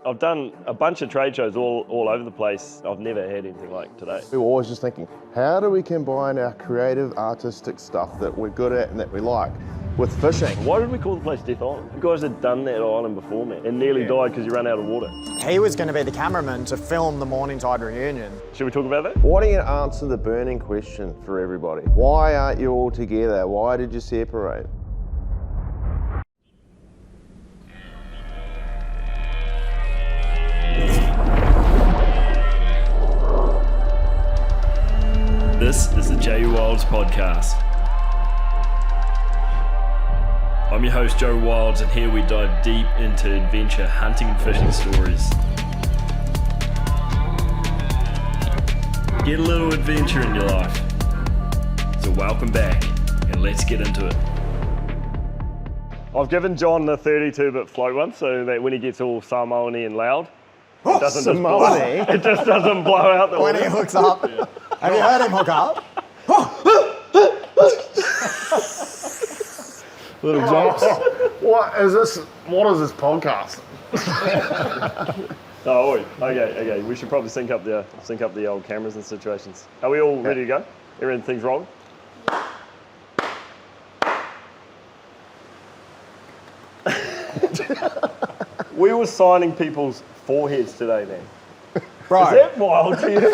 I've done a bunch of trade shows all over the place. I've never had anything like today. We were always just thinking, how do we combine our creative, artistic stuff that we're good at and that we like with fishing? Why did we call the place Death Island? You guys had done that island before me and nearly died because you ran out of water. He was going to be the cameraman to film the Morningside reunion. Should we talk about that? Why don't you answer the burning question for everybody? Why aren't you all together? Why did you separate? This is the J Wilds podcast. I'm your host Joe Wilds, and here we dive deep into adventure hunting and fishing stories. Get a little adventure in your life. So welcome back, and let's get into it. I've given John the 32-bit float one, so that when he gets all Samoan and loud, it doesn't just blow out the When water. he hooks up. Yeah. Have you heard him hook up? Little jumps. What is this podcast? Oh, okay. We should probably sync up the old cameras and situations. Are we all ready to go? Everything's rolling? We were signing people's foreheads today, man. Bro, Is that wild to you?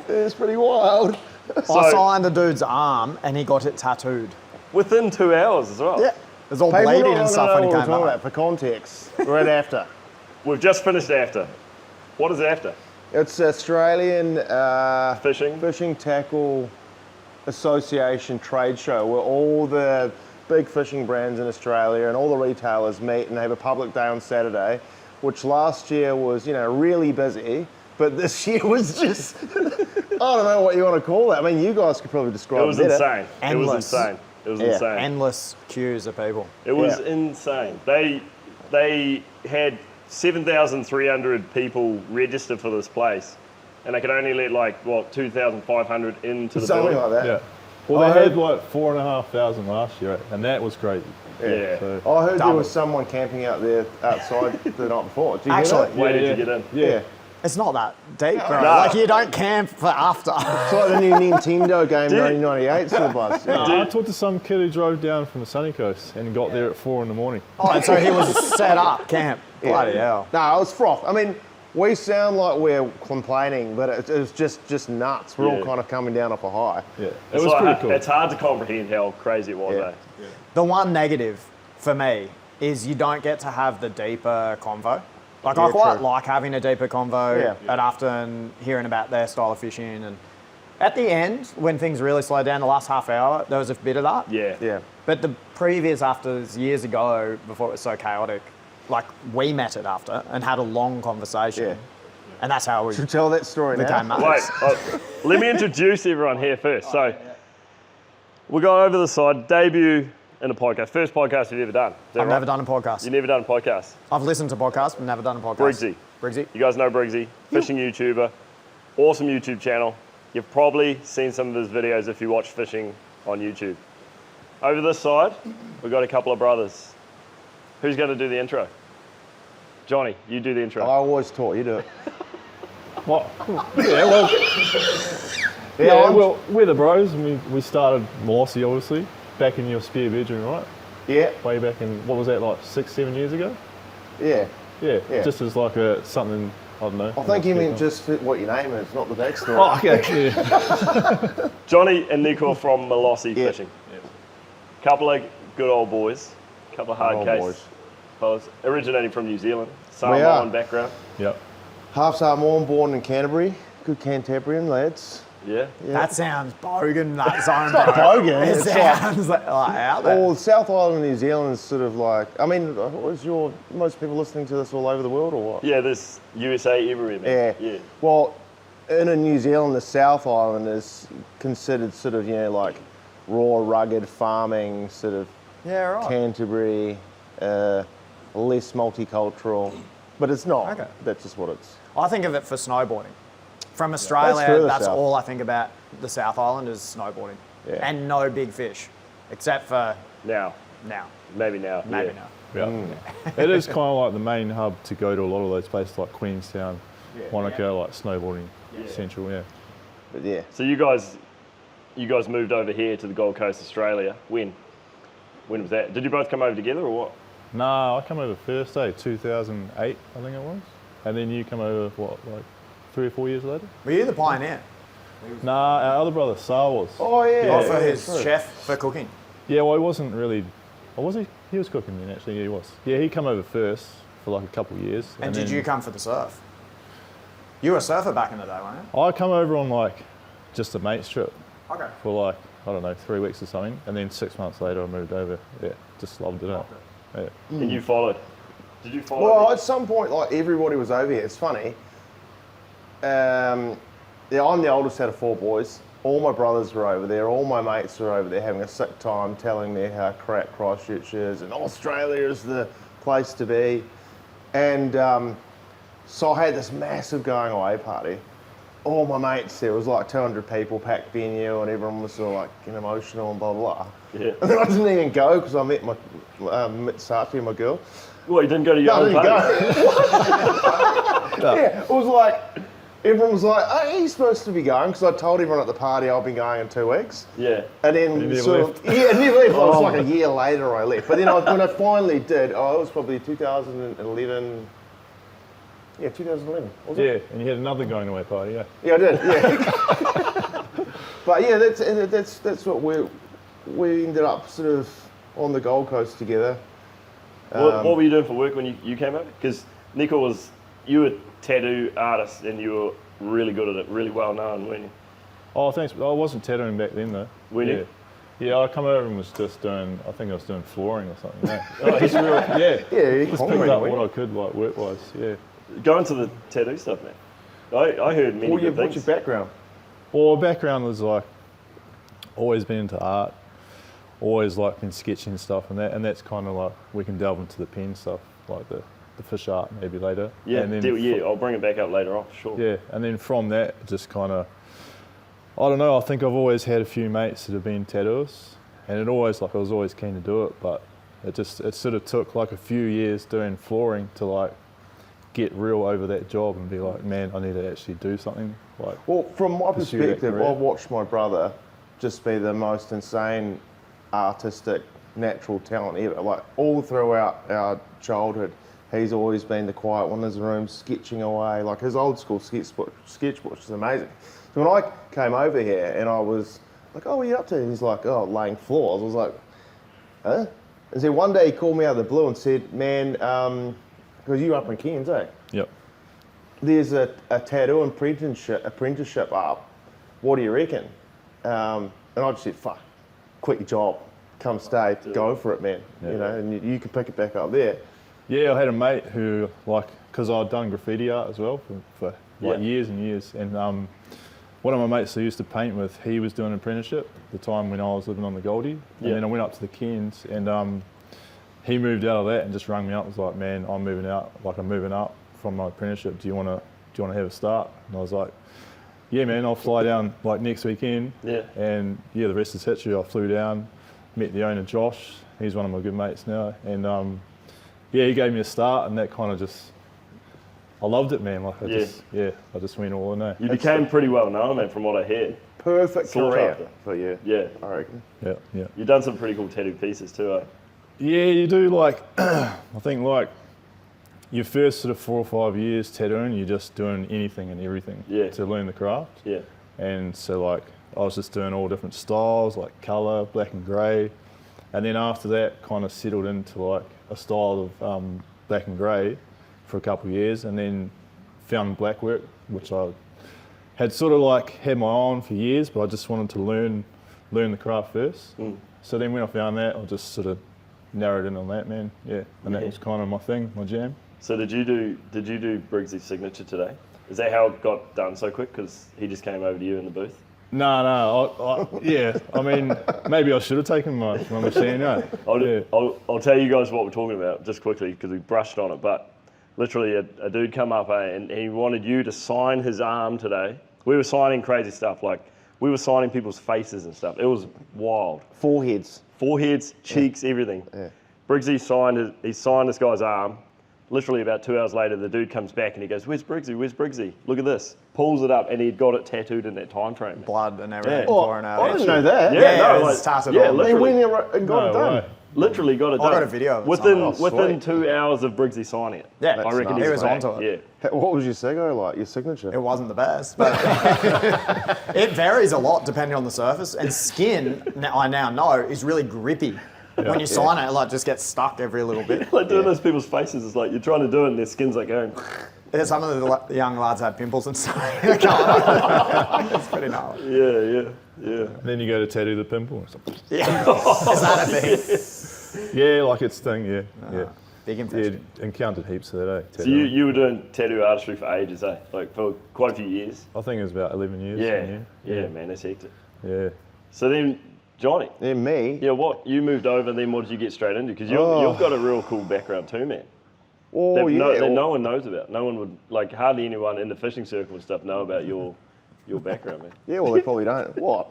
It's pretty wild. I signed the dude's arm and he got it tattooed. Within 2 hours as well. Yeah. It was all bleeding and stuff when he came up. For context, right after. We've just finished after. What is after? It's Australian Fishing Tackle Association trade show where all the big fishing brands in Australia and all the retailers meet and they have a public day on Saturday, which last year was, really busy, but this year was just, I don't know what you want to call that. I mean, you guys could probably describe it. It was insane. Endless. It was insane. Endless queues of people. It was insane. They had 7,300 people register for this place, and they could only let 2,500 into the Something building. like that. Yeah. Well, they had 4,500 last year, and that was crazy. Yeah. So, I heard there Double. was someone camping out there outside the night before. Did you hear Actually, that? Where did you get in? Yeah. It's not that deep, bro. No. Like, you don't camp for after. It's like the new Nintendo game, 1998 sort of buzz. Yeah. I talked to some kid who drove down from the sunny coast and got there at 4 in the morning. Oh, and so he was set up camp. Bloody hell. No, it was froth. I mean, we sound like we're complaining, but it was just nuts. We're all kind of coming down off a high. Yeah, it It's was pretty cool. It's hard to comprehend how crazy it was. Yeah. Eh? The one negative for me is you don't get to have the deeper convo. Like, I quite true. like having a deeper convo Yeah. at Afton, hearing about their style of fishing. And at the end, when things really slowed down, the last half hour, there was a bit of that. Yeah. Yeah. But the previous afters, years ago, before it was so chaotic, we met at after and had a long conversation. Yeah. And that's how we Should we tell that story became now? mates. Wait, let me introduce everyone here first. So, we're going over the side, debut in a podcast. First podcast you've ever done. Is that I've right? never done a podcast. You've never done a podcast. I've listened to podcasts, but never done a podcast. Briggsy. You guys know Briggsy, fishing YouTuber, awesome YouTube channel. You've probably seen some of his videos if you watch fishing on YouTube. Over this side, we've got a couple of brothers. Who's going to do the intro? Johnny, you do the intro. I always taught you to. Well, we're the bros, and we started Malosi, obviously, back in your spare bedroom, right? Yeah, Way back in, what was that, 6-7 years ago? yeah. Yeah, Yeah. just as something, I don't know. I think you meant just what your name is, not the backstory. Oh, okay. Yeah. Johnny and Nico from Malosi Yeah. Fishing. Couple of good old boys, couple of hard Old case boys. fellas, originating from New Zealand, We are. Samoan background. Yep. Half Samoan, born in Canterbury. Good Cantabrian lads. Yeah. That sounds bogan, that zone, bro. bogan, It it's sounds like out there. Well, South Island, New Zealand is sort of like, I mean, most people listening to this all over the world or what? Yeah, there's USA everywhere, man. Yeah. Well, in New Zealand, the South Island is considered sort of, raw, rugged farming, sort of Yeah, right. Canterbury, less multicultural, but it's not. Okay. That's just what it's. I think of it for snowboarding. From That's Australia, further that's south. all I think about the South Island is snowboarding. Yeah. And no big fish, except for Now, now. maybe now. Maybe yeah. now. Yeah. It is kind of like the main hub to go to a lot of those places like Queenstown, Wanaka, like snowboarding central, yeah. But yeah. So you guys moved over here to the Gold Coast, Australia. When was that? Did you both come over together or what? Nah, I come over first day, 2008, I think it was. And then you come over, what, like 3 or 4 years later? Were you the pioneer? Nah, our other brother, Sar was. Oh yeah. Oh, for his chef for cooking. Yeah, well, he wasn't really, or was he? He was cooking then, actually, yeah, he was. Yeah, he come over first for like a couple of years. And did you come for the surf? You were a surfer back in the day, weren't you? I come over on like just a mate's trip Okay. for like, I don't know, 3 weeks or something. And then 6 months later I moved over. Yeah, just loved it. Yeah. And you followed. Did you follow? Well, me? at some point, like everybody was over here. It's funny. Yeah, I'm the oldest out of 4 boys. All my brothers were over there. All my mates were over there having a sick time, telling me how crap Christchurch is and Australia is the place to be. And so I had this massive going away party. All my mates there, it was like 200 people, packed venue, and everyone was sort of like emotional and blah blah. Yeah. And then I didn't even go because I met met Sachi, my girl. Well, you didn't go to your No, I own didn't party. go. Yeah, it was like, everyone was like, oh, he's supposed to be going, because I told everyone at the party I've been going in 2 weeks. Yeah. And then You never sort left. of, yeah, never left. It was like a year later I left. But then when I finally did, it was probably 2011. Yeah, 2011, was it? Yeah, and you had another going away party, yeah. Yeah, I did, yeah. But yeah, that's what we ended up sort of on the Gold Coast together. What were you doing for work when you came over? Because Nico you were a tattoo artist and you were really good at it, really well known, weren't you? Oh, thanks. I wasn't tattooing back then though. Were yeah. you? Yeah, I come over and was just doing, I think I was doing flooring or something. Yeah, Oh, just real, yeah. Yeah, Just picked up what I could, like work-wise, yeah. Go into the tattoo stuff, man. I heard many good What's things. your background? Well, my background was like, always been into art, always like been sketching stuff, and that's kind of like, we can delve into the pen stuff, like the fish art maybe later. Yeah, and then yeah, I'll bring it back up later on, sure. Yeah, and then from that, just kind of, I don't know, I think I've always had a few mates that have been tattooists, and I was always keen to do it, but it sort of took like a few years doing flooring to like get real over that job and be like, man, I need to actually do something. Like, Well, from my pursue that perspective, career. I've watched my brother just be the most insane artistic, natural talent ever. Like all throughout our childhood, he's always been the quiet one in his room, sketching away. Like his old school sketchbook is amazing. So when I came over here and I was like, oh, what are you up to? And he's like, oh, laying floors. I was like, huh? And so one day he called me out of the blue and said, man, because you up in Cairns, eh? yep. There's a tattoo apprenticeship up. What do you reckon? And I just said, fuck, quit your job, come stay, go for it, man. Yeah. You know, and you can pick it back up there. Yeah, I had a mate who, like, because I'd done graffiti art as well for like Yeah. years and years, and one of my mates I used to paint with, he was doing an apprenticeship at the time when I was living on the Goldie, and Yeah. then I went up to the Cairns, and he moved out of that and just rang me up. Was like, man, I'm moving out. Like, I'm moving up from my apprenticeship. Do you want to have a start? And I was like, yeah, man, I'll fly down like next weekend. Yeah. And yeah, the rest is history. I flew down, met the owner Josh. He's one of my good mates now, and yeah, he gave me a start, and that kind of just, I loved it, man. Like, I just went all in there. You became pretty well known, man, from what I heard. Perfect Sought career after. for you, Yeah. I reckon. Yeah, yeah. You've done some pretty cool tattoo pieces too, eh? Yeah, you do. Like, I think like your first sort of 4 or 5 years tattooing, you're just doing anything and everything to learn the craft. Yeah. And so like I was just doing all different styles, like colour, black and grey, and then after that, kind of settled into like a style of black and grey for a couple of years, and then found black work, which I had sort of like had my eye on for years, but I just wanted to learn the craft first. So then when I found that, I just sort of narrowed in on that, man. Yeah, and that was kind of my thing, my jam. So did you do Briggsy's signature today? Is that how it got done so quick? Because he just came over to you in the booth? No, yeah. I mean, maybe I should have taken my machine. No. I'll tell you guys what we're talking about just quickly because we brushed on it. But literally, a dude come up and he wanted you to sign his arm today. We were signing crazy stuff, like we were signing people's faces and stuff. It was wild. Foreheads. Foreheads, cheeks, everything. Yeah. Briggsy signed this guy's arm. Literally about 2 hours later, the dude comes back and he goes, "Where's Briggsy? Where's Briggsy? Look at this." Pulls it up and he'd got it tattooed in that time frame. Man. Blood and everything Yeah. pouring out. I didn't know that. Yeah, no, it's tatted yeah, on. They literally. went and got it done. way. Literally got it done. I got a video of it within somewhere. within 2 hours of Briggsy signing it. Yeah, I reckon nice. he was back. onto it. Yeah. What was your Sego like? Your signature? It wasn't the best, but it varies a lot depending on the surface. And skin, I now know, is really grippy. When you sign it, it like just gets stuck every little bit. Like doing those people's faces, it's like you're trying to do it and their skin's like going. Some of the young lads had pimples and stuff. It's pretty gnarly. Yeah. And then you go to tattoo the pimple. And stuff. Yeah. Is that a thing? Yeah, like it's thing. Yeah. Big Yeah, infection. encountered heaps of that. So you were doing tattoo artistry for ages, eh? Like for quite a few years. I think it was about 11 years. Yeah, man, that's hectic. Yeah. So then, Johnny. Then me. Yeah, what you moved over, then what did you get straight into? Because you've got a real cool background too, man. Oh, That yeah. no one knows about. No one would, like, hardly anyone in the fishing circle and stuff know about your background, man. Yeah, well, they probably don't. What?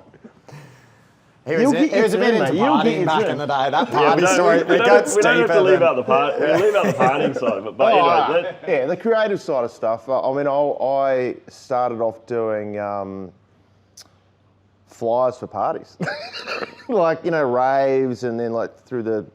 He was, You'll get he was a your bit turn, into mate. You'll get partying your back turn. in the day. That We party story, it gets we don't have to deeper leave than- out the part. We leave out the partying side of it. But anyway, Yeah, the creative side of stuff. I mean, I started off doing flyers for parties, like raves, and then like through the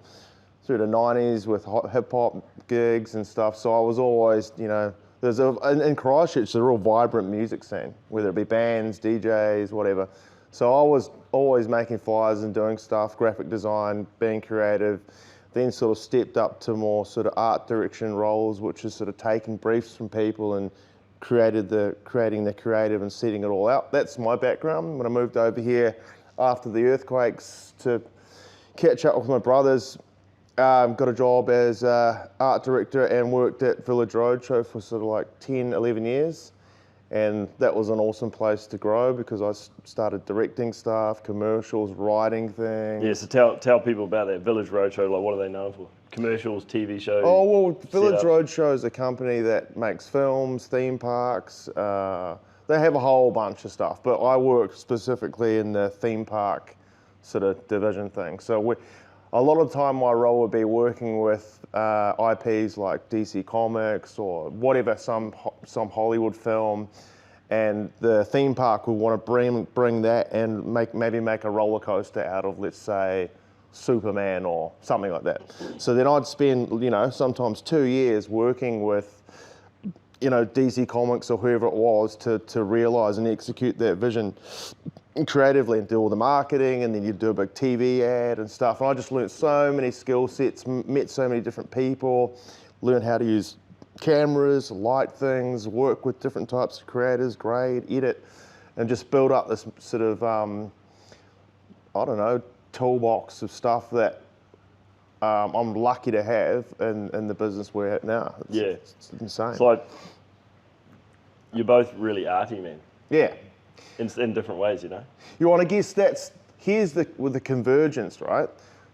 90s with hip hop gigs and stuff. So I was always, there's in Christchurch, there's a real vibrant music scene, whether it be bands, DJs, whatever. So I was always making flyers and doing stuff, graphic design, being creative. Then sort of stepped up to more sort of art direction roles, which is sort of taking briefs from people and creating the creative and setting it all out. That's my background. When I moved over here after the earthquakes to catch up with my brothers, got a job as art director and worked at Village Roadshow for sort of like 10, 11 years. And that was an awesome place to grow because I started directing stuff, commercials, writing things. yeah. So tell people about that Village Roadshow. Like, what are they known for? Commercials, TV shows. Oh, well, Village setups. Roadshow is a company that makes films, theme parks. They have a whole bunch of stuff, but I work specifically in the theme park sort of division thing. So a lot of the time my role would be working with IPs like DC Comics or whatever, some Hollywood film, and the theme park would want to bring that and maybe make a roller coaster out of, let's say, Superman or something like that. So then I'd spend, sometimes 2 years working with, DC Comics or whoever it was to realise and execute that vision creatively and do all the marketing, and then you'd do a big TV ad and stuff. And I just learned so many skill sets, met so many different people, learned how to use cameras, light things, work with different types of creators, grade, edit, and just build up this sort of, toolbox of stuff that I'm lucky to have in the business we're at now. It's insane. It's like you're both really arty, man. Yeah. In different ways, You want to guess here's with the convergence, right?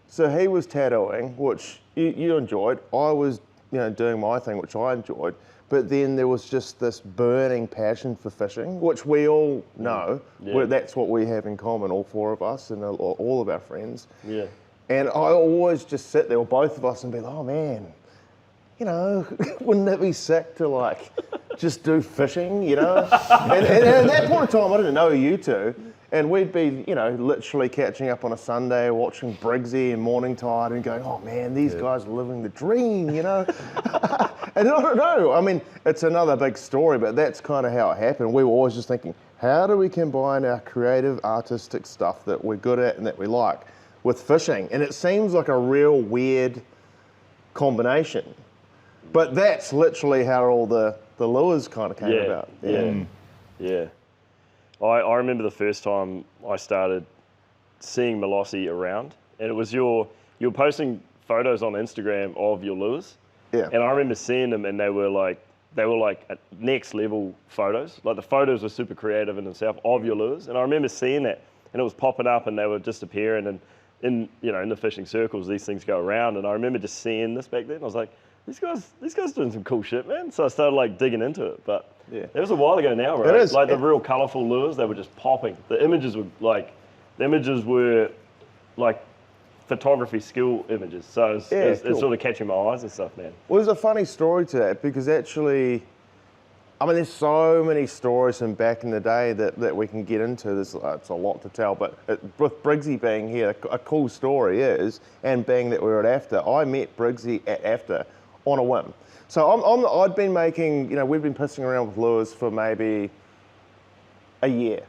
So he was tattooing, which you enjoyed. I was, doing my thing, which I enjoyed. But then there was just this burning passion for fishing, which we all know. Yeah. That's what we have in common, all four of us and all of our friends. Yeah. And I always just sit there, or both of us, and be like, oh man, wouldn't that be sick to just do fishing, and at that point in time, I didn't know you two. And we'd be, literally catching up on a Sunday, watching Briggsy and Morning Tide and going, oh man, these guys are living the dream, And I don't know, I mean, it's another big story, but that's kind of how it happened. We were always just thinking, how do we combine our creative, artistic stuff that we're good at and that we like with fishing? And it seems like a real weird combination. But that's literally how all the lures kind of came about. Yeah. I remember the first time I started seeing Malosi around, and it was you're posting photos on Instagram of your lures. Yeah. And I remember seeing them, and they were like next level photos. Like the photos were super creative in themselves of your lures, and I remember seeing that, and it was popping up, and they were just appearing, and in the fishing circles, these things go around, and I remember just seeing this back then. I was like, these guys doing some cool shit, man. So I started digging into it, but it was a while ago now, right? It is. Like the real colourful lures, they were just popping. The images were photography skill images. So it's cool. sort of catching my eyes and stuff, man. Well, there's a funny story to that because actually, I mean, there's so many stories from back in the day that we can get into. There's it's a lot to tell, but with Briggsy being here, a cool story is, and being that we were at AFTA, I met Briggsy at AFTA on a whim. So I'd been making, we've been pissing around with lures for maybe a year.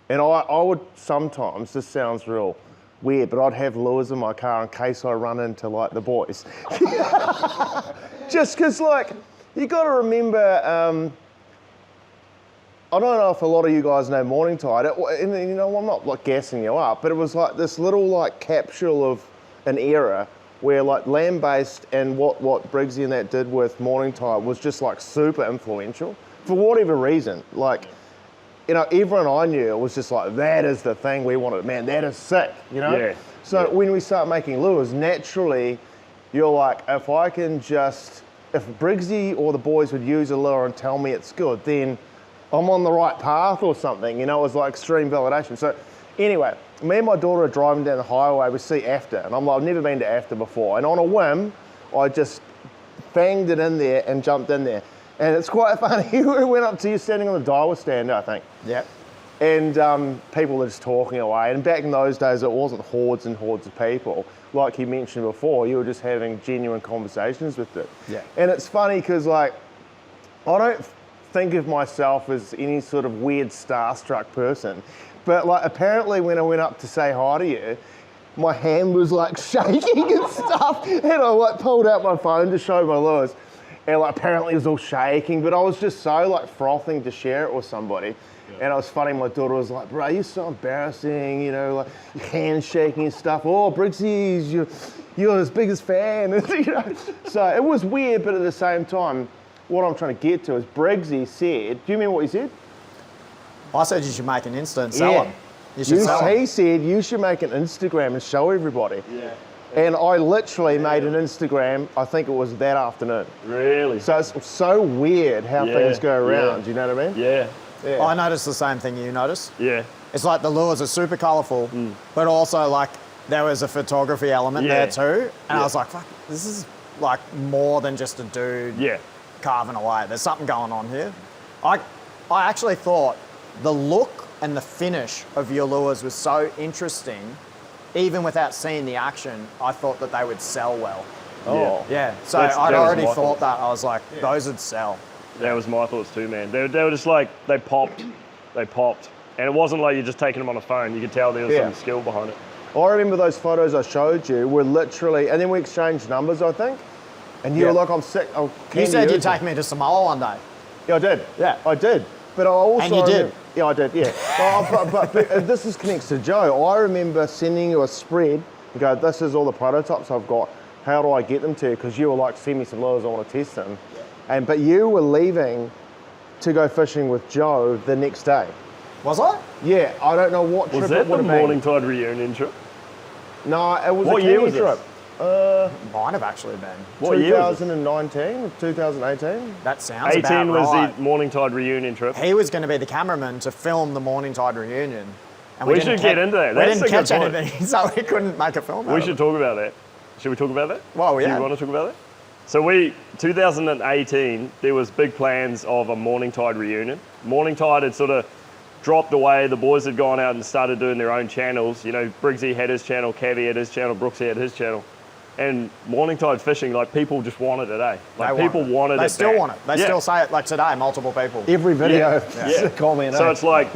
And I would sometimes, this sounds real weird, but I'd have lures in my car in case I run into like the boys. Just because you got to remember, I don't know if a lot of you guys know Morning Tide, and I'm not like gassing you up, but it was like this little like capsule of an era where like Landbased and what Briggsy and that did with Morning Tide was just like super influential for whatever reason. Like, everyone I knew was just like, that is the thing we wanted, man, that is sick, Yeah. So when we start making lures, naturally, you're like, if Briggsy or the boys would use a lure and tell me it's good, then I'm on the right path or something, it was like extreme validation. So anyway, me and my daughter are driving down the highway, we see AFTA, and I'm like, I've never been to AFTA before, and on a whim, I just banged it in there and jumped in there. And it's quite funny, we went up to you standing on the Daiwa stand, I think. Yep. And people were just talking away, and back in those days, it wasn't hordes and hordes of people. Like you mentioned before, you were just having genuine conversations with it. Yeah. And it's funny because I don't think of myself as any sort of weird starstruck person, but like apparently when I went up to say hi to you, my hand was like shaking and stuff, and I like pulled out my phone to show my lures, and like apparently it was all shaking, but I was just so like frothing to share it with somebody. And it was funny, my daughter was like, bro, you're so embarrassing, like your hands shaking and stuff. Oh, Briggsy, you're his biggest fan. So it was weird, but at the same time, what I'm trying to get to is Briggsy said, do you remember what he said? I said you should make an Insta and sell them. You should sell them. He said you should make an Instagram and show everybody. Yeah. And I literally made an Instagram, I think it was that afternoon. Really? So it's so weird how things go around, you know what I mean? Yeah. Yeah. I noticed the same thing you noticed. Yeah. It's like the lures are super colourful, but also like there was a photography element there too. And I was like, fuck, this is like more than just a dude carving away. There's something going on here. I actually thought the look and the finish of your lures was so interesting, even without seeing the action, I thought that they would sell well. Oh. Yeah, so That I'd was already my thought that. I was like, those would sell. That was my thoughts too, man. They were just like, they popped. And it wasn't like you're just taking them on a phone. You could tell there was some skill behind it. I remember those photos I showed you were literally, and then we exchanged numbers, I think. And you were like, I'm sick. You said you'd take me to Samoa one day. Yeah, I did. Yeah. I did. But I also... And you did. Yeah, I did, yeah. but this is connects to Joe. I remember sending you a spread and go, this is all the prototypes I've got. How do I get them to you? Because you were like, send me some lures, I want to test them. But you were leaving to go fishing with Joe the next day. Was I? Yeah, I don't know what trip Was it that would the have been. Morning Tide reunion trip? No, it was What a year Kiwi was this? trip. Might have actually been. What year was it? 2019, 2018. That sounds 18 about was right. the Morning Tide reunion trip. He was going to be the cameraman to film the Morning Tide reunion. And We didn't should get into that. We That's didn't a good catch point. anything, so we couldn't make a film out We of should it. talk about that. Should we talk about that? Well, Do yeah. you want to talk about that? So 2018, there was big plans of a Morning Tide reunion. Morning Tide had sort of dropped away. The boys had gone out and started doing their own channels. Briggsy had his channel, Cavi had his channel, Brooksy had his channel. And Morning Tide fishing, like people just wanted it, eh? Like people wanted it. They still back. want it. They still say it, like today, multiple people. Every video, Yeah. comment. So it's like,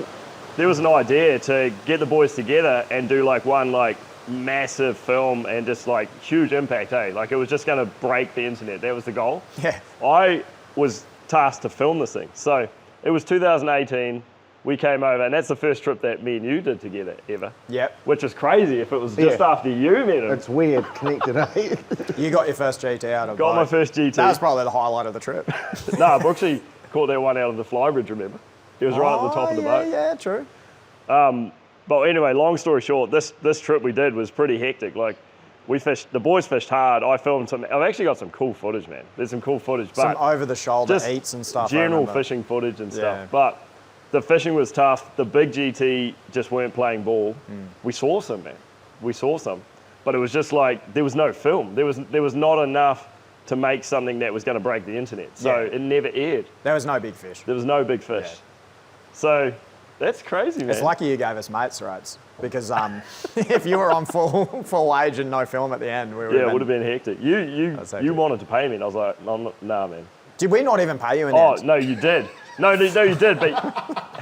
there was an idea to get the boys together and do like one like massive film and just like huge impact, eh? Like it was just going to break the internet. That was the goal. Yeah. I was tasked to film this thing. So it was 2018. We came over, and that's the first trip that me and you did together ever. Yep. Which is crazy if it was just after you met him. It's weird, connected, eh? You got your first GT out of Got my boat. first GT. That was probably the highlight of the trip. No, Brooksy caught that one out of the flybridge, remember? He was right at the top of the boat. Yeah, true. But anyway, long story short, this trip we did was pretty hectic. Like, the boys fished hard. I filmed I've actually got some cool footage, man. There's some cool footage. Some But over-the-shoulder just eats and stuff. I general remember. fishing footage and stuff. Yeah. But the fishing was tough. The big GT just weren't playing ball. We saw some, man. We saw some. but it was just like, there was no film. There was not enough to make something that was going to break the internet. So it never aired. There was no big fish. There was no big fish. Yeah. So that's crazy, man. It's lucky you gave us mates rates, because if you were on full wage and no film at the end, we would it would have been hectic. You wanted to pay me, and I was like, nah, man. Did we not even pay you in the end? No, you did. No, you did, but...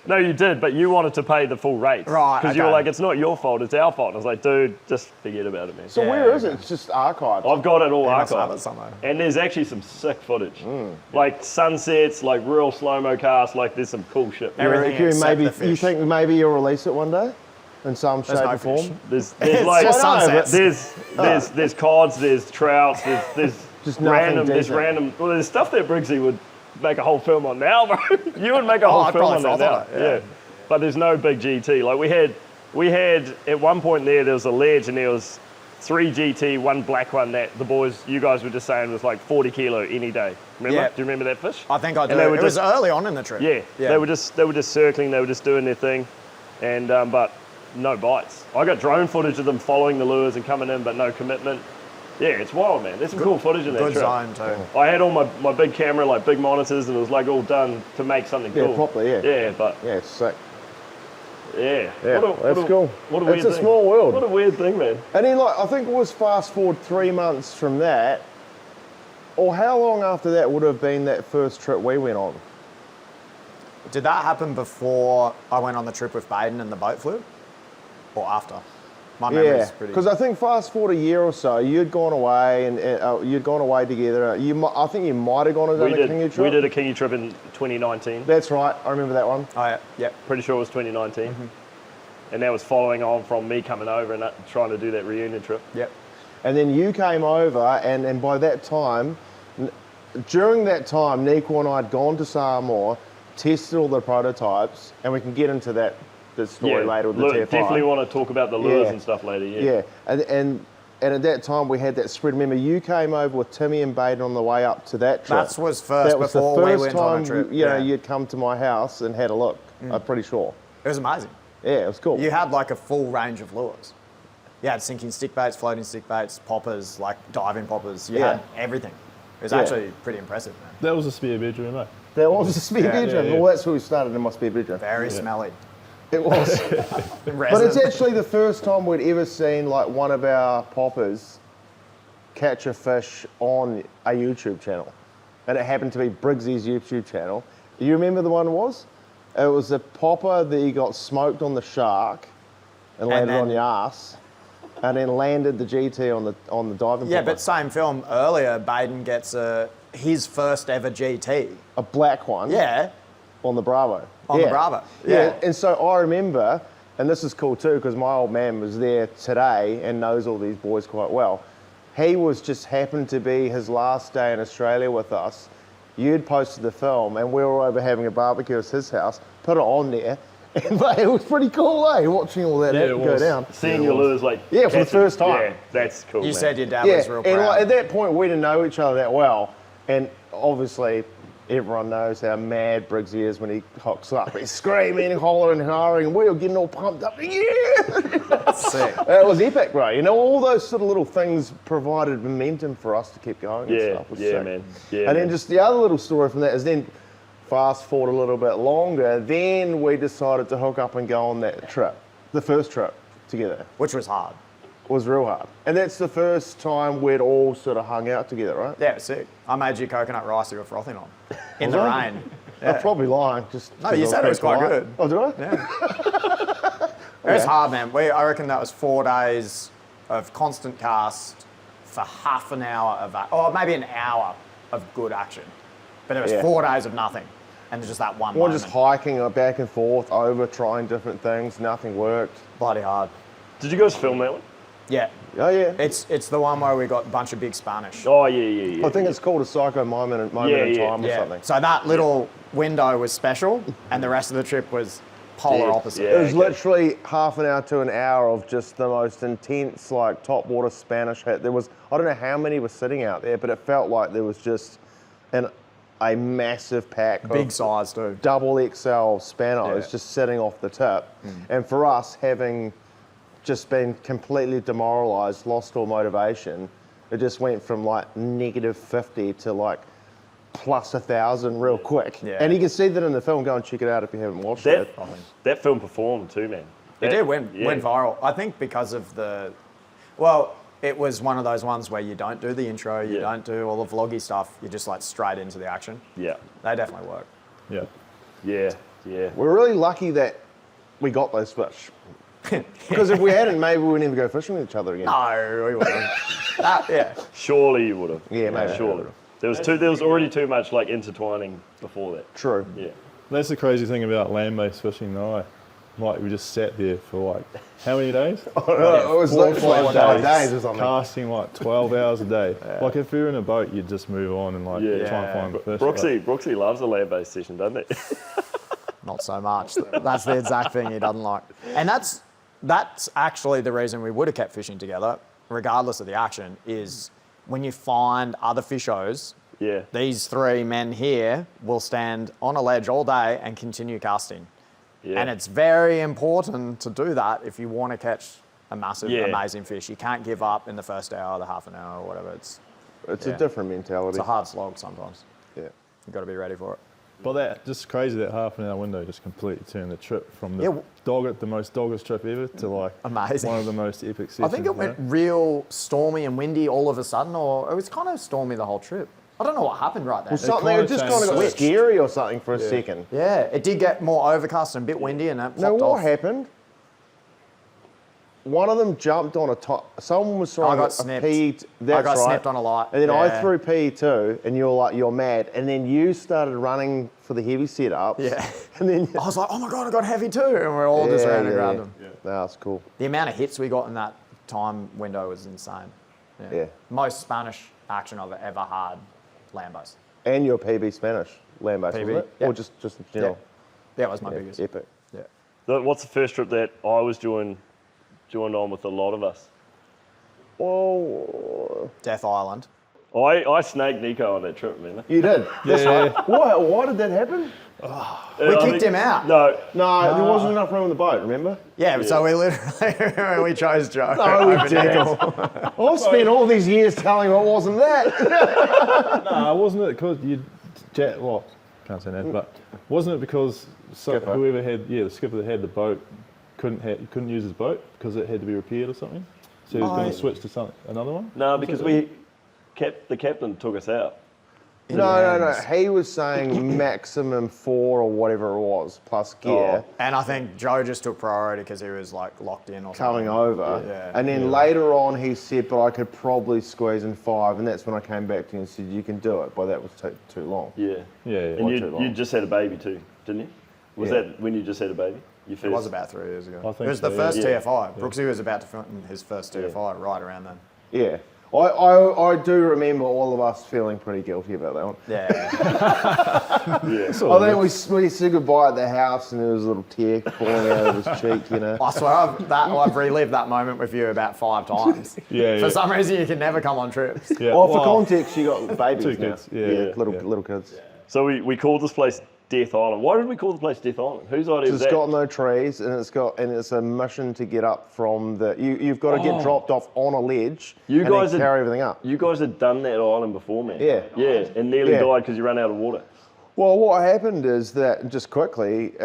No, you did, but you wanted to pay the full rate. Right, Because you were like, it's not your fault, it's our fault. And I was like, dude, just forget about it, man. So where is it? It's just archived. I've got it all must have it archived. somewhere. And there's actually some sick footage. Like sunsets, like real slow-mo cast, like there's some cool shit. Everything except the fish. You think maybe you'll release it one day? In some shape no or form? fish. There's It's like... just sunsets. There's cods, there's trouts, there's Just nothing random... Well, there's stuff that Briggsy would make a whole film on now, bro. You would make a whole I'd film on probably that froth now. on it, Yeah. But there's no big GT. Like we had at one point there was a ledge and there was 3 GT, 1 black one that you guys were just saying was like 40 kilo any day. Remember? Yeah. Do you remember that fish? I think I do. And they were It was early on in the trip. Yeah. They were just circling, they were just doing their thing. And but no bites. I got drone footage of them following the lures and coming in, but no commitment. Yeah, it's wild, man. There's some cool footage in that Good trip. zone too. I had all my big camera, like big monitors, and it was like all done to make something cool. Yeah, properly, yeah. Yeah, but Yeah, it's sick. yeah. Yeah, that's cool. What a weird It's a thing. small world. What a weird thing, man. And then, like, I think it was fast forward 3 months from that, or how long after that would have been that first trip we went on? Did that happen before I went on the trip with Baden and the boat flew? Or after? My memory's Yeah, pretty... because I think fast forward a year or so, you'd gone away and you'd gone away together. I think you might have gone and done a Kingy trip. We did a Kingy trip in 2019. That's right. I remember that one. Oh, yeah. Yep. Pretty sure it was 2019. And that was following on from me coming over and trying to do that reunion trip. Yep. And then you came over, and by that time, during that time, Nico and I had gone to Samoa, tested all the prototypes, and we can get into that story later with the look, TFI. definitely want to talk about the lures and stuff later. Yeah. And at that time we had that spread. Remember, you came over with Timmy and Baden on the way up to that trip. That was first That was before the we first went time, on a trip. you know, you'd come to my house and had a look. I'm pretty sure. It was amazing. Yeah, it was cool. You had like a full range of lures. You had sinking stick baits, floating stick baits, poppers, like diving poppers. You had everything. It was actually pretty impressive, man. That was a spare bedroom, eh? There was a spare bedroom. yeah. Well, that's where we started, in my spare bedroom. Very smelly. It was. But it's actually the first time we'd ever seen like one of our poppers catch a fish on a YouTube channel. And it happened to be Briggsy's YouTube channel. Do you remember the one it was? It was a popper that he got smoked on the shark and landed on the ass, and then landed the GT on the diving Yeah, popper. but same film earlier, Baden gets his first ever GT. A black one. Yeah, On the Bravo. on the Bravo. Yeah, and so I remember, and this is cool too, because my old man was there today and knows all these boys quite well. He was just happened to be his last day in Australia with us. You'd posted the film, and we were over having a barbecue at his house, put it on there, but it was pretty cool, eh? Watching all that go down. Seeing your lures like... Yeah, for the first time. Yeah, that's cool, You man. said your dad Yeah, was real and proud. like, at that point we didn't know each other that well, and obviously everyone knows how mad Briggsy is when he hooks up. He's screaming, hollering, harring, and we were getting all pumped up. Yeah! Sick. It was epic, bro. You know, all those sort of little things provided momentum for us to keep going and Yeah, stuff. It was yeah, sick. man. Yeah, and then man. just the other little story from that is then fast forward a little bit longer, then we decided to hook up and go on that trip, the first trip together. Which was hard. Was real hard. And that's the first time we'd all sort of hung out together, right? Yeah, it was sick. I made you coconut rice you were frothing on. In the Was I? rain. I'm probably lying. Just No, you said it was quite good. Oh, did I? Yeah. It was hard, man. I reckon that was 4 days of constant cast for half an hour of that, or maybe an hour of good action. But it was 4 days of nothing. And just that one Or moment. just hiking back and forth over, trying different things. Nothing worked. Bloody hard. Did you guys film that one? Yeah. Oh, yeah. It's the one where we got a bunch of big Spanish. Oh, yeah. I think it's called a psycho moment in time or something. So that little window was special, and the rest of the trip was polar Yeah, opposite. yeah. It was literally half an hour to an hour of just the most intense, like, top water Spanish hit. There was, I don't know how many were sitting out there, but it felt like there was just a massive pack Big of size too. double XL Spanos Yeah. just sitting off the tip. And for us, having just been completely demoralised, lost all motivation. It just went from like -50 to like plus 1,000 real quick. Yeah. And you can see that in the film. Go and check it out if you haven't watched it. That film performed too, man. It did went viral. I think because of it was one of those ones where you don't do the intro, you don't do all the vloggy stuff, you're just like straight into the action. Yeah. They definitely work. Yeah. Yeah. We're really lucky that we got those fish. Because if we hadn't, maybe we would never go fishing with each other again. No, we wouldn't. Surely you would have. Yeah, maybe. Surely. There was already too much like intertwining before that. True. Yeah. That's the crazy thing about land-based fishing, though. Like we just sat there for like how many days? It was like 5 days or something. Casting like 12 hours a day. Like if you're in a boat, you'd just move on and like try and find fish. Brooksy loves a land-based session, doesn't he? Not so much. That's the exact thing he doesn't like. And that's actually the reason we would have kept fishing together, regardless of the action, is when you find other fishers, these three men here will stand on a ledge all day and continue casting. Yeah. And it's very important to do that if you want to catch a massive, amazing fish. You can't give up in the first hour, the half an hour, or whatever. It's a different mentality. It's a hard slog sometimes. Yeah. You've got to be ready for it. But that just crazy, that half an hour window just completely turned the trip from the most dogged trip ever to like amazing. One of the most epic sessions. I think it went real stormy and windy all of a sudden, or it was kind of stormy the whole trip. I don't know what happened right there. It just kind of got scary or something for a second. Yeah, it did get more overcast and a bit windy and it popped off. What happened? One of them jumped on a top. Someone was throwing a PE. I got snipped on a light. And then I threw PE too, and you're like, you're mad. And then you started running for the heavy setups. Yeah. And then I was like, oh my God, I got heavy too. And we're all just running around them. Yeah. That's cool. The amount of hits we got in that time window was insane. Yeah. Most Spanish action I've ever had, land-based. And your PB Spanish, land-based, wasn't it? Yeah. Or just general? Yeah, it was my biggest. Epic. Yeah. What's the first trip that I was joined on with a lot of us? Oh, Death Island. I snaked Nico on that trip, man. You did? That's right. Why did that happen? We kicked him out. No, there wasn't enough room on the boat, remember? Yeah, so we literally we chose Joe. No, we didn't. I spent all these years telling him it wasn't that. No, wasn't it because can't say that, but wasn't it because whoever had, the skipper that had the boat couldn't use his boat because it had to be repaired or something? So he was going to switch to another one? No, because the captain took us out. No. He was saying maximum 4 or whatever it was, plus gear. And I think Joe just took priority because he was like locked in or coming something. over. Yeah. And then later on he said, but I could probably squeeze in 5. And that's when I came back to you and said, you can do it. But that was too long. Yeah. And you just had a baby too, didn't you? Was that when you just had a baby? It was about 3 years ago. I think it was so, the first yeah. TFI. Brooksy was about to film his first TFI right around then. Yeah. I do remember all of us feeling pretty guilty about that one. Yeah. I think we said goodbye at the house and there was a little tear falling out of his cheek, you know. I swear I've relived that moment with you about 5 times. For some reason you can never come on trips. Yeah. Well, for context, you got babies 2 now. kids. Little kids. So we called this place Death Island. Why did we call the place Death Island? Whose idea was that? It's got no trees, and it's a mission to get up from the. You've got to get dropped off on a ledge. You guys then carry everything up. You guys had done that island before, man. Yeah. Yeah, and nearly died because you ran out of water. Well, what happened is that just quickly,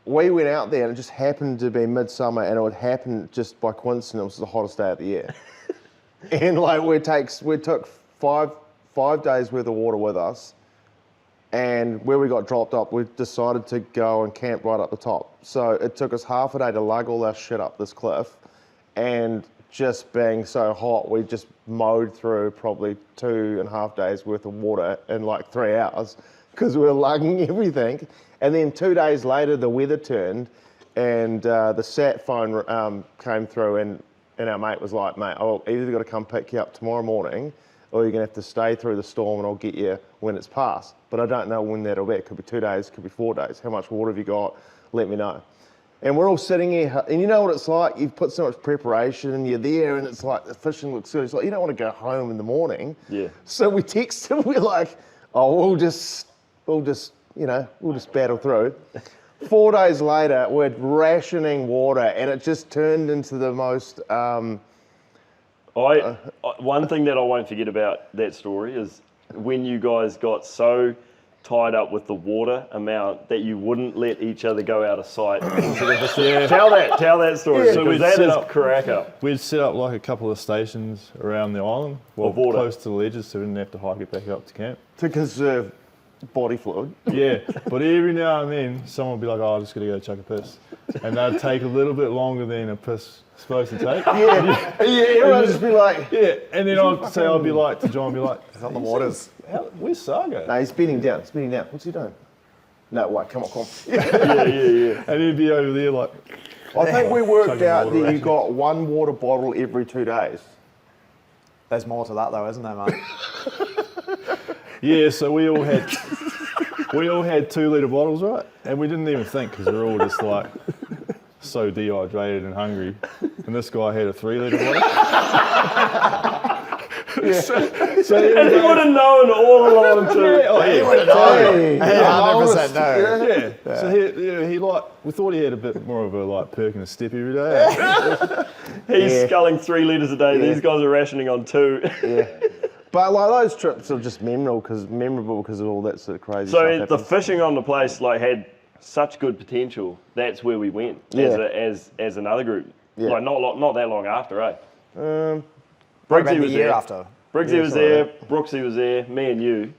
we went out there, and it just happened to be midsummer, and it would happen just by coincidence. It was the hottest day of the year, and like we took five days worth of water with us. And where we got dropped up, we decided to go and camp right up the top. So it took us half a day to lug all our shit up this cliff. And just being so hot, we just mowed through probably 2.5 days worth of water in like 3 hours because we were lugging everything. And then 2 days later, the weather turned and the sat phone came through and our mate was like, mate, I've either got to come pick you up tomorrow morning or you're going to have to stay through the storm and I'll get you when it's passed. But I don't know when that'll be. It could be 2 days, it could be 4 days. How much water have you got? Let me know. And we're all sitting here, and you know what it's like? You've put so much preparation and you're there and it's like, the fishing looks good. It's like, you don't want to go home in the morning. Yeah. So we text him, we're like, oh, we'll just battle through. 4 days later, we're rationing water, and it just turned into the most. One thing that I won't forget about that story is when you guys got so tied up with the water amount that you wouldn't let each other go out of sight. Tell that story, So because that is crack up. We'd set up like a couple of stations around the island, Of water. close to the ledges, so we didn't have to hike it back up to camp. To conserve body fluid. Yeah, but every now and then, someone would be like, "Oh, I'm just gonna go chuck a piss," and that'd take a little bit longer than a piss is supposed to take. Yeah, everyone would just be like, Yeah, and then I'd be like to John, It's on the waters. "Where's Sago?" no, he's spinning down, What's he doing? No, wait, come on. Yeah. And he'd be over there like, I think we worked Chugging out water that you around. got one water bottle every 2 days. There's more to that though, isn't there, mate? yeah. So we all had 2 litre bottles, right? And we didn't even think because we were all just like so dehydrated and hungry. And this guy had a 3 litre bottle. So And he would have known all along too. Hey, 100% no. Yeah. So he like, we thought he had a bit more of a like perk and a step every day. He's sculling 3 litres a day. These guys are rationing on 2. But like those trips are just memorable because of all that sort of crazy So stuff. the happens. fishing on the place like had such good potential. That's where we went as another group. Yeah. Like not that long after, eh? About Briggsy the was year there. after. Briggsy was something there. like Brooksy was there. Me and you.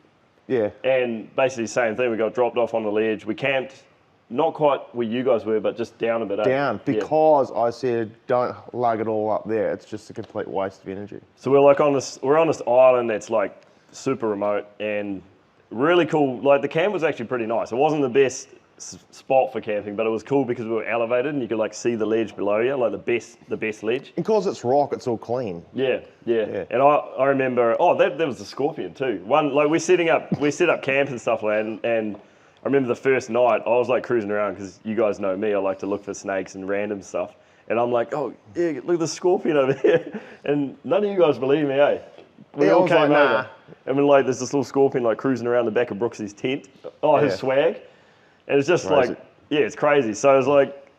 Yeah. And basically the same thing. We got dropped off on the ledge. We camped, not quite where you guys were, but just down a bit. Down because I said don't lug it all up there. It's just a complete waste of energy. So we're like we're on this island that's like super remote and really cool. Like the camp was actually pretty nice. It wasn't the best spot for camping, but it was cool because we were elevated and you could like see the ledge below you, like the best ledge. And because it's rock, it's all clean. Yeah. And I remember, that was the scorpion too. We set up camp and stuff like that, and I remember the first night I was like cruising around because you guys know me, I like to look for snakes and random stuff. And I'm like, oh yeah, look at the scorpion over here. And none of you guys believe me, eh? We all came over. Nah. And we're like, there's this little scorpion like cruising around the back of Brooksy's tent. Oh, his swag. And it's just Crazy. like, it's crazy. So it's like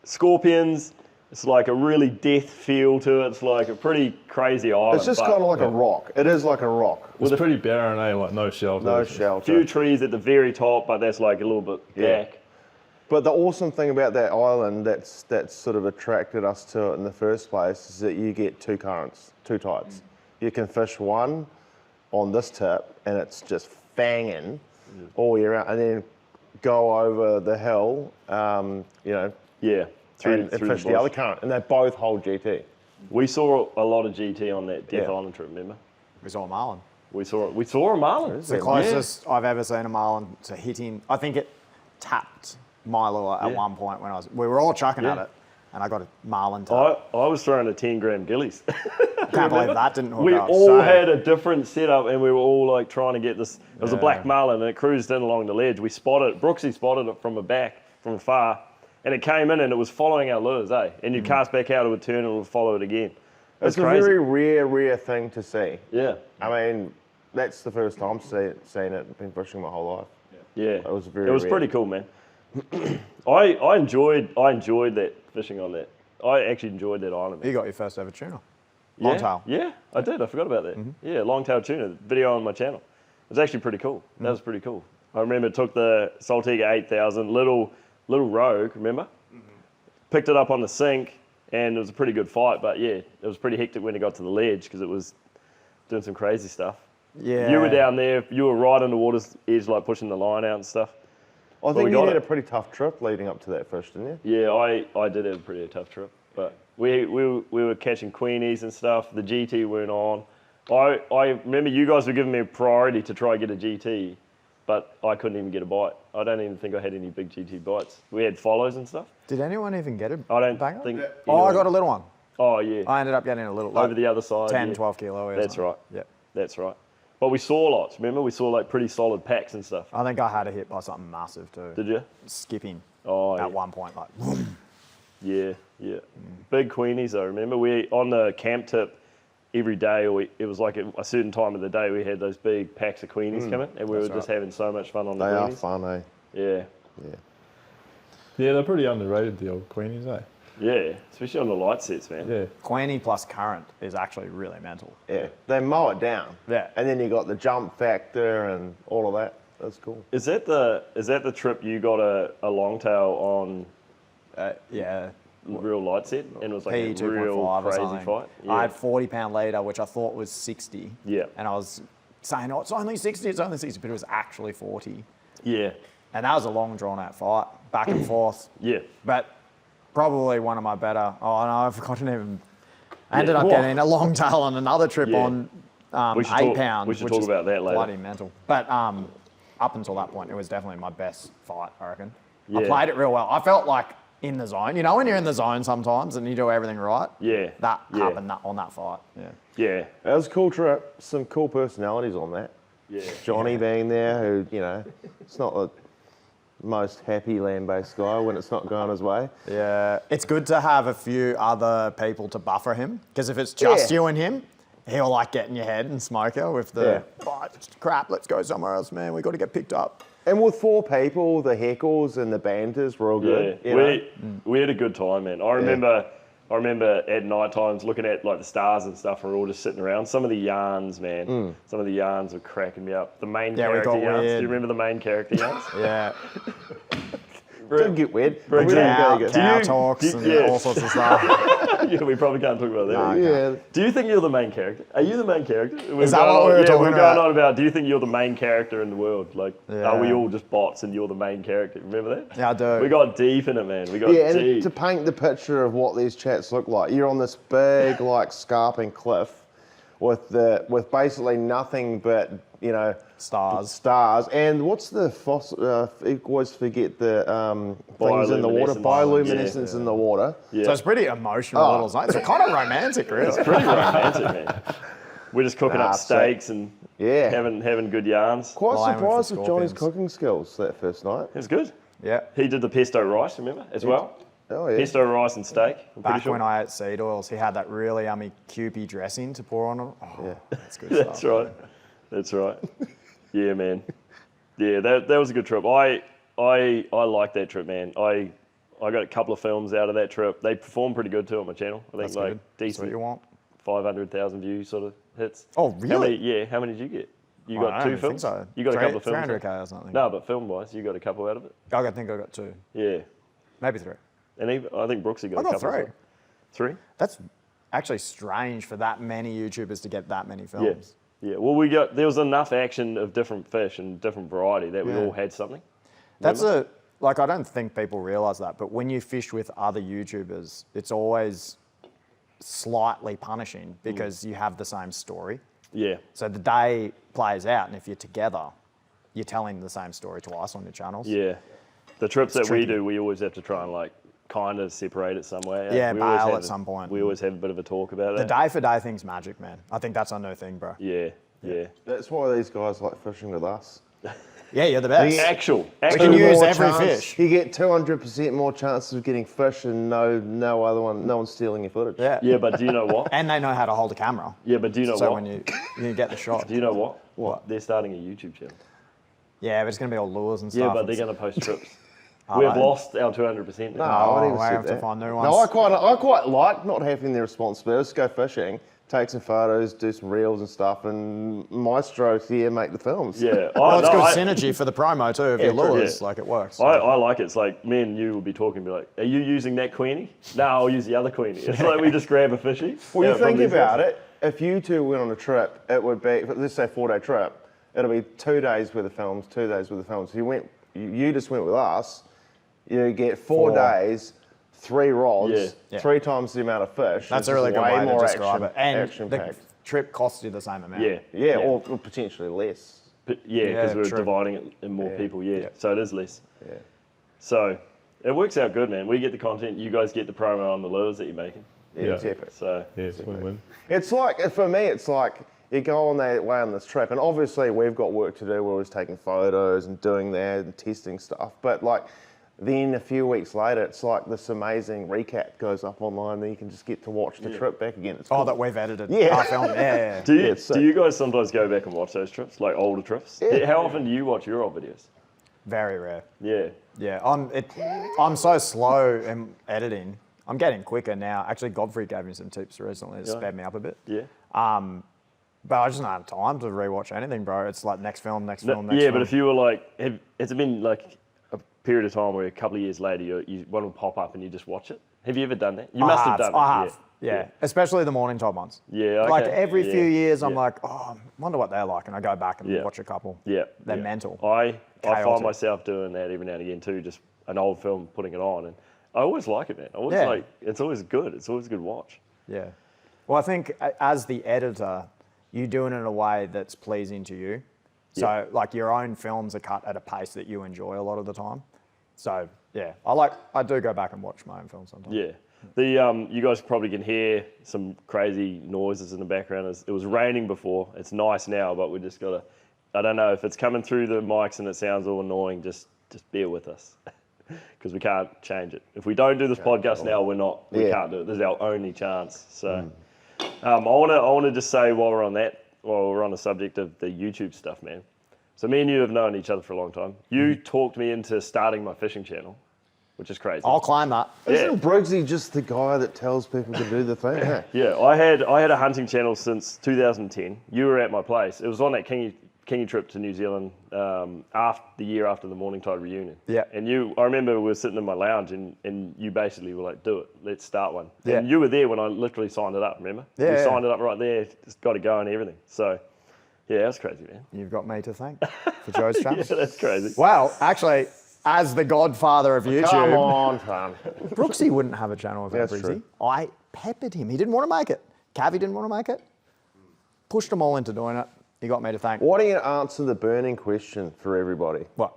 scorpions, it's like a really death feel to it. It's like a pretty crazy island. It's just kind of like a rock. It is like a rock. It's pretty barren, eh? Like no shelter. No a shelter. few trees at the very top, but that's like a little bit back. But the awesome thing about that island that's sort of attracted us to it in the first place is that you get 2 currents, 2 tides. You can fish one on this tip and it's just fanging all year round, and then go over the hill, Yeah. and through fish the bush. other current, and they both hold GT. We saw a lot of GT on that Death Island trip, remember? We saw a marlin. We saw a marlin. It's the closest I've ever seen a marlin to hitting. I think it tapped my lure at one point when we were all chucking at it, and I got a marlin tap. I was throwing a 10-gram gillies. Can't believe that didn't hook We up. all So- had a different setup, and we were all like trying to get this. It was a black marlin, and it cruised in along the ledge. Brooksy spotted it from afar, and it came in, and it was following our lures, eh? And you'd cast back out, it would turn, and it would follow it again. It's crazy. a very rare thing to see. Yeah, I mean, that's the first time seeing it. I've been fishing my whole life. yeah. It was very It was rare. pretty cool, man. I enjoyed that fishing on that. I actually enjoyed that island. Man. You got your first ever tuna. Long tail. Yeah, I did. I forgot about that. Yeah, long-tail tuna, video on my channel. It was actually pretty cool. That was pretty cool. I remember it took the Saltiga 8000, little Rogue, remember? Picked it up on the sink, and it was a pretty good fight, but yeah, it was pretty hectic when it got to the ledge because it was doing some crazy stuff. Yeah. You were down there, you were right on the water's edge, like pushing the line out and stuff. I we think you got had it. a pretty tough trip leading up to that fish, didn't you? Yeah, I did have a pretty tough trip, but we were catching queenies and stuff. The GT weren't on. I remember you guys were giving me a priority to try and get a GT, but I couldn't even get a bite. I don't even think I had any big GT bites. We had follows and stuff. Did anyone even get a I don't banger? think. Oh, I got a little one. Oh yeah, I ended up getting a little. over the other side. 10, yeah. 12 kilo. Or That's something. right. Yeah. That's right. But we saw lots. Remember, we saw like pretty solid packs and stuff. I think I had a hit by something massive too. Did you? Skipping Oh at yeah. one point, like, boom. Yeah. Big queenies though. Remember, we on the camp tip every day, it was like a certain time of the day we had those big packs of queenies coming, and we were just having so much fun on the They are queenies. fun, eh? Yeah. Yeah. Yeah, they're pretty underrated, the old Queenies, eh? Yeah, especially on the light sets, man. Yeah. Queenie plus current is actually really mental. Yeah, they mow it down. Yeah. And then you got the jump factor and all of that. That's cool. Is that the trip you got a longtail on Yeah. real light set and it was like a P2.5 real or crazy something. fight? I had 40-pound leader, which I thought was 60. Yeah. And I was saying, oh, it's only 60, it's only 60, but it was actually 40. Yeah. And that was a long, drawn-out fight, back and forth. Yeah. But probably one of my better. Oh no, I've forgotten even. I ended up Whoa. getting a long tail on another trip Yeah. on We should 8 talk- pound. we should which talk is about that later. Bloody mental. But up until that point, it was definitely my best fight, I reckon. I Yeah. played it real well. I felt like in the zone. You know when you're in the zone sometimes and you do everything right? Yeah. That Yeah. happened on that fight. Yeah. Yeah. That was a cool trip. Some cool personalities on that. Yeah. Johnny being there, who, it's not the most happy land-based guy when it's not going his way. Yeah. It's good to have a few other people to buffer him because if it's just Yeah. you and him, he'll like get in your head and smoke you with the, oh, it's crap, let's go somewhere else, man. We got to get picked up. And with 4 people, the heckles and the banters were all good. Yeah. We had a good time, man. I remember at night times looking at like the stars and stuff, and we're all just sitting around. Some of the yarns, man. Some of the yarns were cracking me up. The main Yeah, we character got yarns. weird. Do you remember the main character yarns? Yeah. Didn't get weird. Bro, We Cow, didn't go cow good. talks and yeah. all sorts of stuff. Yeah, we probably can't talk about that. No. Yeah. Do you think you're the main character? Are you the main character? Is that what we were talking we're about? going on about. Do you think you're the main character in the world? Like, are we Yeah. all just bots and you're the main character? Remember that? Yeah, I do. We got deep in it, man. We got Yeah, and deep. to paint the picture of what these chats look like, you're on this big, scarping cliff with basically nothing but, stars. And what's the fossil? I always forget the things in the water. Bioluminescence. Bioluminescence in the water. Yeah. So it's pretty emotional little zone. It's kind of romantic, really. It's pretty romantic, man. We're just cooking up so- steaks and Yeah. having good yarns. Quite Blaming surprised for with Johnny's scorpions. cooking skills that first night. It was good. Yeah. He did the pesto rice, remember, as well? Oh, yeah. Pesto rice and steak. I'm pretty Back sure. when I ate seed oils, he had that really yummy Kewpie dressing to pour on it. Oh, Yeah. that's good That's stuff. right. That's right. Yeah, man. Yeah, that was a good trip. I liked that trip, man. I got a couple of films out of that trip. They performed pretty good too on my channel. I think That's like good. That's what decent you want. 500,000 views sort of hits. Oh, really? How many did you get? You I got don't 2 even films? think so. You got a couple of films? 300K or something. No, but film-wise, you got a couple out of it? I think I got 2. Yeah. Maybe 3. And even, I think Brooksy got I a got couple. 3. as well. 3? That's actually strange for that many YouTubers to get that many Yeah. films. Yeah. Well, there was enough action of different fish and different variety that we all had something. That's I don't think people realise that, but when you fish with other YouTubers, it's always slightly punishing because you have the same story. Yeah. So the day plays out, and if you're together, you're telling the same story twice on your channels. Yeah. The trips that we tricky. do, we always have to try and kind of separate it some way. Yeah, we always bail have at some point. We always have a bit of a talk about The it. day for day thing's magic, man. I think that's our new thing, bro. Yeah. Yeah. That's why these guys like fishing with us. Yeah, you're the best. Actual. can Two use more every chance- fish. You get 200% more chances of getting fish, and no one's stealing your footage. Yeah. Yeah, but do you know what? And they know how to hold a camera. Yeah, but do you know So what? when you get the shot. Do you know what? What? They're starting a YouTube channel. Yeah, but it's going to be all lures and stuff. Yeah, but they're It's- going to post trips. Are We've they? lost our 200% now. No, I wouldn't even I say have to that. find new No, ones. I quite like not having the responsibility. Just go fishing, take some photos, do some reels and stuff, and Maestro here make the films. Yeah. Well, it's no, good synergy for the promo too. If your true. lures, Yeah. it works. I like it. It's like me and you will be talking and be like, are you using that Queenie? No, I'll use the other Queenie. It's like we just grab a fishy. Well, you think probably about it. If you two went on a trip, it would be, let's say 4-day trip, it'll be 2 days worth of films, 2 days worth of films. If you just went with us, you get 4 days, 3 rods, Yeah. 3 times the amount of fish. That's It's a really just good way to more describe it. And action the packed. trip costs you the same amount. Yeah. Yeah, or potentially less. Yeah, because Yeah, we're true. dividing it in more people, Yeah. So it is less. Yeah. So it works out good, man. We get the content, you guys get the promo on the lures that you're making. Yeah, it's epic. So Yeah, it's win-win. It's like, for me, it's like you go on that way on this trip, and obviously we've got work to do. We're always taking photos and doing that and testing stuff. But then a few weeks later, it's like this amazing recap goes up online. Then you can just get to watch the trip back again. It's Oh, cool. that we've edited. Yeah. Our film. Yeah. do you, it's sick. do you guys sometimes go back and watch those trips, like older trips? Yeah. How often do you watch your old videos? Very rare. Yeah. Yeah, I'm so slow in editing. I'm getting quicker now. Actually, Godfrey gave me some tips recently that sped me up a bit. Yeah. But I just don't have time to rewatch anything, bro. It's like next film. Yeah, film. but if you were like, has it been like a period of time where a couple of years later one will pop up and you just watch it? Have you ever done that? You must have done it. I have. Yeah. Especially the morning time ones. Yeah, okay. Like every few years, I'm like, oh, I wonder what they're like, and I go back and watch a couple. Yeah. They're mental. I find myself doing that every now and again too, just an old film, putting it on, and I always like it, man. It's always good. It's always a good watch. Yeah. Well, I think as the editor, you do it in a way that's pleasing to you. So, like, your own films are cut at a pace that you enjoy a lot of the time. So, yeah, I do go back and watch my own films sometimes. Yeah. You guys probably can hear some crazy noises in the background. It was raining before. It's nice now, but we just got to, I don't know, if it's coming through the mics and it sounds all annoying, just bear with us. Because we can't change it. If we don't do this podcast now, we can't do it. This is our only chance. So, I want to just say while we're on the subject of the YouTube stuff, man. So me and you have known each other for a long time. You talked me into starting my fishing channel, which is crazy. I'll climb that. Isn't Briggsy just the guy that tells people to do the thing? Hey? Yeah, I had a hunting channel since 2010. You were at my place. It was on that Kingy trip to New Zealand the year after the Morning Tide reunion. Yeah. And I remember we were sitting in my lounge and you basically were like, do it, let's start one. Yeah. And you were there when I literally signed it up, remember? Yeah. You signed it up right there, just got to go and everything. So, yeah, that's crazy, man. You've got me to thank for Joe's channel. Yeah, that's crazy. Well, actually, as the godfather of YouTube. Come on, fam. Brooksy wouldn't have a channel without That's Briggsy. true. I peppered him. He didn't want to make it. Cavi didn't want to make it. Pushed them all into doing it. He got me to thank. Why don't you answer the burning question for everybody? What?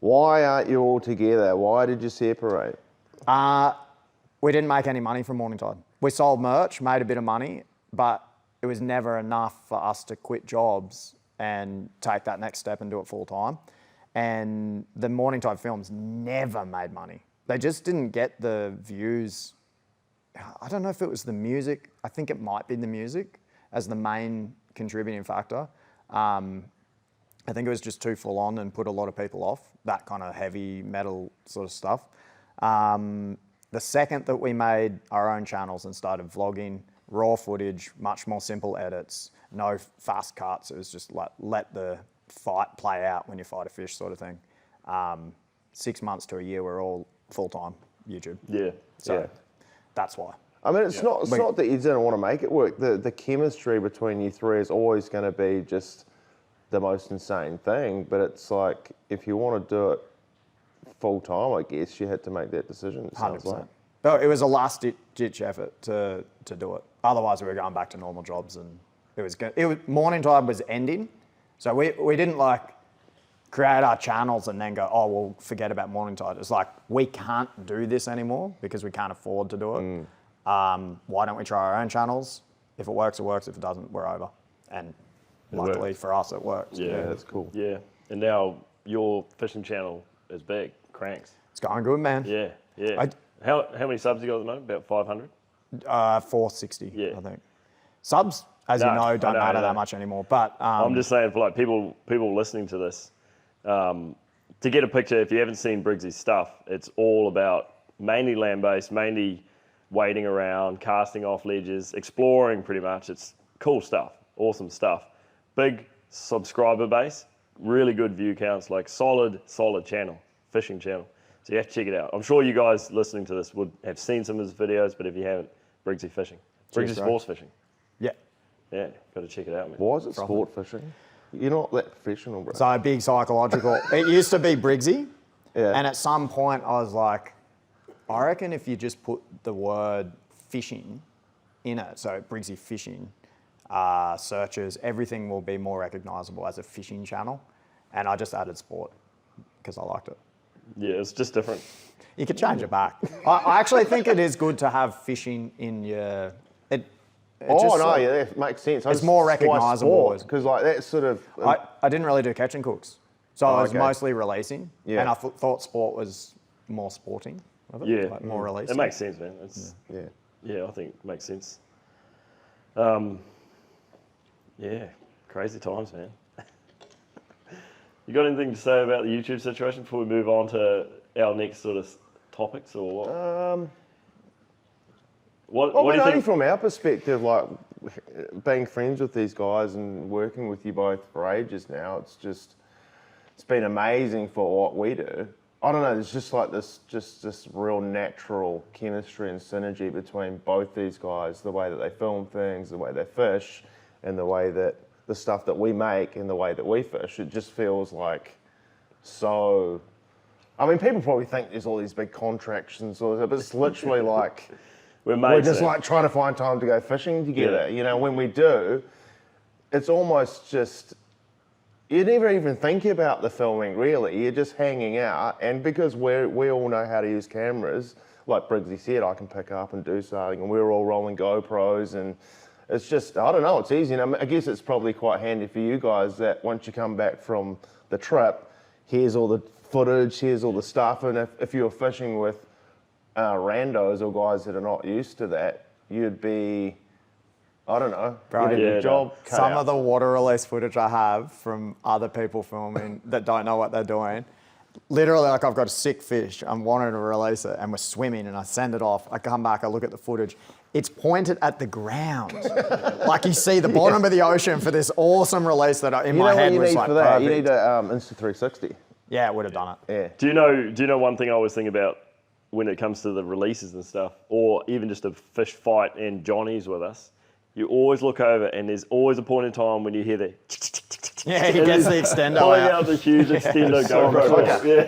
Why aren't you all together? Why did you separate? We didn't make any money from Morning Tide. We sold merch, made a bit of money, but it was never enough for us to quit jobs and take that next step and do it full time. And the Morning Tide films never made money. They just didn't get the views. I don't know if it was the music. I think it might be the music as the main contributing factor. I think it was just too full on and put a lot of people off, that kind of heavy metal sort of stuff. The second that we made our own channels and started vlogging, raw footage, much more simple edits, no fast cuts, it was just like let the fight play out when you fight a fish sort of thing. 6 months to a year, we're all full-time YouTube. Yeah. So that's why. I mean, it's not that you don't want to make it work. The chemistry between you three is always going to be just the most insane thing. But it's like, if you want to do it full time, I guess you had to make that decision. It sounds 100%. like. But it was a last-ditch effort to do it. Otherwise, we were going back to normal jobs, and it was Morning Tide was ending, so we didn't like create our channels and then go, oh, we'll forget about Morning Tide. It's like, we can't do this anymore because we can't afford to do it. Why don't we try our own channels? If it works, it works. If it doesn't, we're over. And luckily for us, it works. Yeah, that's cool. Yeah, and now your fishing channel is big, cranks. It's going good, man. Yeah, yeah. How many subs you got at the moment? About 500? 460, Yeah. I think. Subs, as you know, don't matter that much anymore. But I'm just saying, for like people listening to this, to get a picture, if you haven't seen Briggsy's stuff, it's all about mainly land-based, mainly wading around, casting off ledges, exploring pretty much. It's cool stuff, awesome stuff. Big subscriber base, really good view counts, like solid channel, fishing channel. So you have to check it out. I'm sure you guys listening to this would have seen some of his videos, but if you haven't, Briggsy Fishing. Briggsy Sports Fishing. yeah. Yeah, got to check it out, man. Why is it sport fishing? You're not that professional, bro. So big psychological. It used to be Briggsy. Yeah. And at some point I was like, I reckon if you just put the word fishing in it, so Briggsy Fishing, searches, everything will be more recognisable as a fishing channel. And I just added sport because I liked it. Yeah, it's just different. You could change it back. I actually think it is good to have fishing in your... That makes sense. It's more recognisable. Because like that's sort of... I didn't really do catch and cooks. So I was mostly releasing. Yeah. And I thought sport was more sporting. Yeah. Like more releasing. It makes sense, man. Yeah, I think it makes sense. Yeah, crazy times, man. You got anything to say about the YouTube situation before we move on to our next sort of topics, or what? What do you only think? from our perspective, like being friends with these guys and working with you both for ages now, it's been amazing for what we do. I don't know, there's just like this real natural chemistry and synergy between both these guys, the way that they film things, the way they fish, and the way that the stuff that we make and the way that we fish. It just feels like so... I mean, people probably think there's all these big contractions, but it's literally like... We're just like trying to find time to go fishing together. Yeah. You know, when we do, it's almost just... You never even think about the filming, really. You're just hanging out. And because we all know how to use cameras, like Briggsy said, I can pick up and do something, and we're all rolling GoPros, and it's just, I don't know, it's easy. And I guess it's probably quite handy for you guys that once you come back from the trip, here's all the footage, here's all the stuff, and if you were fishing with randos or guys that are not used to that, you'd be... I don't know. Bro, get a good job. Some of the water release footage I have from other people filming that don't know what they're doing, literally, like I've got a sick fish, I'm wanting to release it, and we're swimming, and I send it off. I come back, I look at the footage. It's pointed at the ground. Like you see the bottom of the ocean for this awesome release that in my head was like for that? perfect. You need an Insta360. Yeah, it would have done it. Yeah. Do you know one thing I always think about when it comes to the releases and stuff, or even just a fish fight and Johnny's with us? You always look over, and there's always a point in time when you hear the... Yeah, he gets the extender pulling out. out the huge extender GoPro. Yeah.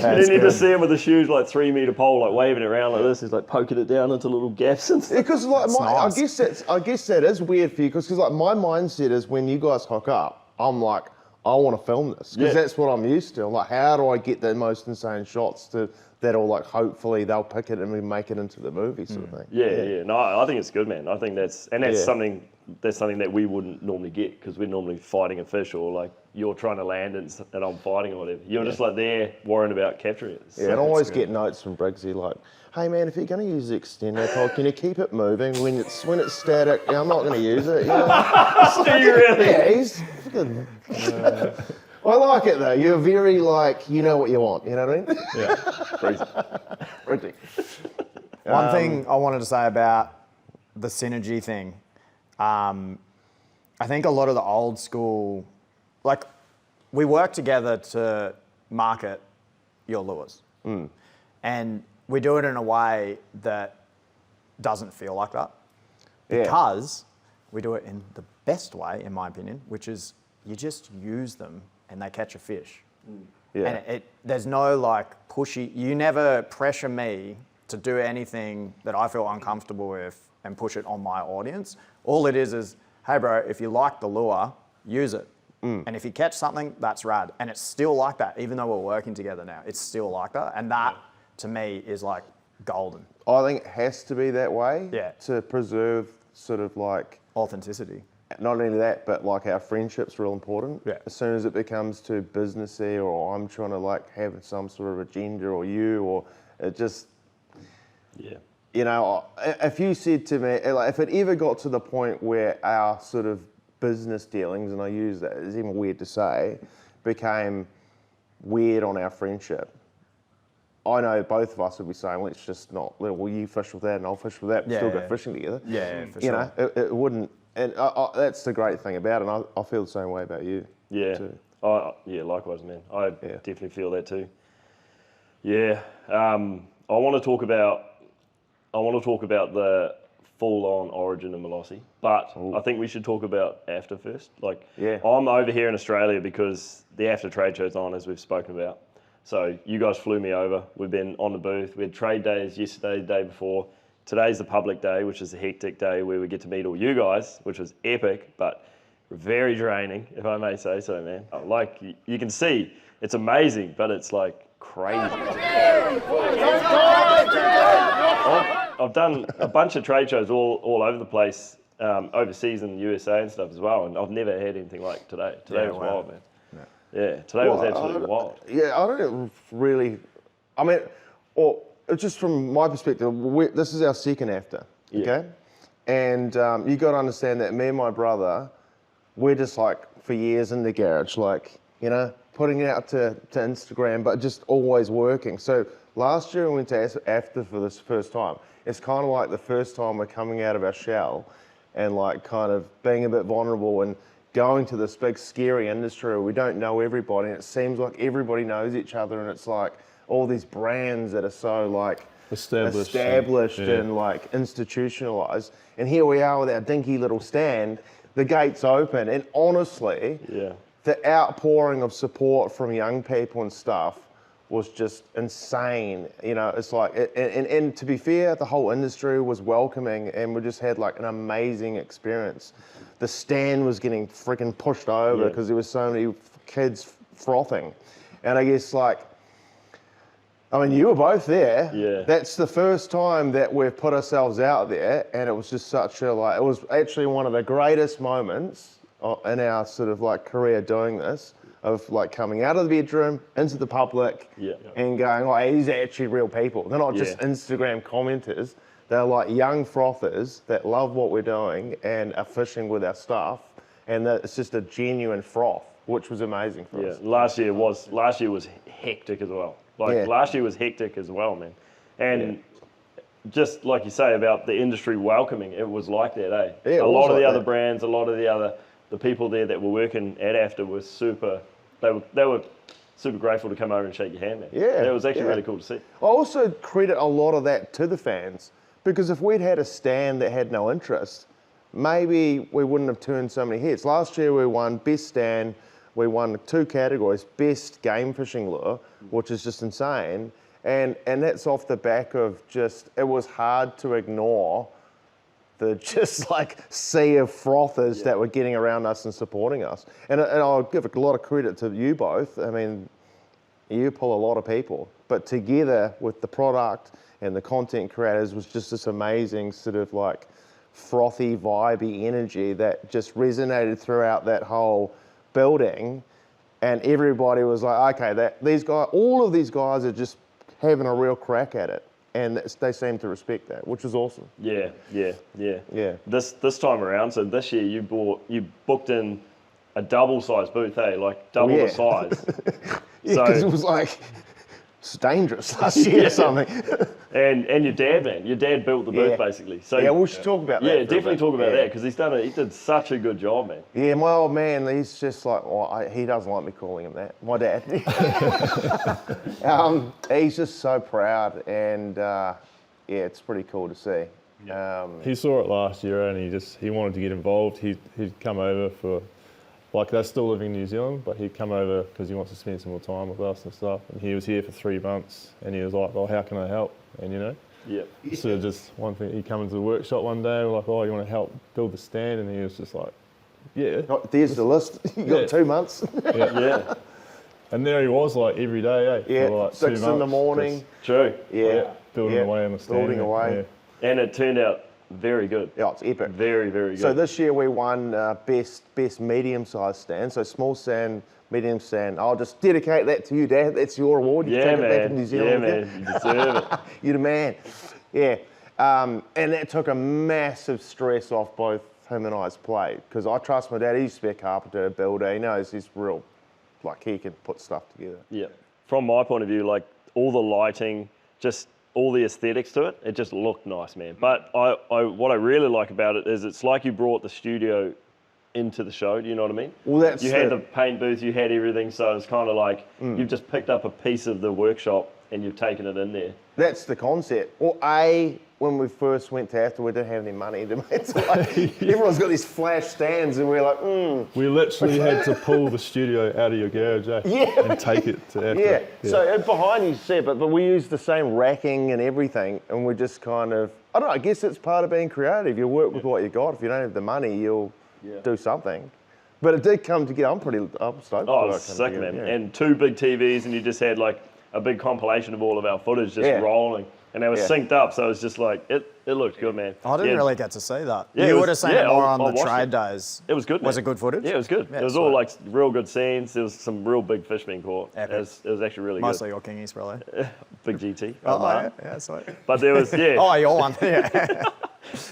And then you just see him with the huge, like 3 metre pole, like waving it around like this. He's like poking it down into little gaps and stuff. Because like nice. I guess that is weird for you, because like my mindset is when you guys hook up, I'm like, I want to film this, because that's what I'm used to. I'm like, how do I get the most insane shots that'll like hopefully they'll pick it and we make it into the movie sort of thing. Yeah. No, I think it's good, man. I think that's something that we wouldn't normally get, because we're normally fighting a fish, or like you're trying to land and I'm fighting or whatever. You're just like there worrying about capturing it. So and I always get notes from Briggsy like, hey man, if you're going to use the extender pole, can you keep it moving when it's static? I'm not going to use it. You know? Do you really? Yeah, he's fucking... I like it though. You're very like, you know what you want. You know what I mean? Yeah. Briggsy. One thing I wanted to say about the synergy thing, I think a lot of the old school, like we work together to market your lures. And we do it in a way that doesn't feel like that. Because we do it in the best way, in my opinion, which is you just use them and they catch a fish. And there's no like pushy, you never pressure me to do anything that I feel uncomfortable with and push it on my audience. All it is, hey bro, if you like the lure, use it. And if you catch something, that's rad. And it's still like that, even though we're working together now, it's still like that. And that to me is like golden. I think it has to be that way to preserve sort of like... authenticity. Not only that, but like our friendship's real important. Yeah. As soon as it becomes too businessy, or I'm trying to like have some sort of agenda, or it just... You know, if you said to me, like, if it ever got to the point where our sort of business dealings, and I use that, it's even weird to say, became weird on our friendship, I know both of us would be saying, let's just not, well, you fish with that and I'll fish with that, and still go fishing together. Yeah, for you sure. know, it wouldn't, and that's the great thing about it, and I feel the same way about you. Yeah. Too. Yeah, likewise, man. I definitely feel that too. Yeah. I want to talk about the full-on origin of Malosi, but I think we should talk about after first. Like, I'm over here in Australia because the after trade show's on, as we've spoken about. So you guys flew me over. We've been on the booth. We had trade days yesterday, the day before. Today's the public day, which is a hectic day where we get to meet all you guys, which was epic, but very draining, if I may say so, man. Like, you can see, it's amazing, but it's like crazy. I've done a bunch of trade shows all over the place, overseas in the USA and stuff as well, and I've never had anything like today. Today was wild, man. Yeah, today was absolutely wild. Yeah, I don't really, I mean, or just from my perspective, this is our second after, okay? And you got to understand that me and my brother, we're just like for years in the garage, like, you know, putting it out to Instagram, but just always working. So last year we went to AFTA for this first time. It's kind of like the first time we're coming out of our shell and like kind of being a bit vulnerable and going to this big scary industry where we don't know everybody, and it seems like everybody knows each other, and it's like all these brands that are so like established and like institutionalized. And here we are with our dinky little stand, the gates open, and honestly, the outpouring of support from young people and stuff was just insane. You know, it's like, and to be fair, the whole industry was welcoming, and we just had like an amazing experience. The stand was getting freaking pushed over because there was so many kids frothing. And I guess like, I mean, you were both there. Yeah. That's the first time that we've put ourselves out there, and it was just such a like, it was actually one of the greatest moments in our sort of like career doing this, of like coming out of the bedroom into the public and going, oh, these are actually real people. They're not just Instagram commenters. They're like young frothers that love what we're doing and are fishing with our stuff, and that it's just a genuine froth, which was amazing for us. Last year was hectic as well. Like last year was hectic as well, man. And just like you say about the industry welcoming, it was like that, eh? Yeah, a lot of the other brands, a lot of the people there that were working at AFTA were super. They were super grateful to come over and shake your hand, man. Yeah, it was actually really cool to see. I also credit a lot of that to the fans, because if we'd had a stand that had no interest, maybe we wouldn't have turned so many heads. Last year we won best stand, we won 2 categories, best game fishing lure, which is just insane, and that's off the back of just, it was hard to ignore the just like sea of frothers that were getting around us and supporting us. And I'll give a lot of credit to you both. I mean, you pull a lot of people, but together with the product and the content creators was just this amazing sort of like frothy, vibey energy that just resonated throughout that whole building. And everybody was like, okay, these guys, all of these guys are just having a real crack at it. And they seem to respect that, which is awesome. Yeah. This time around, so this year you booked in a double-sized booth, hey, like double the size. Because it was like, it's dangerous last year or something. And your dad built the booth basically. So we should talk about that. Yeah, definitely talk about that, because he did such a good job, man. Yeah, my old man, he's just like, he doesn't like me calling him that. My dad. He's just so proud, and it's pretty cool to see. He saw it last year and he wanted to get involved. He'd come over for, like, they're still living in New Zealand, but he'd come over because he wants to spend some more time with us and stuff. And he was here for 3 months, and he was like, "Oh, how can I help?" And you know, so just one thing. He come into the workshop one day, we're like, "Oh, you want to help build the stand?" And he was just like, "Yeah." There's the list. You got 2 months. Yeah. And there he was, like every day, for like 6 in the morning. True. Building away on the stand. Building away. Yeah. And it turned out very good. Yeah, it's epic. Very, very good. So this year we won best medium-sized stand. So small stand, medium stand. I'll just dedicate that to you, Dad. That's your award. You take it back to New Zealand. Yeah, man. You deserve it. You're the man. Yeah. And that took a massive stress off both him and I's plate, because I trust my dad. He used to be a carpenter, a builder. He knows he's real, like, he can put stuff together. Yeah. From my point of view, like, all the lighting, just all the aesthetics to it, it just looked nice, man. But what I really like about it is it's like you brought the studio into the show, do you know what I mean? Well, you had the paint booth, you had everything, so it's kind of like you've just picked up a piece of the workshop and you've taken it in there. That's the concept. Well, when we first went to AFTA, we didn't have any money. It's like, everyone's got these flash stands, and we're like, We literally had to pull the studio out of your garage, and take it to AFTA. So behind you see it, but we use the same racking and everything, and we just kind of, I don't know, I guess it's part of being creative. You work with what you got. If you don't have the money, you'll do something. But it did come together. I'm stoked. Oh, it's sick, man. Yeah. And 2 big TVs, and you just had like a big compilation of all of our footage just rolling. And they were synced up, so it was just like, it looked good, man. I didn't really get to see that. Yeah, you would have seen it more on the trade it. days. It was good, man. Was it good footage? Yeah, it was good. Yeah, it was all like real good scenes. There was some real big fish being caught. It was actually really Mostly good. your kingies, probably. Big GT. Yeah, sweet. But there was, Oh, your one, yeah.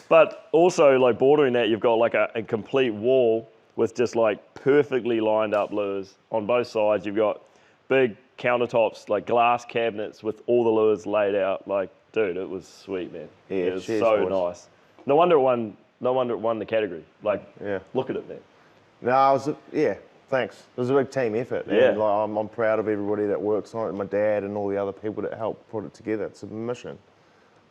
But also, like, bordering that, you've got like a complete wall with just like perfectly lined up lures on both sides. You've got big countertops, like glass cabinets with all the lures laid out. Like, dude, it was sweet, man. Yeah, it was cheers, so boys. nice. No wonder it won. No wonder it won the category. Like, look at it, man. No, thanks. It was a big team effort. Yeah. And like, I'm proud of everybody that works on it, my dad and all the other people that helped put it together. It's a mission.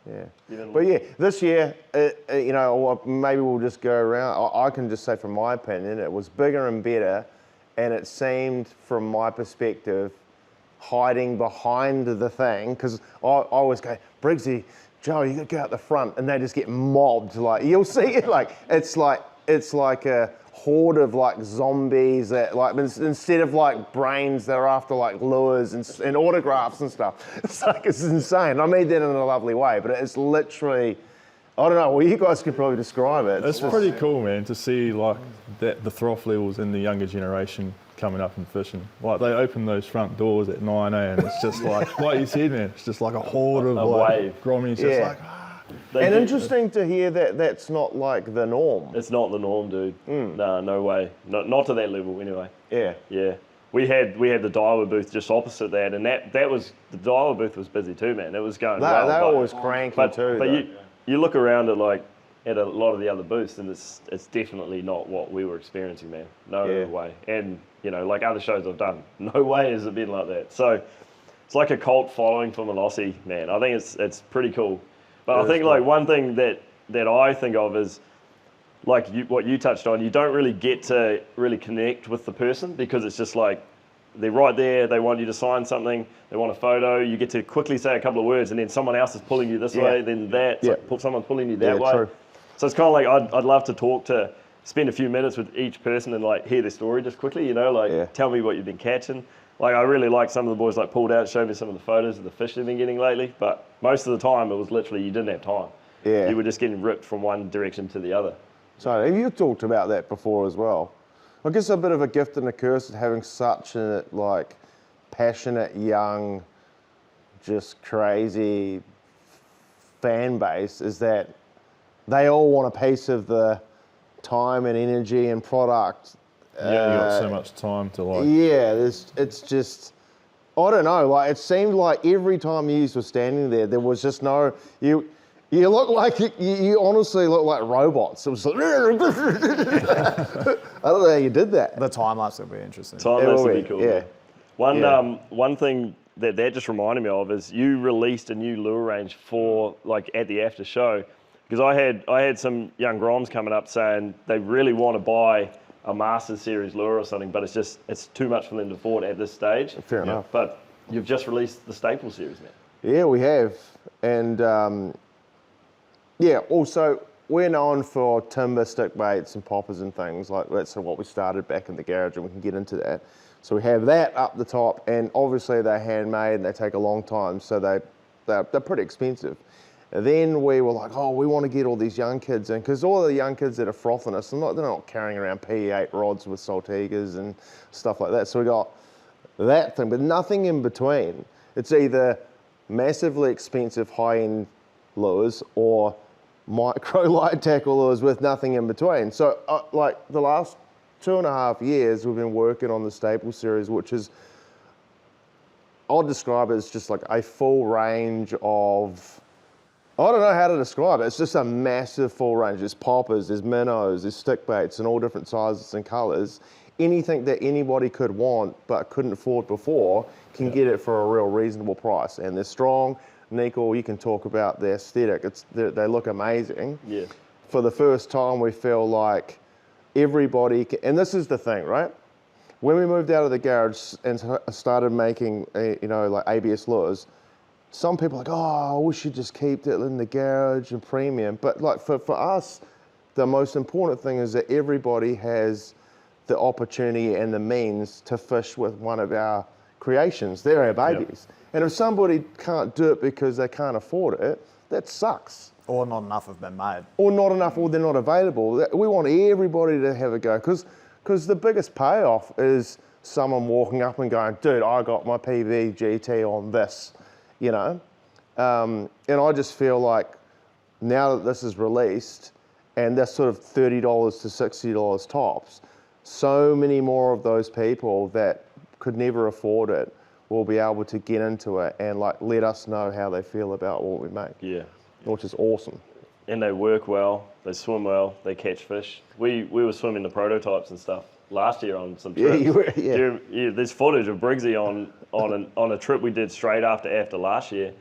Yeah. But yeah, this year, you know, maybe we'll just go around. I can just say from my opinion, it was bigger and better, and it seemed, from my perspective, hiding behind the thing, because I always go, Briggsy, Joe, you got to go out the front, and they just get mobbed. Like, you'll see it, like it's like a horde of like zombies that, like, instead of like brains, they're after like lures and autographs and stuff. It's insane. I mean that in a lovely way, but it's literally, I don't know. Well, you guys could probably describe it. It's pretty cool, man, to see like that the throff levels in the younger generation coming up and fishing. Like, they open those front doors at 9 a.m. It's just like you said, man, it's just like a horde of wave. grommies. Just like, and interesting to hear that that's not like the norm. It's not the norm, dude. No way. Not to that level, anyway. Yeah. Yeah. We had the diver booth just opposite that, and that was, the diver booth was busy too, man. It was going well. They're always cranky too. But you look around at like at a lot of the other booths, and it's definitely not what we were experiencing, man. No way. And you know, like other shows I've done, no way has it been like that. So it's like a cult following for Malosi, man. I think it's pretty cool. But I think like one thing that I think of is like what you touched on. You don't really get to really connect with the person, because it's just like they're right there. They want you to sign something. They want a photo. You get to quickly say a couple of words, and then someone else is pulling you this way, then that. Like someone's pulling you that way. True. So it's kind of like I'd love to spend a few minutes with each person and like hear their story just quickly. You know, like tell me what you've been catching. Like, I really like some of the boys like pulled out, showed me some of the photos of the fish they've been getting lately. But most of the time, it was literally you didn't have time. Yeah. You were just getting ripped from one direction to the other. So you talked about that before as well. I guess a bit of a gift and a curse of having such a like passionate, young, just crazy fan base is that they all want a piece of the time and energy and product. You got so much time to like. Yeah, it's just, I don't know. Like, it seemed like every time you were standing there was just no. You look like you honestly look like robots. It was like, I don't know how you did that. The time lapse will be interesting. Time lapse will be cool. Yeah. One thing that just reminded me of is you released a new lure range for like at the after show, because I had some young groms coming up saying they really want to buy a Masters Series lure or something, but it's too much for them to afford at this stage. Fair enough. But you've just released the Staple Series, man. Yeah, we have. And also we're known for timber stick baits and poppers and things. Like, that's what we started back in the garage, and we can get into that. So we have that up the top, and obviously they're handmade and they take a long time, so they're pretty expensive. And then we were like, we want to get all these young kids in, because all the young kids that are frothing us, they're not carrying around P8 rods with Saltigas and stuff like that. So we got that thing, but nothing in between. It's either massively expensive high-end lures or micro light tackle lures with nothing in between. So like the last 2.5 years, we've been working on the Staple Series, which is, I'll describe it as just like a full range of, I don't know how to describe it. It's just a massive full range. There's poppers, there's minnows, there's stick baits in all different sizes and colours. Anything that anybody could want but couldn't afford before can get it for a real reasonable price. And they're strong. Nico, you can talk about the aesthetic. They look amazing. Yeah. For the first time, we feel like everybody can, and this is the thing, right? When we moved out of the garage and started making, like ABS lures, some people are like, we should just keep it in the garage and premium. But like for us, the most important thing is that everybody has the opportunity and the means to fish with one of our creations. They're our babies. Yep. And if somebody can't do it because they can't afford it, that sucks. Or not enough have been made. Or not enough, or they're not available. We want everybody to have a go, because the biggest payoff is someone walking up and going, dude, I got my PB GT on this. And I just feel like now that this is released, and that's sort of $30 to $60 tops, so many more of those people that could never afford it will be able to get into it and like let us know how they feel about what we make. Yeah. Which is awesome. And they work well, they swim well, they catch fish. We were swimming the prototypes and stuff last year on some trips. Yeah, you were, yeah. There's footage of Briggsy on a trip we did straight after last year.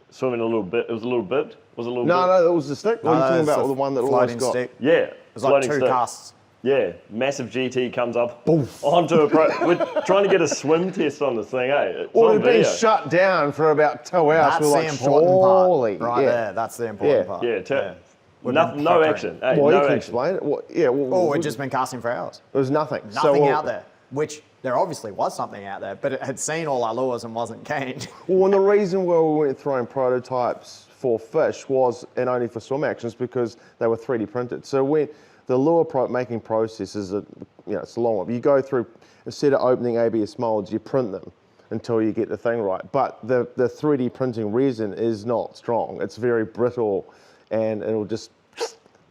Swimming a little bit. It was a little bit. Was it a little bit? No, that was the stick. What are you talking about? The one that always floating got. stick. Yeah. It was like two casts. Yeah, massive GT comes up onto a pro. We're trying to get a swim test on this thing, eh? It's Well, on it'd been video. shut down for about 2 hours. That's we were the like, important surely. part. Right yeah. there. That's the important Yeah. part. Yeah, We've no been action. Hey, Well, no you can action. explain it. Well, yeah. Well, We've just been casting for hours. there was nothing. Nothing out there. Which there obviously was something out there, but it had seen all our lures and wasn't keen. Well, and the reason why we went throwing prototypes for fish was, and only for swim actions, because they were 3D printed. So when the lure making process is, it's a long one. You go through, instead of opening ABS molds, you print them until you get the thing right. But the 3D printing resin is not strong. It's very brittle, and it'll just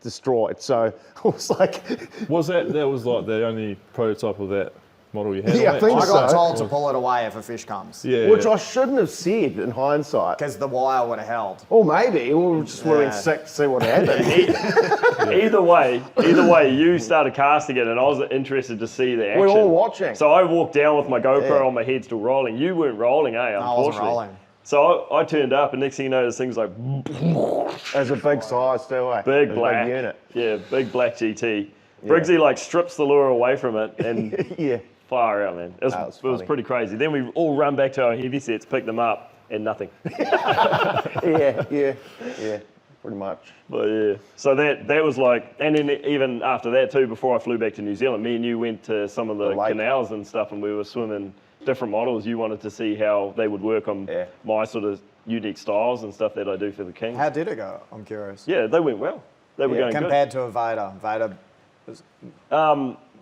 destroy it. So it was like... That was like the only prototype of that model you had? Yeah, on I it? think I got so. told to pull it away if a fish comes. Yeah. Which I shouldn't have said in hindsight. Because the wire would have held. Or maybe we just would have Yeah. been sick to see what happened. Either way, you started casting it, and I was interested to see the action. We're all watching. So I walked down with my GoPro Yeah. on my head still rolling. You weren't rolling, eh? I wasn't Unfortunately. rolling. So I turned up, and next thing you know, this thing's like As a big size too, eh? big As a black Big unit. Yeah, big black GT. Briggsy like strips the lure away from it and Yeah. fire out, man. It was funny. pretty crazy. Then we all run back to our heavy sets, pick them up, and nothing. Yeah. Pretty much. But yeah, so that was like, and then even after that too, before I flew back to New Zealand, me and you went to some of the lake. canals and stuff, and we were swimming different models. You wanted to see how they would work on Yeah. my sort of unique styles and stuff that I do for the Kings. How did it go? I'm curious. Yeah, they went well. They were going Compared to a Vader. Vader was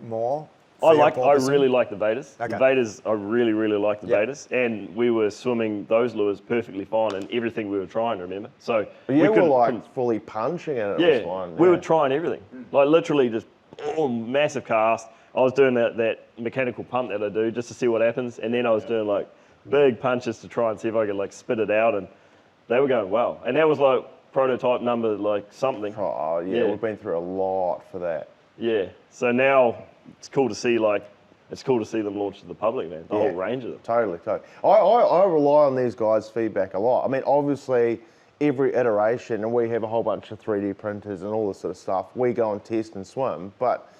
more? good. for I your porpoising? really like the Vaders. Okay. The Vaders, I really like the Yeah. Vaders, and we were swimming those lures perfectly fine, and everything we were trying. Remember, so You were couldn't- like fully punching it. It Yeah, was fine. we yeah. were trying everything. Like literally just boom, massive cast. I was doing that mechanical pump that I do just to see what happens, and then I was doing like big punches to try and see if I could like spit it out, and they were going well. And that was like prototype number like something. Oh yeah, we've been through a lot for that. Yeah. So now it's cool to see them launch to the public, man. The whole range of them. Totally. I rely on these guys' feedback a lot. I mean, obviously, every iteration, and we have a whole bunch of 3D printers and all this sort of stuff, we go and test and swim, but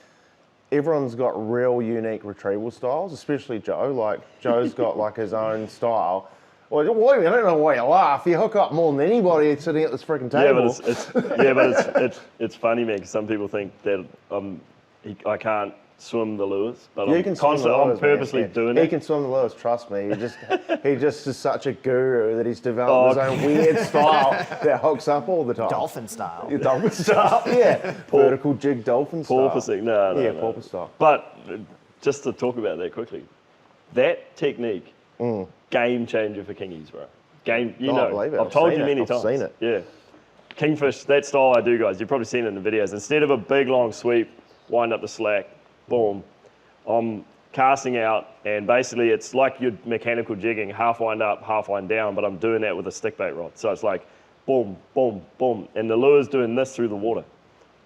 everyone's got real unique retrieval styles, especially Joe. Like, Joe's got like his own style. Well, I don't know why you laugh. You hook up more than anybody sitting at this freaking table. Yeah, but it's funny, man, because some people think that I can't swim the lures, but You I'm can swim the constantly, I'm lures, purposely man. doing He it. can swim the lures, trust me. He just is such a guru that he's developed his own weird style that hooks up all the time. Dolphin style. Yeah, dolphin style, yeah. Vertical jig dolphin style. Porpoising, no. Yeah, porpoise style. But just to talk about that quickly, that technique, game changer for kingies, bro. I believe it. I've told you seen many it. times. I've seen it. Yeah. Kingfish, that style I do, guys, you've probably seen it in the videos. Instead of a big long sweep, wind up the slack, boom, I'm casting out, and basically it's like you're mechanical jigging, half wind up, half wind down, but I'm doing that with a stick bait rod. So it's like boom, boom, boom, and the lure's doing this through the water.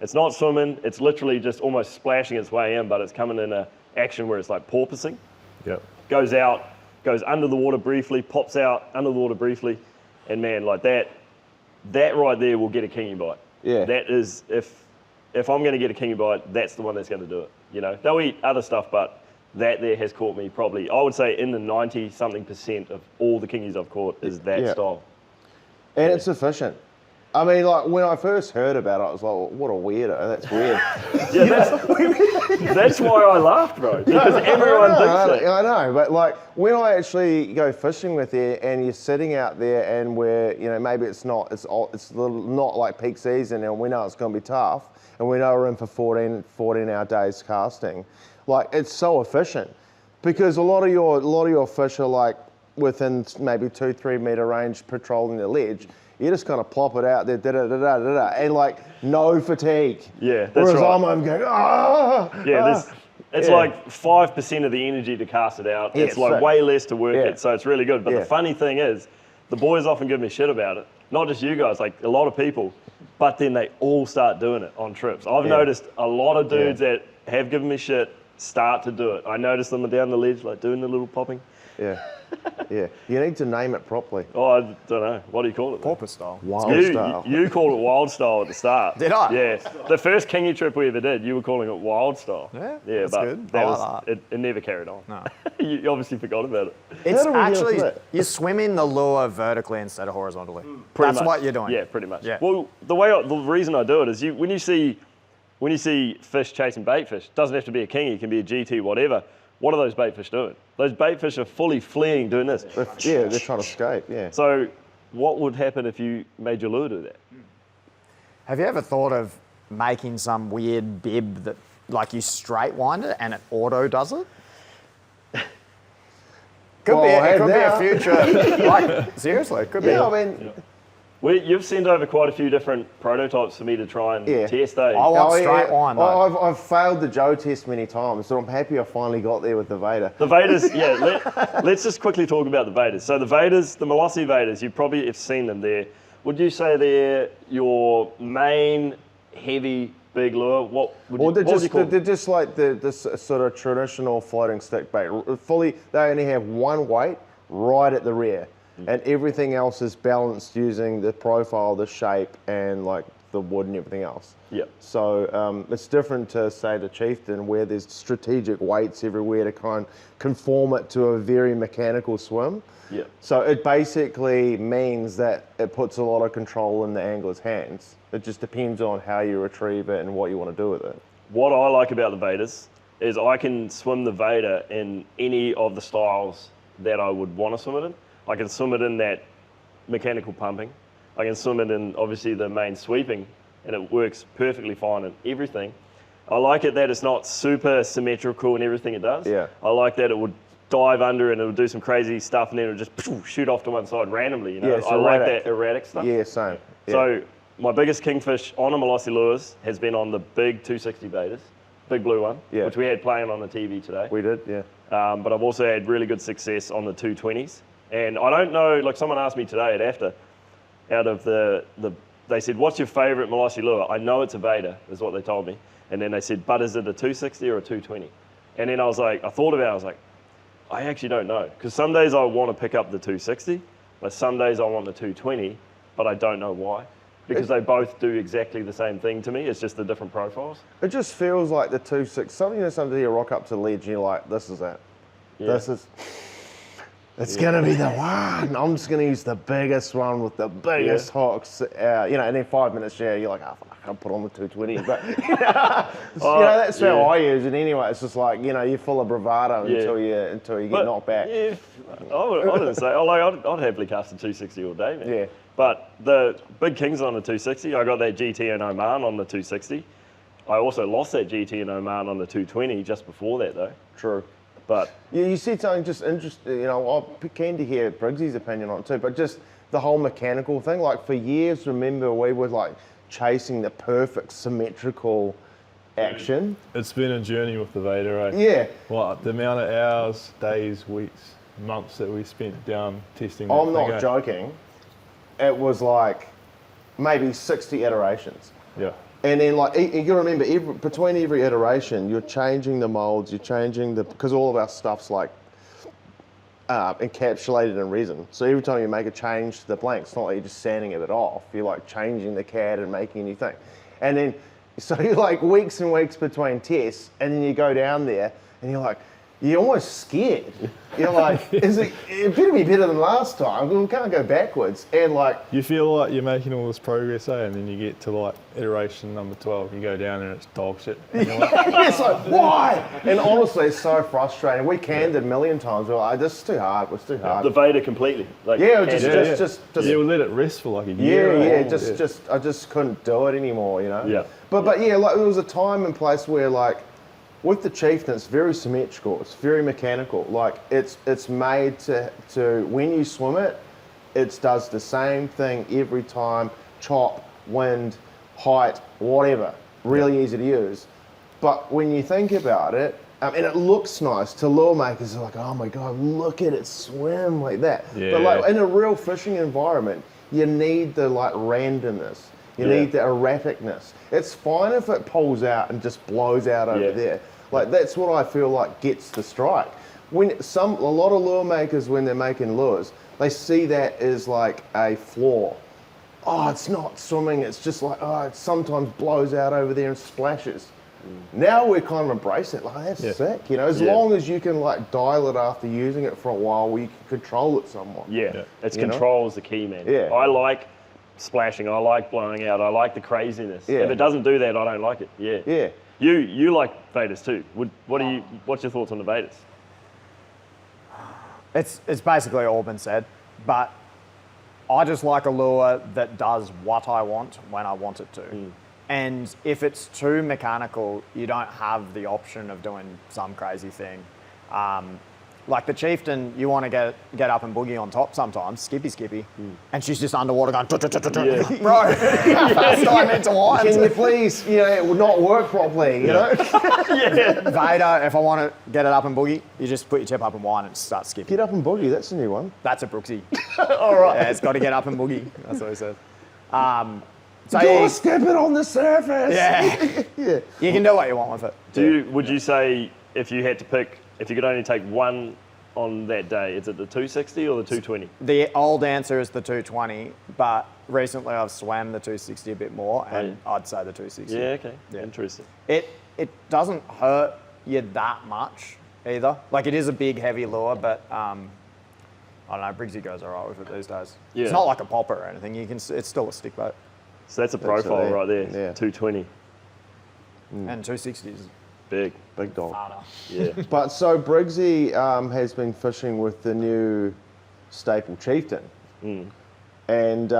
It's not swimming, it's literally just almost splashing its way in, but it's coming in a action where it's like porpoising. Yep. Goes out, goes under the water briefly, pops out, under the water briefly, and man, like that right there will get a kingy bite. Yeah. That is, if I'm going to get a kingy bite, that's the one that's going to do it. You know, they'll eat other stuff, but that there has caught me probably, I would say in the 90-something% of all the kingies I've caught is that style. And it's efficient. I mean, like, when I first heard about it, I was like, well, what a weirdo. That's weird. Yeah, that's why I laughed, bro. Because everyone thinks that. I know, but like, when I actually go fishing with you and you're sitting out there and we're, you know, maybe it's not like peak season and we know it's going to be tough and we know we're in for 14-hour days casting, like, it's so efficient because a lot of your fish are like within maybe 2-3 meter range patrolling the ledge. You just kind of plop it out there, and like no fatigue. Yeah, that's Whereas right. I'm going, ah. Yeah, It's like 5% of the energy to cast it out. Yeah, it's like so- way less to work yeah. it, so it's really good. But Yeah. the funny thing is, the boys often give me shit about it. Not just you guys, like a lot of people. But then they all start doing it on trips. I've noticed a lot of dudes that have given me shit start to do it. I noticed them down the ledge, like doing the little popping. Yeah. Yeah. You need to name it properly. Oh, I don't know. What do you call it? Porpoise style. Wild style. You called it wild style at the start. Did I? Yeah. The first Kingy trip we ever did, you were calling it wild style. Yeah, Yeah, that's but good. that I was like it never carried on. No. You obviously forgot about it. It's How do we get actually, into it? you swim in the lure vertically instead of horizontally. Pretty That's much. what you're doing. Yeah, pretty much. Yeah. Well, the reason I do it is when you see fish chasing bait fish, doesn't have to be a kingy, it can be a GT, whatever. What are those bait fish doing? Those bait fish are fully fleeing, doing this. Yeah, they're trying to escape. Yeah. So, what would happen if you made your lure do that? Have you ever thought of making some weird bib that, like, you straight wind it and it auto does it? Could Well, be. I It have could now. be a future. Like, seriously, it could be. Yeah, I mean, You've sent over quite a few different prototypes for me to try and Yeah. test, eh? I want straight wind, though. I've failed the Joe test many times, so I'm happy I finally got there with the Vader. The Vaders, yeah, let's just quickly talk about the Vaders. So the Vaders, the Malosi Vaders, you probably have seen them there. Would you say they're your main heavy big lure? What would you, Well, what would you call they're them? just like this sort of traditional floating stick bait. They only have one weight right at the rear, and everything else is balanced using the profile, the shape, and like the wood and everything else. Yep. So it's different to say the Chieftain, where there's strategic weights everywhere to kind of conform it to a very mechanical swim. Yep. So it basically means that it puts a lot of control in the angler's hands. It just depends on how you retrieve it and what you want to do with it. What I like about the Vaders is I can swim the Vader in any of the styles that I would want to swim it in. I can swim it in that mechanical pumping. I can swim it in, obviously, the main sweeping, and it works perfectly fine in everything. I like it that it's not super symmetrical in everything it does. Yeah. I like that it would dive under and it would do some crazy stuff, and then it would just shoot off to one side randomly. You know, Yeah, it's I like erratic. that erratic stuff. Yeah, same. Yeah. So my biggest kingfish on a Malosi lures has been on the big 260 baiters, big blue one, Yeah. which we had playing on the TV today. We did, yeah. But I've also had really good success on the 220s. And I don't know, like someone asked me today at AFTA, out of they said, what's your favourite Malosi lure? I know it's a Vader, is what they told me. And then they said, but is it a 260 or a 220? And then I thought about it, I was like, I actually don't know. Because some days I want to pick up the 260, but some days I want the 220, but I don't know why. Because they both do exactly the same thing to me, it's just the different profiles. It just feels like the 2.6. Sometimes you rock up to the ledge and you're like, this is it. Yeah. It's going to be the one. I'm just going to use the biggest one with the biggest hooks. And then 5 minutes later, you're like, oh, fuck, I'll put on the 220. But, that's how I use it anyway. It's just like, you're full of bravado until you get knocked back. Yeah, I didn't say, I'd happily cast a 260 all day, man. Yeah. But the big kings on the 260, I got that GT in Oman on the 260. I also lost that GT in Oman on the 220 just before that, though. True. But Yeah, you said something just interesting. I'm keen to hear Briggsy's opinion on it too, but just the whole mechanical thing. Like for years, remember, we were like chasing the perfect symmetrical action. It's been a journey with the Vader, eh? Yeah. Like the amount of hours, days, weeks, months that we spent down testing that I'm thing, not eh? joking. It was like maybe 60 iterations. Yeah. And then, like, you got to remember, between every iteration, you're changing the molds, you're changing because all of our stuff's like encapsulated in resin. So every time you make a change to the blank, it's not like you're just sanding it off. You're like changing the CAD and making a new thing. And then, so you're like weeks and weeks between tests, and then you go down there, and you're almost scared. You're like, it better be better than last time. We can't go backwards. And like, You feel like you're making all this progress, eh? And then you get to like iteration number 12, you go down there and it's dog shit. And you're like, it's like, why? And honestly, it's so frustrating. We canned it a million times. We're like, this is too hard. It's too hard. the Vader completely. Like, Yeah, and- just yeah, we'll let it rest for like a year. yeah, I just couldn't do it anymore, Yeah. But yeah, like there was a time and place where like, with the Chieftain, it's very symmetrical. It's very mechanical. Like it's made to when you swim it, it does the same thing every time. Chop, wind, height, whatever. Really easy to use. But when you think about it, And it looks nice to lure makers. Are like, oh my God, look at it swim like that. Yeah. But like in a real fishing environment, you need the like randomness. You need the erraticness. It's fine if it pulls out and just blows out over there. Like that's what I feel like gets the strike. When a lot of lure makers, when they're making lures, they see that as like a flaw. Oh, it's not swimming. It's just like, oh, it sometimes blows out over there and splashes. Now we're kind of embracing it. Like, that's sick, you know, as long as you can like dial it after using it for a while, where you can control it somewhat. It's control is the key, man. I like splashing. I like blowing out. I like the craziness. If it doesn't do that, I don't like it. You like Vadas too. What's your thoughts on the Vadas? It's basically all been said, but I just like a lure that does what I want when I want it to. And if it's too mechanical, you don't have the option of doing some crazy thing. Like the Chieftain, you want to get up and boogie on top sometimes, skippy, and she's just underwater going, bro, that's not meant to wind. Can you please, it will not work properly, you know? Vader, if I want to get it up and boogie, you just put your tip up and wind and start skipping. Get up and boogie, that's a new one. That's a Briggsy. All right. Yeah, it's got to get up and boogie. That's what he says. So you're stepping on the surface. Yeah. You can do what you want with it. Would you say if you had to pick, if you could only take one on that day, is it the 260 or the 220? The old answer is the 220, but recently I've swam the 260 a bit more, and I'd say the 260. Yeah, okay. Interesting. It doesn't hurt you that much either. Like, it is a big, heavy lure, but I don't know, Briggsy goes all right with it these days. It's not like a popper or anything. It's still a stick boat. So that's a profile right there. 220. And 260 is big dog. harder. But so Briggsy has been fishing with the new staple Chieftain. And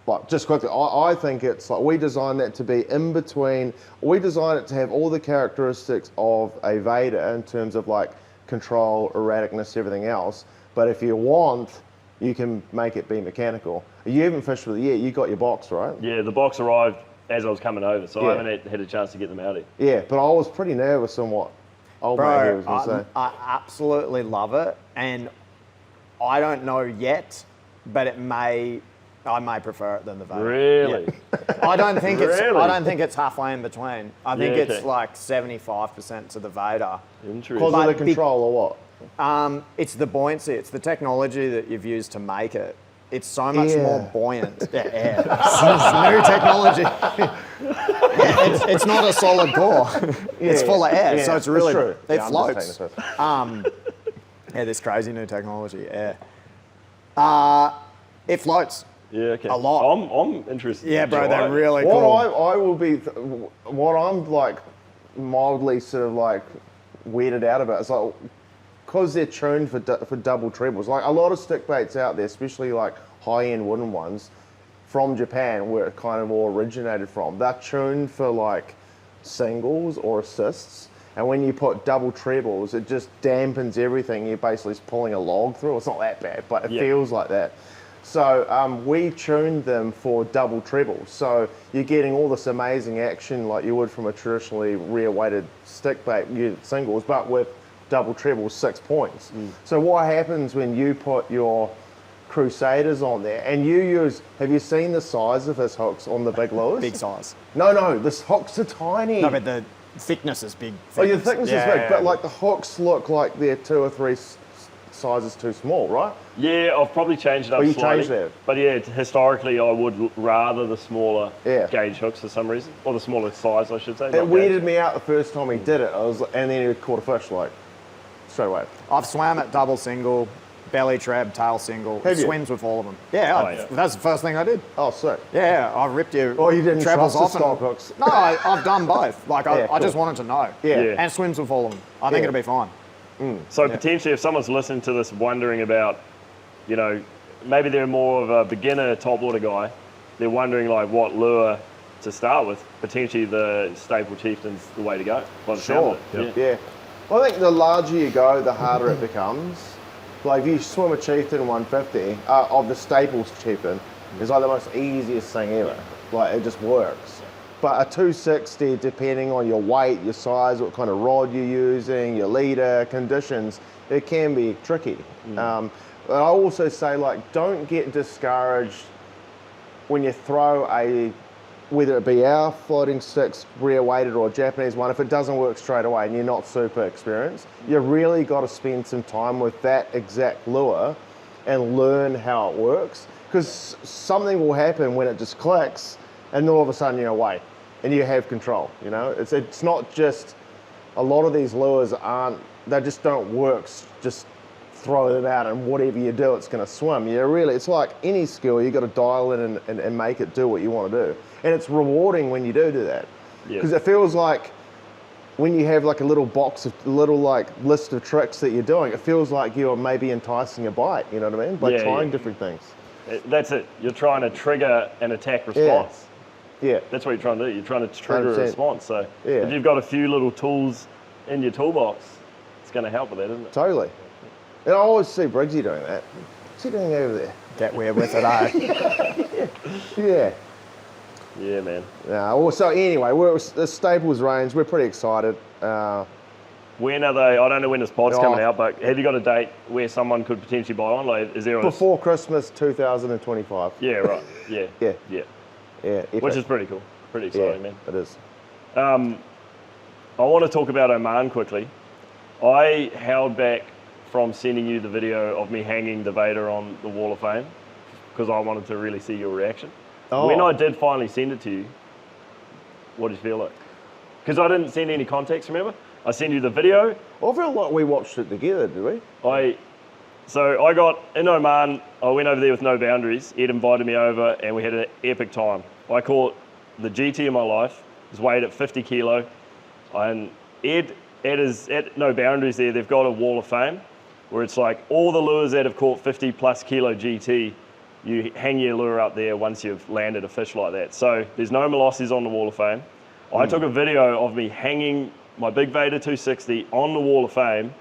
like, just quickly, I think it's like we designed that to be in between. We designed it to have all the characteristics of a Vader in terms of like control, erraticness, everything else. But if you want, you can make it be mechanical. You haven't fished with it yet. You got your box, right? Yeah, the box arrived as I was coming over, so I haven't had a chance to get them out here. Yeah, but I was pretty nervous on what old mate here was going to say. I absolutely love it, and I don't know yet, but I may prefer it than the Vader. Really? Yeah. I don't think it's halfway in between. I think it's like 75% to the Vader. Interesting. Because of the control or what? It's the buoyancy. It's the technology that you've used to make it. It's so much more buoyant. It's new technology. It's not a solid core. It's full of air, so it's really true. It floats. This crazy new technology. It floats. Yeah, okay. A lot. I'm interested. Yeah, bro, they're really cool. I will be. What I'm like mildly sort of like weirded out about is like, because they're tuned for double trebles. Like a lot of stick baits out there, especially like high-end wooden ones from Japan, where it kind of all originated from, they're tuned for like singles or assists. And when you put double trebles, it just dampens everything. You're basically just pulling a log through. It's not that bad, but it feels like that. So we tuned them for double trebles. So you're getting all this amazing action like you would from a traditionally rear-weighted stick bait singles, but with double trebles, 6 points. So what happens when you put your Crusaders on there and you use, have you seen the size of his hooks on the big lures? Big size. No, the hooks are tiny. No, but the thickness is big. Oh, your thickness is big, but like the hooks look like they're 2 or 3 sizes too small, right? Yeah, I've probably changed it up slightly. Changed that? But yeah, historically I would rather the smaller gauge hooks for some reason, or the smaller size, I should say. It weirded me out the first time he did it. And then he caught a fish like straight away. I've swam at double single, belly trap, tail single. Have you? Swims with all of them. Yeah, that's the first thing I did. Oh, sick. Yeah, I ripped your you didn't trebles trust off. the stock hooks. No, I've done both. Like I just wanted to know. Yeah. And swims with all of them. I think it'll be fine. So potentially if someone's listening to this wondering about, maybe they're more of a beginner topwater guy, they're wondering like what lure to start with, potentially the staple Chieftain's the way to go. Sure. Yeah. Well, I think the larger you go, the harder it becomes. Like if you swim a Chieftain 150, of the staples Chieftain, it's like the most easiest thing ever. Like it just works. But a 260, depending on your weight, your size, what kind of rod you're using, your leader, conditions, it can be tricky. But I also say, like, don't get discouraged when you throw whether it be our floating sticks, rear weighted or a Japanese one, if it doesn't work straight away and you're not super experienced, you really got to spend some time with that exact lure and learn how it works. Because something will happen when it just clicks and all of a sudden you're away and you have control, you know? It's not just, a lot of these lures they just don't work, just throw them out and whatever you do, it's gonna swim. It's like any skill, you gotta dial in and make it do what you wanna do. And it's rewarding when you do that. Because it feels like when you have like a little list of tricks that you're doing, it feels like you're maybe enticing a bite, you know what I mean? By trying different things. That's it. You're trying to trigger an attack response. Yeah. That's what you're trying to do. You're trying to trigger 100%. a response. So if you've got a few little tools in your toolbox, it's going to help with that, isn't it? Totally. And I always see Briggsy doing that. What's he doing over there? Get weird with it, eh? Yeah. Yeah, man. So anyway, we're at the Staples range. We're pretty excited. When are they? I don't know when this pod's coming out, but have you got a date where someone could potentially buy one? Like, is there before Christmas 2025. Yeah, right. Yeah. Yeah. Epic. Which is pretty cool. Pretty exciting, man. It is. I want to talk about Oman quickly. I held back from sending you the video of me hanging the Vader on the Wall of Fame because I wanted to really see your reaction. Oh. When I did finally send it to you, what did you feel like? Because I didn't send any context, remember? I sent you the video. I feel like we watched it together, did we? So I got in Oman, I went over there with no boundaries. Ed invited me over and we had an epic time. I caught the GT of my life. It was weighed at 50 kilo. And Ed is at No Boundaries there. They've got a Wall of Fame where it's like all the lures that have caught 50 plus kilo GT, you hang your lure up there once you've landed a fish like that. So there's no Malosi's on the Wall of Fame. I took a video of me hanging my big Vader 260 on the Wall of Fame,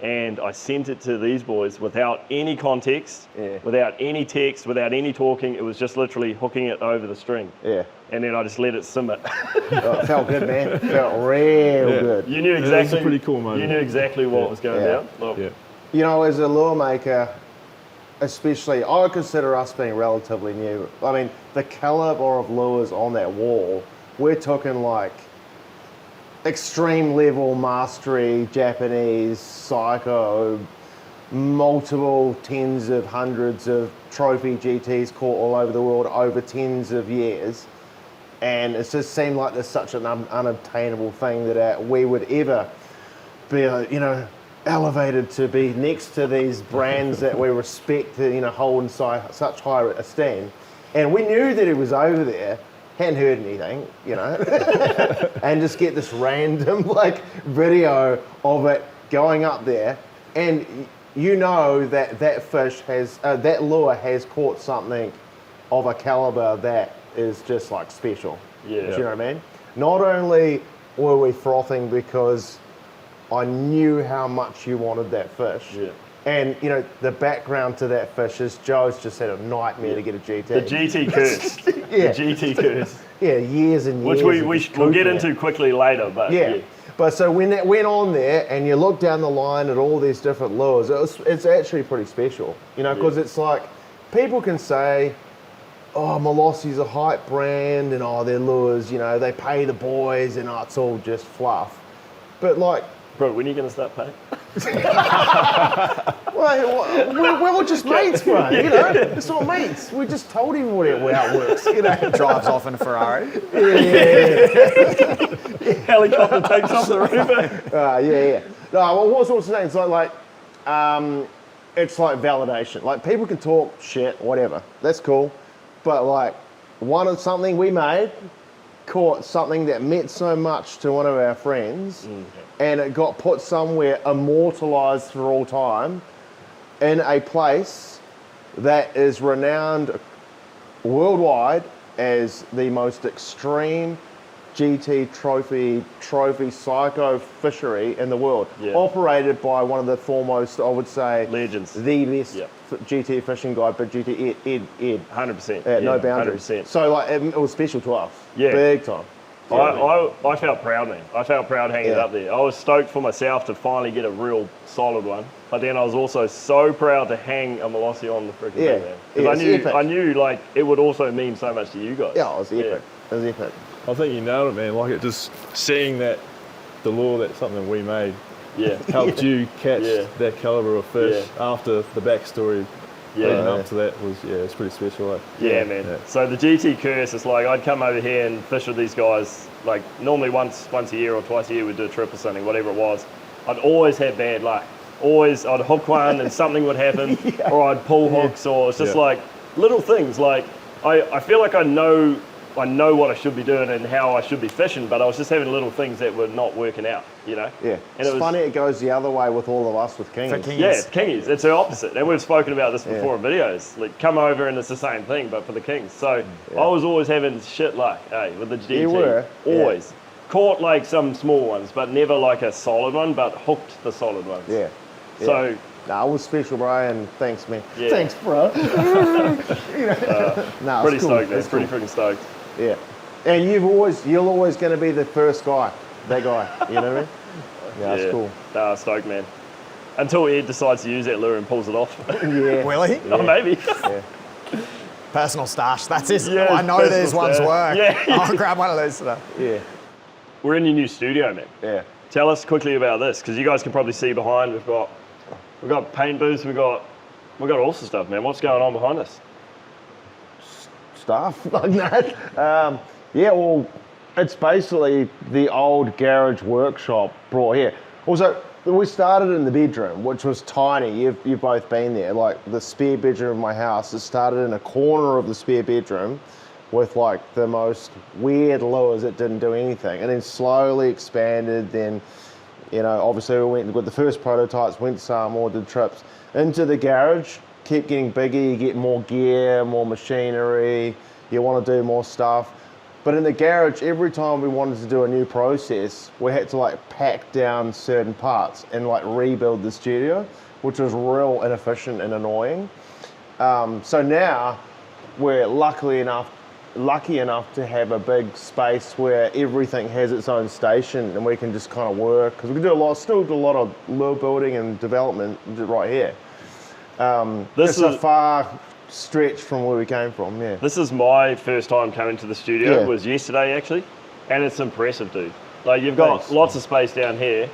and I sent it to these boys without any context, without any text, without any talking. It was just literally hooking it over the string. Yeah. And then I just let it simmer. It felt good, man. It felt real good. You knew exactly. It was a pretty cool moment. You knew exactly what was going down. Look. Yeah. You know, as a lure maker, especially, I consider us being relatively new. I mean, the caliber of lures on that wall, we're talking like extreme level mastery, Japanese, psycho, multiple tens of hundreds of trophy GTs caught all over the world over tens of years. And it just seemed like there's such an unobtainable thing that we would ever be, elevated to be next to these brands that we respect, hold in such high esteem. And we knew that it was over there, hadn't heard anything, and just get this random video of it going up there, and that fish has, that lure has caught something of a caliber that is just like special. Yeah. Do you know what I mean? Not only were we frothing because I knew how much you wanted that fish. Yeah. And, the background to that fish is Joe's just had a nightmare to get a GT. The GT curse. Yeah. The GT curse. Yeah, years and years. Which we'll get into quickly later, but yeah. But so when that went on there and you look down the line at all these different lures, it's actually pretty special, because it's like, people can say, oh, Malosi's a hype brand and their lures, they pay the boys and it's all just fluff. But bro, when are you going to start paying? Well, we're all just mates, bro. It's not mates. We just told him how it works. Drives off in a Ferrari. Helicopter takes off the roof. Yeah. No, what was I saying? It's it's like validation. Like, people can talk shit, whatever. That's cool. But something we made caught something that meant so much to one of our friends, and it got put somewhere, immortalized for all time, in a place that is renowned worldwide as the most extreme GT trophy psycho fishery in the world, operated by one of the foremost, I would say, legends, the best GT fishing guy, but GT Ed. 100%. No boundaries. 100%. So like it was special to us. Yeah. Big time. I felt proud, man. I felt proud hanging it up there. I was stoked for myself to finally get a real solid one. But then I was also so proud to hang a Malosi on the freaking thing, man. Because I knew like it would also mean so much to you guys. Yeah, it was epic. It was epic. I think you nailed it, man. Like it just seeing that the lure, that's something we made, helped you catch that caliber of fish after the backstory. Leading up to that was, it's pretty special. Like. Yeah, man. Yeah. So the GT curse, it's like I'd come over here and fish with these guys, like normally once a year or twice a year we'd do a trip or something, whatever it was. I'd always have bad luck. Always, I'd hook one and something would happen, or I'd pull hooks, or it's just like little things. Like I feel like I know what I should be doing and how I should be fishing, but I was just having little things that were not working out, you know? Yeah. And it's funny it goes the other way with all of us with kingies. Yeah, kingies. It's the opposite. And we've spoken about this before in videos. Like, come over and it's the same thing, but for the kings. So I was always having shit luck, with the GT. You were. Always. Caught like some small ones, but never like a solid one, but hooked the solid ones. Yeah. So... Nah, it was special, bro, and thanks, man. Yeah. Thanks, bro. Pretty stoked, man. Pretty freaking stoked. Yeah. And you're always going to be the first guy, that guy, you know what I mean? Yeah, that's cool. Nah, stoked, man. Until Ed decides to use that lure and pulls it off. Will he? Oh, maybe. Personal stash, that's his. Yeah, I know these ones work. Yeah. I'll grab one of those today. Yeah. We're in your new studio, man. Yeah. Tell us quickly about this, because you guys can probably see behind, we've got paint booths, we've got all sorts of stuff, man. What's going on behind us? Stuff like that. Well, it's basically the old garage workshop brought here. Also, we started in the bedroom, which was tiny. You've both been there. Like the spare bedroom of my house, it started in a corner of the spare bedroom with like the most weird lures that didn't do anything, and then slowly expanded. Then, obviously we went with the first prototypes, went to Samoa, did trips into the garage. Keep getting bigger, you get more gear, more machinery, you want to do more stuff. But in the garage, every time we wanted to do a new process, we had to like pack down certain parts and like rebuild the studio, which was real inefficient and annoying. So now we're lucky enough to have a big space where everything has its own station and we can just kind of work, because we can still do a lot of lure building and development right here. This is a far stretch from where we came from, This is my first time coming to the studio. It was yesterday, actually. And it's impressive, dude. Like, you've got lots of space down here.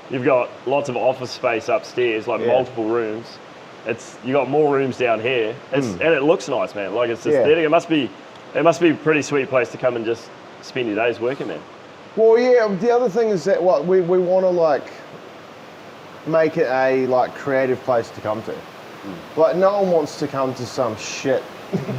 You've got lots of office space upstairs, like multiple rooms. You got more rooms down here. And it looks nice, man. Like, it's aesthetic. It must be a pretty sweet place to come and just spend your days working, man. Well, the other thing is that we want to, like, make it a, like, creative place to come to. Like, no one wants to come to some shit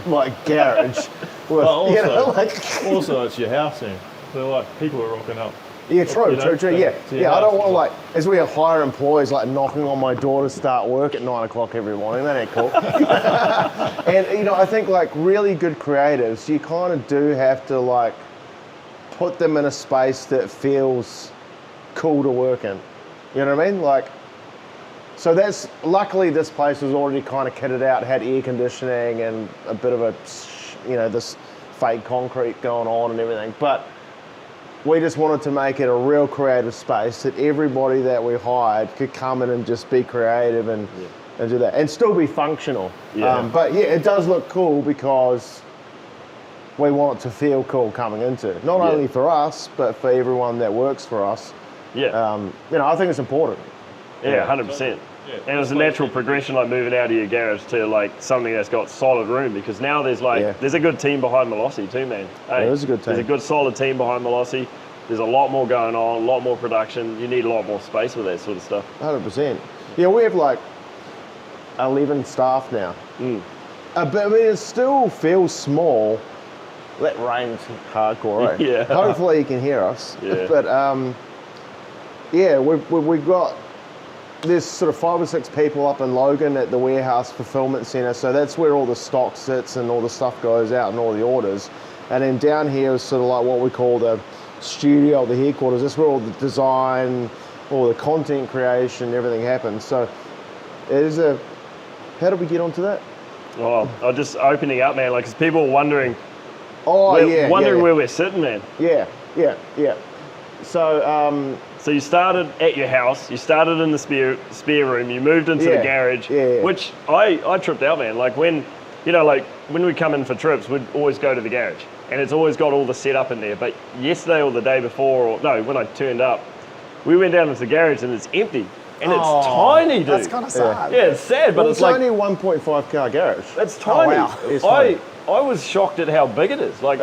like garage. With, also, it's your house, man. So like people are rocking up. Yeah, true. Yeah, I don't want to like, as we hire employees, like knocking on my door to start work at 9 o'clock every morning. That ain't cool. And I think like really good creatives, you kind of do have to like put them in a space that feels cool to work in. You know what I mean? Like. So luckily this place was already kind of kitted out, had air conditioning and a bit of this fake concrete going on and everything. But we just wanted to make it a real creative space that everybody that we hired could come in and just be creative and do that. And still be functional. Yeah. But it does look cool because we want it to feel cool coming into it. Not only for us, but for everyone that works for us. Yeah. I think it's important. Yeah, 100%. And it's a natural progression, like moving out of your garage to like something that's got solid room, because now there's there's a good team behind Malosi too, man. Hey, there's a good team. There's a good solid team behind Malosi. There's a lot more going on, a lot more production. You need a lot more space with that sort of stuff. 100%. Yeah, we have like 11 staff now. But I mean, it still feels small. That rain's hardcore, right? Yeah. Hopefully you can hear us. Yeah. But we've got, there's sort of 5 or 6 people up in Logan at the warehouse fulfillment center. So that's where all the stock sits and all the stuff goes out and all the orders. And then down here is sort of like what we call the studio, the headquarters. That's where all the design, all the content creation, everything happens. So it is a. How did we get onto that? Oh, I'm just opening up, man. Like, 'cause people are wondering. Wondering where we're sitting, man. Yeah. So. So you started at your house. You started in the spare room. You moved into the garage, which I tripped out, man. Like when we come in for trips, we'd always go to the garage, and it's always got all the setup in there. But yesterday or the day before, or no, when I turned up, we went down into the garage and it's empty. And it's tiny, dude. That's kind of sad. Yeah, it's sad, but it's like only a 1.5 car garage. It's tiny. wow. It's tiny. I was shocked at how big it is. Like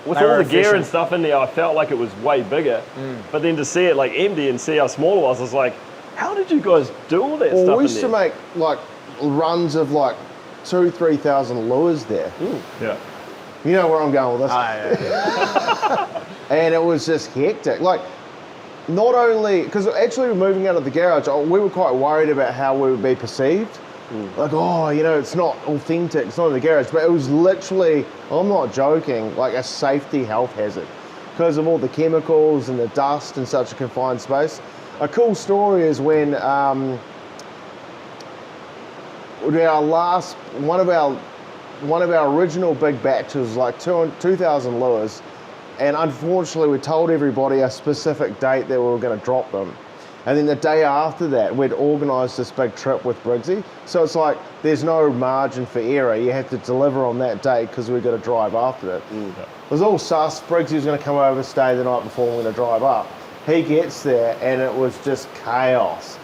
with all the gear and stuff in there, I felt like it was way bigger. But then to see it like empty and see how small it was like, how did you guys do all that stuff? We used to make like runs of like 2,000-3,000 lures there. Yeah. You know where I'm going with this. Yeah. And it was just hectic. Like, not only, because actually moving out of the garage, we were quite worried about how we would be perceived. Like, it's not authentic, it's not in the garage. But it was literally, I'm not joking, like a safety health hazard because of all the chemicals and the dust in such a confined space. A cool story is when one of our original big batches was like 2,000 lures. And unfortunately, we told everybody a specific date that we were going to drop them. And then the day after that, we'd organised this big trip with Briggsy. So it's like, there's no margin for error. You have to deliver on that date because we've got to drive after it. It was all sus. Briggsy was going to come over, stay the night before, we're going to drive up. He gets there and it was just chaos.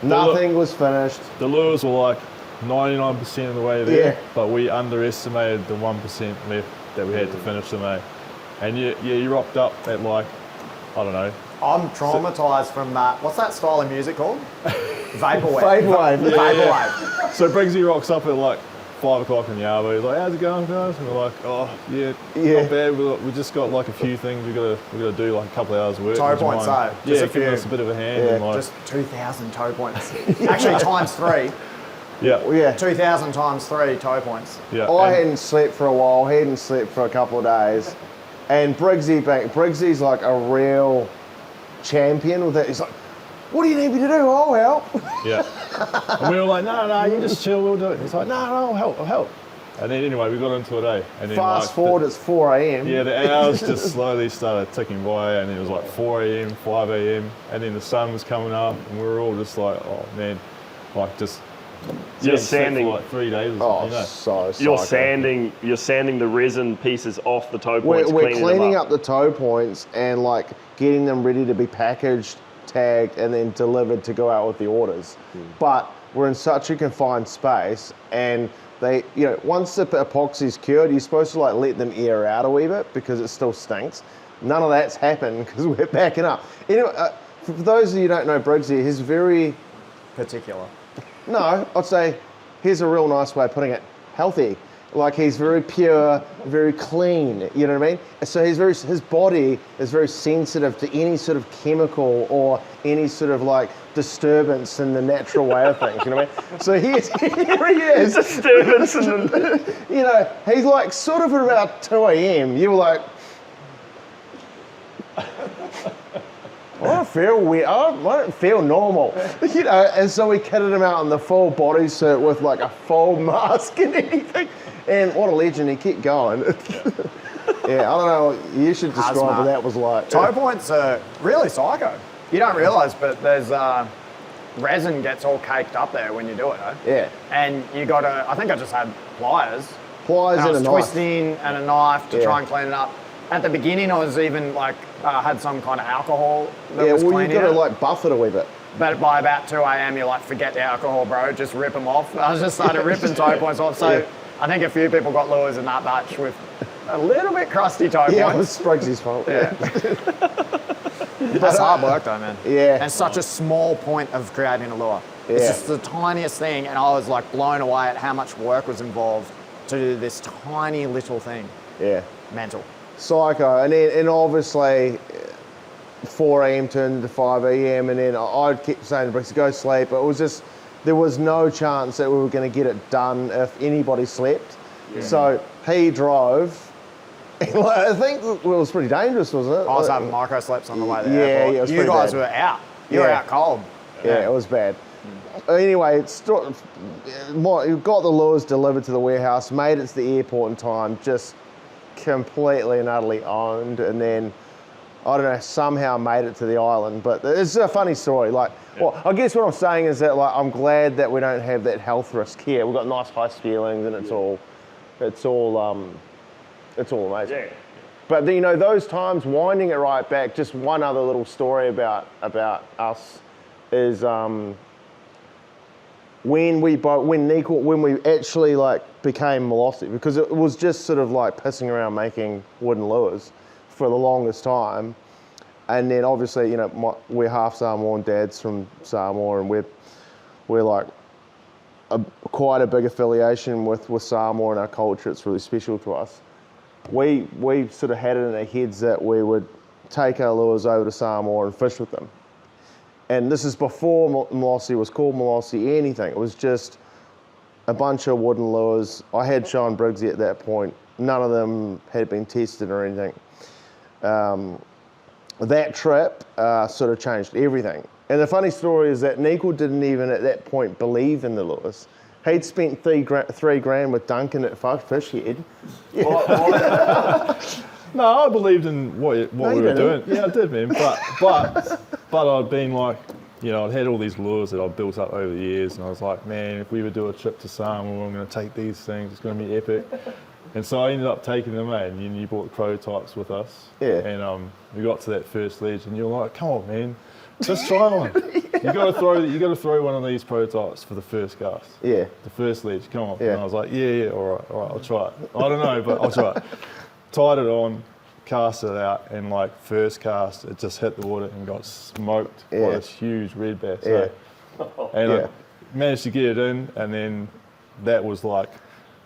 Nothing was finished. The lures were like 99% of the way there, but we underestimated the 1% left that we had to finish them, eh? And you rocked up at like, I don't know. I'm traumatised from that. What's that style of music called? Vaporwave. Vaporwave. So Briggsy rocks up at like 5 o'clock in the arvo. He's like, how's it going, guys? And we're like, not bad. We just got like a few things we got to do, like a couple of hours work. Toe points, though. Yeah, giving us a bit of a hand. Yeah. And like, just 2,000 toe points. Actually, times 3. Yeah. 2,000 times 3 toe points. Yeah. I hadn't slept for a while, he hadn't slept for a couple of days. And Briggsy's like a real champion with it. He's like, what do you need me to do? I'll help. Yeah. And we were like, no, you just chill, we'll do it. He's like, no, I'll help. And then anyway, we got into it, eh? And then Fast forward, it's 4 a.m. Yeah, the hours just slowly started ticking by, and it was like 4 a.m., 5 a.m., and then the sun was coming up, and we were all just like, oh man, like just sanding for like 3 days or something. So you're sanding the resin pieces off the toe points. We're cleaning up the toe points and like getting them ready to be packaged, tagged, and then delivered to go out with the orders. But we're in such a confined space, and they, once the epoxy's cured, you're supposed to like let them air out a wee bit because it still stinks. None of that's happened because we're backing up. For those of you who don't know Briggsy, he's very particular. No, I'd say, here's a real nice way of putting it, healthy. Like he's very pure, very clean, you know what I mean? So his body is very sensitive to any sort of chemical or any sort of like disturbance in the natural way of things, you know what I mean? So here he is. Disturbance in the... he's like sort of at about 2 a.m. You were like... I don't feel weird. I don't feel normal, And so we kitted him out in the full bodysuit with like a full mask and everything. And what a legend! He kept going. Yeah, I don't know. You should describe what that was like. Toe points are really psycho. You don't realise, but there's resin gets all caked up there when you do it. Yeah. And you got to. I think I just had pliers. Pliers and a knife. Twisting and a knife to try and clean it up. At the beginning, I was even like, had some kind of alcohol that was cleaning you got to like buff it a wee bit. But by about 2 a.m, you're like, forget the alcohol, bro, just rip them off. I just started ripping toe points off. So I think a few people got lures in that batch with a little bit crusty toe points. Yeah, it was Spriggsy's fault. Yeah. That's hard work though, man. Yeah. And such a small point of creating a lure. Yeah. It's just the tiniest thing, and I was like blown away at how much work was involved to do this tiny little thing. Yeah. Mental. Psycho. And obviously 4 a.m. turned into 5 a.m. and then I kept saying to Briggsy, go sleep. It was just, there was no chance that we were going to get it done if anybody slept. Yeah. So he drove I think it was pretty dangerous, wasn't it? I was having micro slips on the way Yeah, there. yeah, it was you pretty guys bad. were out. You were Yeah. out cold. Yeah, it was bad. Anyway, got the lures delivered to the warehouse, made it to the airport in time, just completely and utterly owned, and then, I don't know, somehow made it to the island. But it's a funny story. Like, well, I guess what I'm saying is that, like, I'm glad that we don't have that health risk here. We've got nice host feelings, and it's all amazing. Yeah. But you know, those times, winding it right back, just one other little story about us is when we actually like became Malosi, because it was just sort of like pissing around making wooden lures for the longest time, and then obviously, you know, we're half Samoan, Dad's from Samoa, and we're like quite a big affiliation with Samoa and our culture. It's really special to us. We sort of had it in our heads that we would take our lures over to Samoa and fish with them. And this is before Malosi was called Malosi anything. It was just a bunch of wooden lures. I had shown Briggsy at that point. None of them had been tested or anything. That trip sort of changed everything. And the funny story is that Nico didn't even at that point believe in the lures. He'd spent $3,000 with Duncan at Fish Head. No, I believed in what we were doing. Yeah, I did, man. But I'd been like, you know, I'd had all these lures that I'd built up over the years, and I was like, man, if we would do a trip to Samoa, I'm going to take these things. It's going to be epic. And so I ended up taking them, mate. And you brought the prototypes with us. Yeah. And we got to that first ledge, and you're like, come on, man, just try one. You got to throw one of these prototypes for the first cast. Yeah. The first ledge. Come on. Yeah. And I was like, yeah, all right, I'll try it. I don't know, but I'll try it. Tied it on, cast it out, and like first cast, it just hit the water and got smoked by this huge red bass. Yeah. And I managed to get it in, and then that was like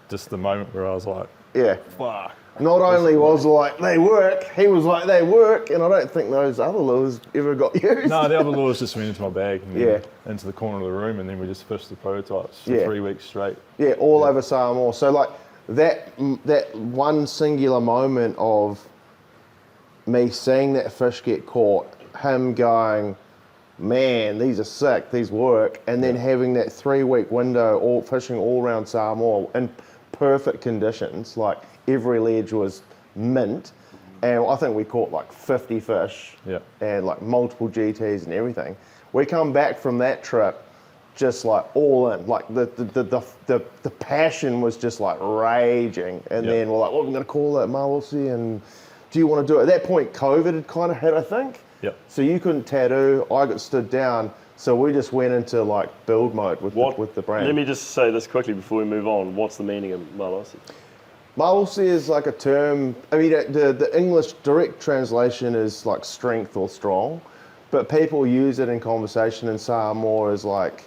just the moment where I was like, Yeah. fuck. Not only was like, they work, he was like, they work, and I don't think those other lures ever got used. No, the other lures just went into my bag and then Yeah. into the corner of the room, and then we just fished the prototypes for Yeah. 3 weeks straight. Yeah, all over Samoa. So like that one singular moment of me seeing that fish get caught, him going, man, these are sick, these work, and then having that 3-week window all fishing all around Samoa in perfect conditions, like every ledge was mint, and I think we caught like 50 fish and like multiple GTs and everything. We come back from that trip just like all in, like the passion was just like raging, and then we're like, well, we're going to call that Malosi, and do you want to do it? At that point, COVID had kind of hit, I think. Yep. So you couldn't tattoo, I got stood down, so we just went into like build mode with the brand. Let me just say this quickly before we move on. What's the meaning of Malosi? Malosi is like a term, I mean, the English direct translation is like strength or strong, but people use it in conversation in Samoa as like,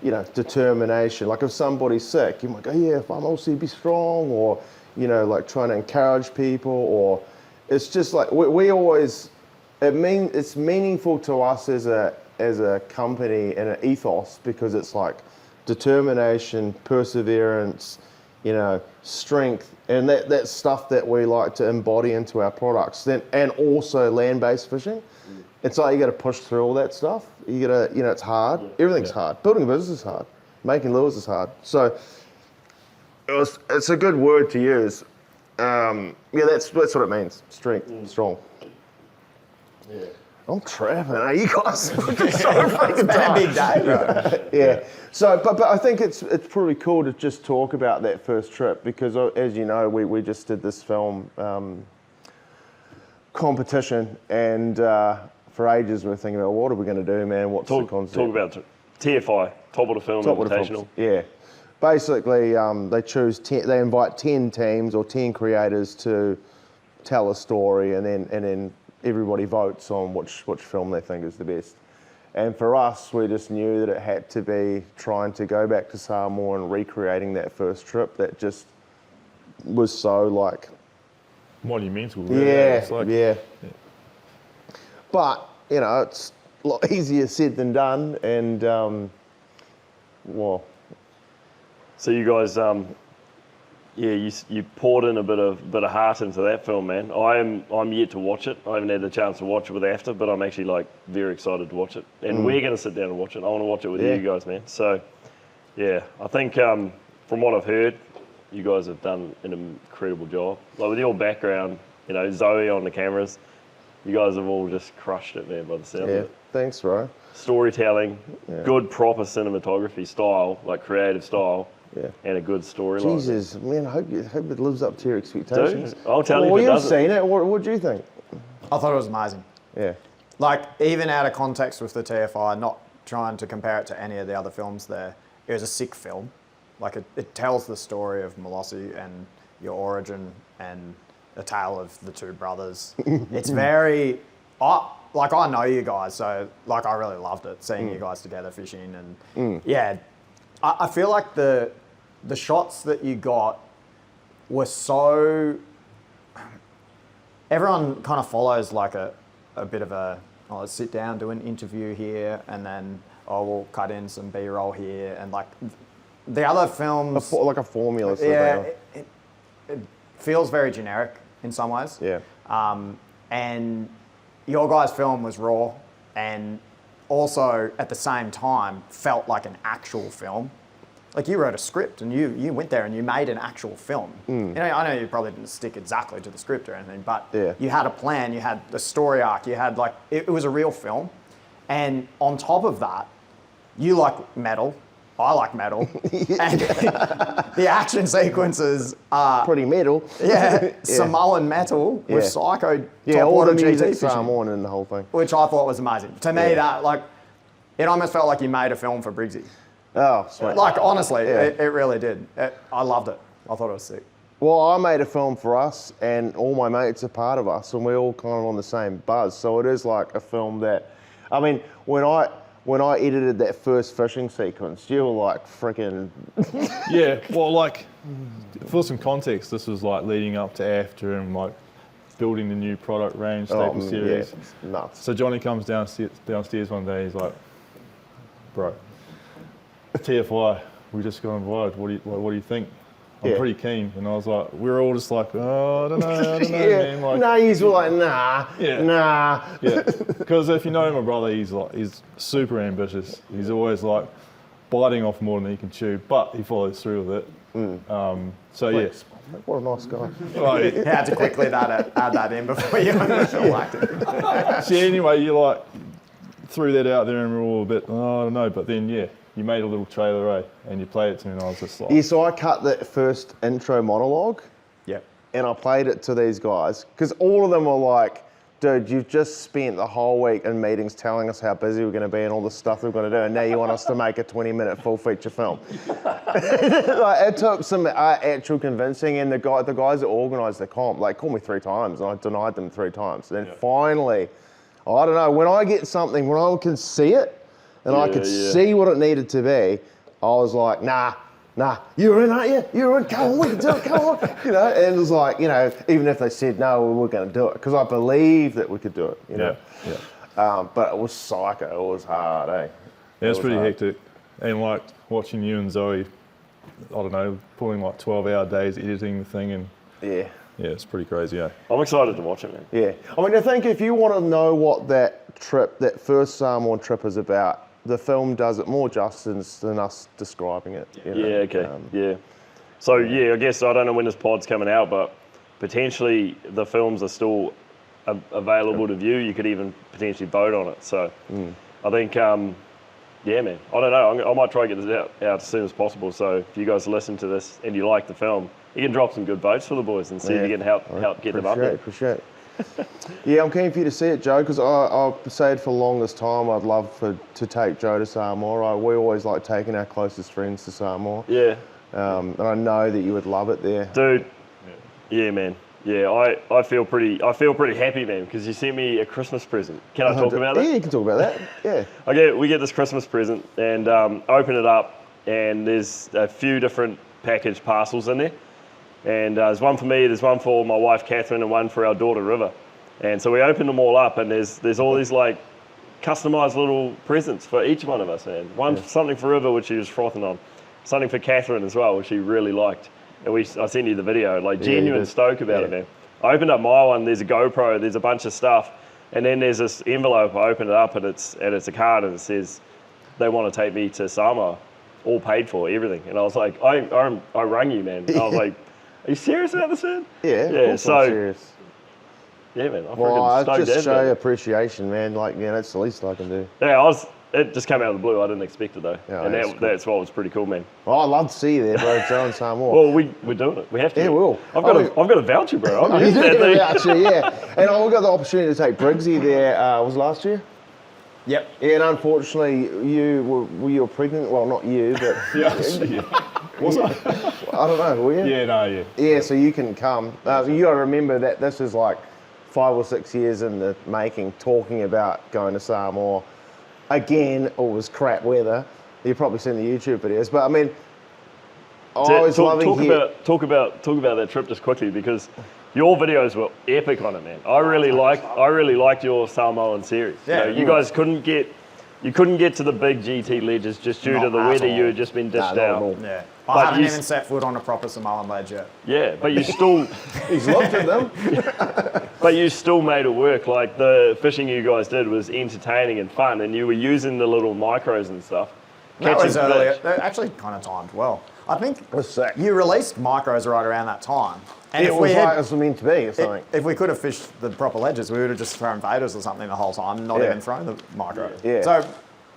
you know, determination. Like if somebody's sick, you might go, yeah, if I'm Malosi, be strong, or, you know, like trying to encourage people, or it's just like, we always, it's meaningful to us as a company and an ethos, because it's like determination, perseverance, you know, strength, and that's stuff that we like to embody into our products. And also land-based fishing. It's like you got to push through all that stuff. You got to, you know, it's hard. Everything's hard. Building a business is hard. Making lures is hard. So it's a good word to use. That's what it means. Strength, strong. Yeah. I'm trapping. You guys are so freaking tired. Big day, bro. Yeah. So, but I think it's pretty cool to just talk about that first trip, because as you know, we just did this film competition, and for ages we were thinking about what are we going to do, man? What's the concept? Talk about TFI, Top of the Film Invitational. Yeah. Basically, they invite 10 teams or 10 creators to tell a story, and then everybody votes on which film they think is the best. And for us, we just knew that it had to be trying to go back to Samoa and recreating that first trip that just was so like... monumental. Yeah, It's like, yeah. But, you know, it's a lot easier said than done, and, well... So you guys Yeah, you poured in a bit of heart into that film, man. I'm yet to watch it. I haven't had the chance to watch it with After, but I'm actually like very excited to watch it. And we're going to sit down and watch it. I want to watch it with you guys, man. So, yeah, I think from what I've heard, you guys have done an incredible job. Like with your background, you know, Zoe on the cameras, you guys have all just crushed it, man, by the sound of it. Thanks, bro. Storytelling, good proper cinematography style, like creative style. Yeah. And a good storyline. Jesus, man, I hope it lives up to your expectations. Dude, I'll tell you if it doesn't. Well, you've seen it. What do you think? I thought it was amazing. Yeah. Like, even out of context with the TFI, not trying to compare it to any of the other films there, it was a sick film. Like, it tells the story of Malosi and your origin and the tale of the two brothers. It's very... I know you guys, so, like, I really loved it, seeing you guys together fishing. And, yeah, I feel like the shots that you got were so... Everyone kind of follows like a bit of a, let's sit down, do an interview here, and then, we'll cut in some B-roll here. And like the other films... like a formula. It feels very generic in some ways. Yeah. And your guys' film was raw and also at the same time felt like an actual film. Like you wrote a script and you went there and you made an actual film. You know, I know you probably didn't stick exactly to the script or anything, but you had a plan, you had the story arc, you had like, it was a real film. And on top of that, you like metal, I like metal. And the action sequences are... pretty metal. Yeah, Samoan metal with Psycho. Yeah, all the GT music fishing, Samoan and the whole thing. which I thought was amazing. To me, that, like, it almost felt like you made a film for Briggsy. Oh, sweet. Like, honestly, it really did. I loved it. I thought it was sick. Well, I made a film for us, and all my mates are part of us, and we're all kind of on the same buzz. So it is like a film that, I mean, when I edited that first fishing sequence, you were like freaking... Yeah, well, like, for some context, this was like leading up to After and like building the new product range, staple series. Yeah, nuts. So Johnny comes downstairs one day, he's like, bro, TFI, we just got invited, what do you think? I'm pretty keen. And I was like, we're all just like, oh, I don't know, man. Like, no, he's like, nah. Yeah, because if you know my brother, he's super ambitious. He's always like biting off more than he can chew, but he follows through with it. So yeah. What a nice guy. Right. You had to quickly add that in before you liked it. So anyway, you like threw that out there and we're all a bit, oh, I don't know, but then you made a little trailer, and you played it to me, and I was just like... Yeah, so I cut the first intro monologue, and I played it to these guys, because all of them were like, dude, you've just spent the whole week in meetings telling us how busy we're going to be and all the stuff we're going to do, and now you want us to make a 20-minute full feature film. Like, it took some actual convincing, and the guys that organised the comp, like, called me 3 times, and I denied them 3 times. And then finally, I don't know, when I get something, when I can see it, and I could see what it needed to be, I was like, nah, you're in, aren't you? You're in, come on, we can do it, come on. You know, and it was like, you know, even if they said no, we were going to do it, because I believed that we could do it, you know. But it was psycho, it was hard, eh? Yeah, it's pretty hectic. And like watching you and Zoe, I don't know, pulling like 12-hour days editing the thing, and yeah, it's pretty crazy, eh? I'm excited to watch it, man. Yeah. I mean, I think if you want to know what that first Samoan trip is about, the film does it more justice than us describing it. You know? Yeah, okay, So, I guess I don't know when this pod's coming out, but potentially the films are still available to view. You could even potentially vote on it. So, I think, man, I don't know. I might try to get this out as soon as possible. So, if you guys listen to this and you like the film, you can drop some good votes for the boys and see if you can help get them up there. Appreciate it. Yeah, I'm keen for you to see it, Joe, because I've said for the longest time I'd love to take Joe to Samoa. We always like taking our closest friends to Samoa. Yeah. And I know that you would love it there. Dude. Yeah, man. Yeah, I feel pretty happy, man, because you sent me a Christmas present. Can I talk about that? Yeah, you can talk about that. Yeah. We get this Christmas present and open it up, and there's a few different package parcels in there. And there's one for me, there's one for my wife Catherine, and one for our daughter River. And so we opened them all up, and there's all these like customized little presents for each one of us, man. Something for River, which she was frothing on. Something for Catherine as well, which she really liked. and I sent you the video, like Yeah, you genuine did. stoke about Yeah. it, man. I opened up my one, there's a GoPro, there's a bunch of stuff, and then there's this envelope, I opened it up, and it's a card, and it says, they want to take me to Samoa, all paid for, everything. And I was like, I rang you, man. I was like, are you serious about this, man? Yeah, of course so, I'm serious. Yeah, man, I'm Well, freaking I stoked just in, show man. appreciation, man. Like, yeah, that's the least I can do. Yeah, it just came out of the blue. I didn't expect it though, Yeah, and that's cool. that's what was pretty cool, man. Oh, I'd love to see you there, bro. Joe and Samoa. Well, we're doing it. We have to. Yeah, we'll. I've got a voucher, bro. I'm You using did that get thing. a voucher, yeah. And I got the opportunity to take Briggsy there. Was it last year? Yep. Yeah, and unfortunately, you were pregnant. Well, not you, but Yeah. Was I? I don't know. Were you? Yeah, no, yeah. Yeah, so you can come. You got to remember that this is like 5 or 6 years in the making, talking about going to Samoa. Again, it was crap weather. You've probably seen the YouTube videos, but I mean, I was loving talk about that trip just quickly, because your videos were epic on it, man. I really liked your Samoan series. Yeah, you guys couldn't get to the big GT ledges just due to Not the at weather. all. You had just been dished not at out. all. Yeah. But I haven't you even set foot on a proper Samoan ledge yet. Yeah, but you still He's looked at them. made it work. Like, the fishing you guys did was entertaining and fun, and you were using the little micros and stuff. That was Catching earlier. fish. They actually kind of timed well. I think It was sick. you released micros right around that time. And It was like it was meant to be or something. if we could have fished the proper ledges, we would have just thrown vaders or something the whole time, not Yeah. even thrown the micro. Yeah. So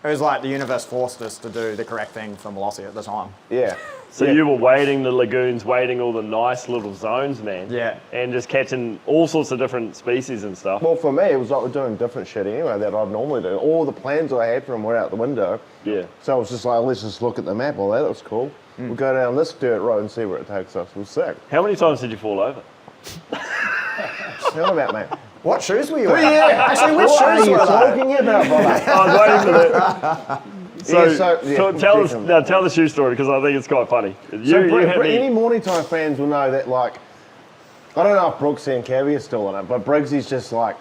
it was like the universe forced us to do the correct thing for Malosi at the time. Yeah. So Yeah. you were wading the lagoons, wading all the nice little zones, man. Yeah. And just catching all sorts of different species and stuff. Well, for me, it was like we're doing different shit anyway that I'd normally do. All the plans I had for them were out the window. Yeah. So I was just like, let's just look at the map. Well, that looks cool. We'll go down this dirt road and see where it takes us. It was sick. How many times did you fall over? Tell me about, mate. What shoes were you wearing? Yeah. Actually, which What are shoes you were they? talking about, brother? I was waiting for that. Yeah, Tell the shoe story, because I think it's quite funny. Any morning time fans will know that, like, I don't know if Brooksy and Cavi are still in it, but Briggsy's just like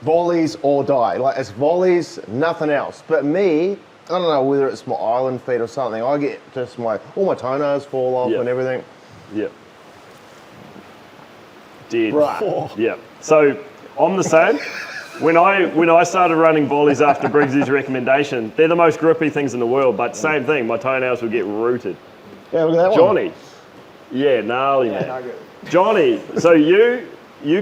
volleys or die. Like, it's volleys, nothing else. But me, I don't know whether it's my island feet or something. I get just all my toenails fall off Yeah. and everything. Yeah. Dead. Right. Yeah. So I'm the same. When I started running volleys after Briggsy's recommendation, they're the most grippy things in the world, but same thing, my toenails would get rooted. Yeah, look at that one. Johnny. Yeah, gnarly, man. Johnny, so you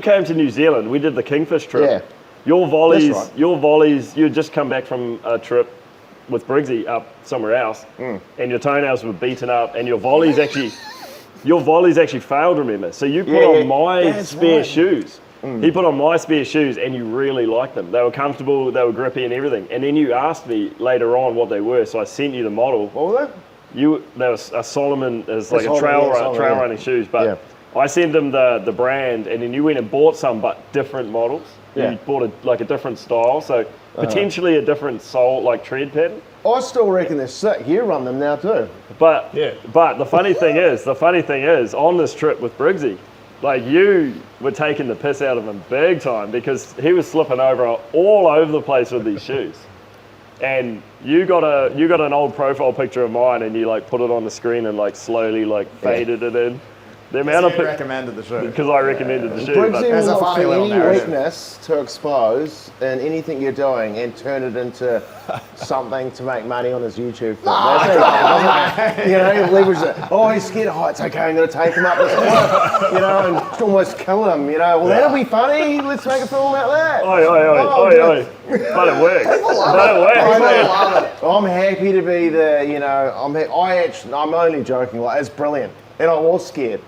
came to New Zealand. We did the Kingfish trip. Yeah. Your volleys, That's right. you had just come back from a trip with Briggsy up somewhere else, and your toenails were beaten up, and your volleys actually failed, remember? So you put on my That's spare right. shoes. He put on my spare shoes, and you really liked them. They were comfortable, they were grippy and everything. And then you asked me later on what they were, so I sent you the model. What were they? There was a Solomon, it's like a Solomon, trail yeah, Solomon, trail yeah. running shoes, but Yeah. I sent them the brand, and then you went and bought some, but different models. Yeah. You bought a different style, so potentially a different sole, like tread pattern. I still reckon they're sick. You run them now too. But Yeah. but the funny thing is, on this trip with Briggsy, like, you were taking the piss out of him big time, because he was slipping over all over the place with these shoes. And you got an old profile picture of mine, and you like put it on the screen and like slowly like faded it in. The amount You of recommended the shoe. because I recommended the shoe. Briggsy But There's will a look funny for little any narrative. weakness to expose in anything you're doing and turn it into something to make money on his YouTube. That's it. You know, he'll leverage it. Oh, he's scared of heights. Okay, I'm going to take him up this cliff, you know, and almost kill him. You know, well, that'll be funny. Let's make a film about that. oi. But it works. man. I'm happy to be the, you know, I'm only joking. Like, it's brilliant, and I was scared.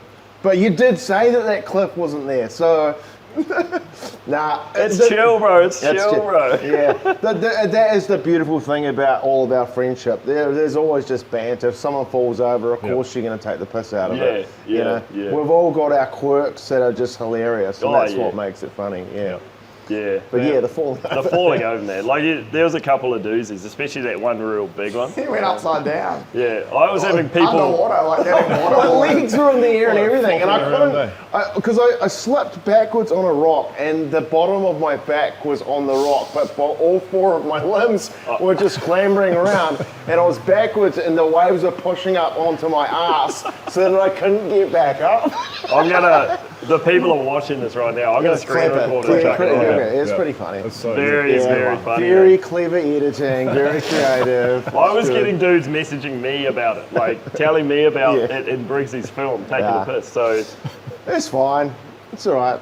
But you did say that cliff wasn't there, so nah. It's chill, bro. It's That's chill, ju- bro. Yeah, that is the beautiful thing about all of our friendship. There's always just banter. If someone falls over, of course you're going to take the piss out of it. You know? yeah. We've all got our quirks that are just hilarious, and Oh, that's yeah. what makes it funny. Yeah. Yeah. But yeah, the falling over. The falling over, man. Like, there was a couple of doozies, especially that one real big one. He went upside down. Yeah, I was having people... Underwater, like getting water. My legs were in the air and everything, and I flopping couldn't, around, because I slipped backwards on a rock, and the bottom of my back was on the rock, but all 4 of my limbs were just clambering around, and I was backwards, and the waves were pushing up onto my ass, so that I couldn't get back up. The people are watching this right now. I'm going to screen record and chuck it on. It's pretty funny. It's so Very funny. Very clever editing, very creative. I was getting dudes messaging me about it, like telling me about it in Briggsy's film, taking the piss. So it's fine. It's all right.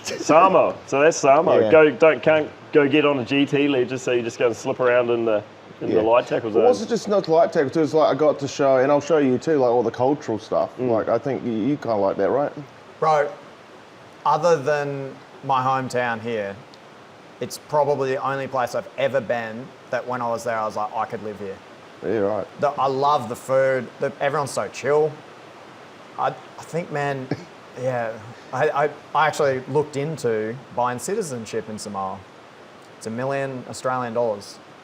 Samoa. So that's Samoa. Yeah. Can't go get on a GT ledge, so you just go and slip around in the light tackle zone. It wasn't just not light tackle, it was like I got to show, and I'll show you too, like all the cultural stuff. Like I think you kind of like that, right? Bro, other than my hometown here, it's probably the only place I've ever been that when I was there, I was like, I could live here. Yeah, right. I love the food. Everyone's so chill. I think, man, yeah. I actually looked into buying citizenship in Samoa. It's $1 million Australian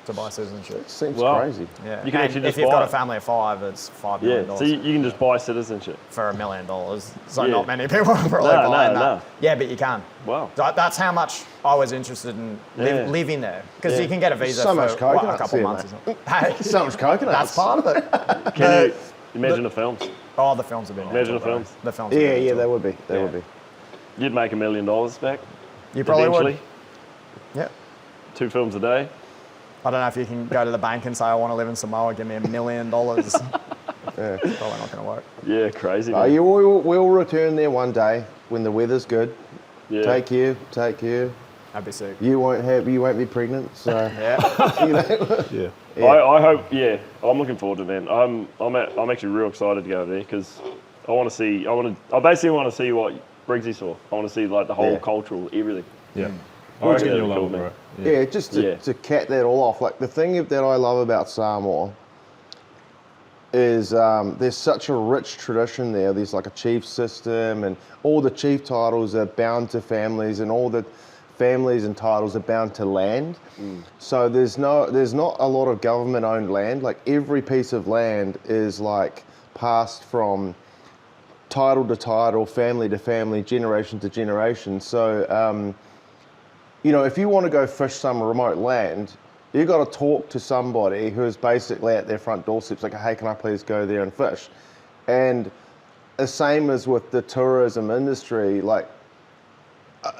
to buy citizenship. It seems Wow. crazy. Yeah. You can And actually just if you've buy got it. a family of 5, it's $5 million. Yeah, so you can just buy citizenship. For $1 million. So Yeah. not many people are probably No, buying no, that. no. Yeah, but you can. Wow. That's how much I was interested in living there. Because you can get a visa So for much a coconuts couple here, months or mate. something. Hey, So much coconuts. that's part of it. Can you imagine the films? Oh, the films have been Imagine mental, the bro. films. The films have Yeah, been yeah, mental. they would be. They would be. You'd make $1 million back. You probably eventually. would. Yeah. 2 films a day. I don't know if you can go to the bank and say, I want to live in Samoa, give me $1 million. It's probably not going to work. Yeah, crazy. Man. We'll return there one day when the weather's good. Yeah. Take care. That'd be sick. You won't be pregnant, so Yeah. you know. Yeah. I hope. Yeah, I'm looking forward to it, man. I'm actually real excited to go over there because I basically want to see what Briggsy saw. I want to see like the whole cultural everything. Yeah. I reckon Yeah, you'll cool, love it, man. bro. Yeah, just to cap that all off. Like the thing that I love about Samoa is there's such a rich tradition there. There's like a chief system, and all the chief titles are bound to families, and all the families and titles are bound to land. So there's not a lot of government-owned land. Like every piece of land is like passed from title to title, family to family, generation to generation. So you know, if you want to go fish some remote land, you got to talk to somebody who is basically at their front doorstep. It's like, hey, can I please go there and fish? And the same as with the tourism industry, like,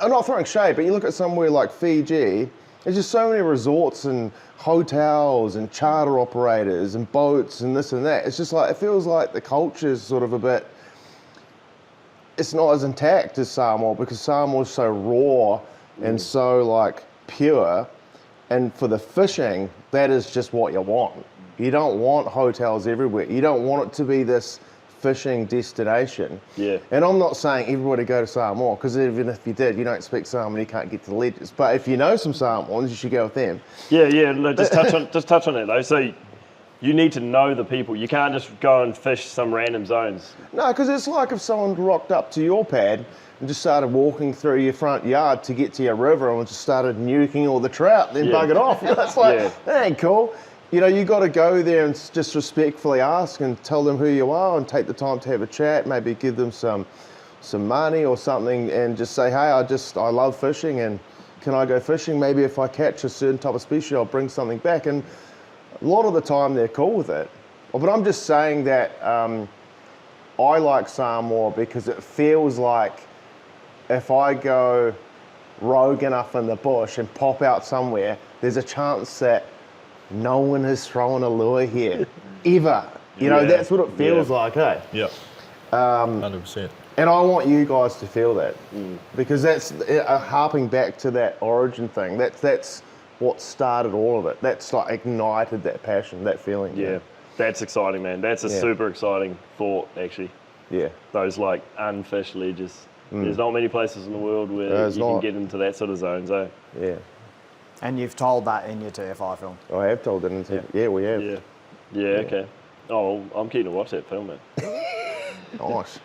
I'm not throwing shade, but you look at somewhere like Fiji, there's just so many resorts and hotels and charter operators and boats and this and that. It's just like, it feels like the culture is sort of a bit, it's not as intact as Samoa because Samoa is so raw and so like pure, and for the fishing, that is just what you want. You don't want hotels everywhere. You don't want it to be this fishing destination. Yeah. And I'm not saying everybody go to Samoa, because even if you did, you don't speak Samoan, you can't get to the ledges. But if you know some Samoans, you should go with them. Yeah. No, just touch on that though. So you need to know the people. You can't just go and fish some random zones. No, because it's like if someone rocked up to your pad and just started walking through your front yard to get to your river and just started nuking all the trout, then bug it off. That's like, that ain't cool. You know, you got to go there and just respectfully ask and tell them who you are and take the time to have a chat, maybe give them some money or something, and just say, hey, I love fishing, and can I go fishing? Maybe if I catch a certain type of species, I'll bring something back. And a lot of the time they're cool with it. But I'm just saying that I like Samoa because it feels like if I go rogue enough in the bush and pop out somewhere, there's a chance that no one has thrown a lure here, ever. You know, that's what it feels like, eh? Yeah. 100%. And I want you guys to feel that, because that's harping back to that origin thing. That's what started all of it. That's like ignited that passion, that feeling. Yeah. That's exciting, man. That's a super exciting thought, actually. Yeah. Those like unfished ledges. There's not many places in the world where you can get into that sort of zones, eh? Yeah. And you've told that in your TFI film. I have told it. Yeah, we have. Yeah, okay. Oh, I'm keen to watch that film, man. Nice.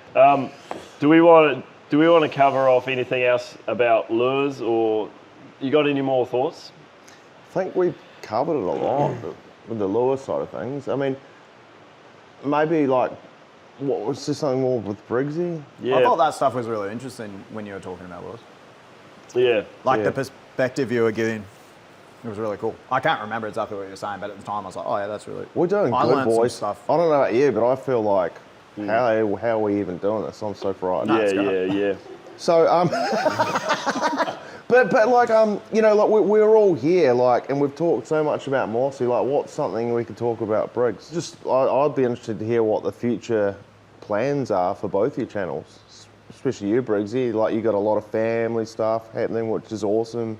Do we want to cover off anything else about lures, or You got any more thoughts? I think we've covered it a lot with the lure side of things. I mean, maybe like, what was just something more with Briggsy? Yeah. I thought that stuff was really interesting when you were talking about lures. Yeah. Like the perspective you were giving. It was really cool. I can't remember exactly what you were saying, but at the time I was like, oh yeah, that's really... We're doing I good, learned some boys. stuff. I don't know about you, but I feel like, how are we even doing this? I'm so frightened. Yeah. So, but like, you know, like we're all here, like, and we've talked so much about Malosi. Like, what's something we could talk about Briggs? Just, I'd be interested to hear what the future plans are for both your channels, especially you, Briggsy. Like, you got a lot of family stuff happening, which is awesome.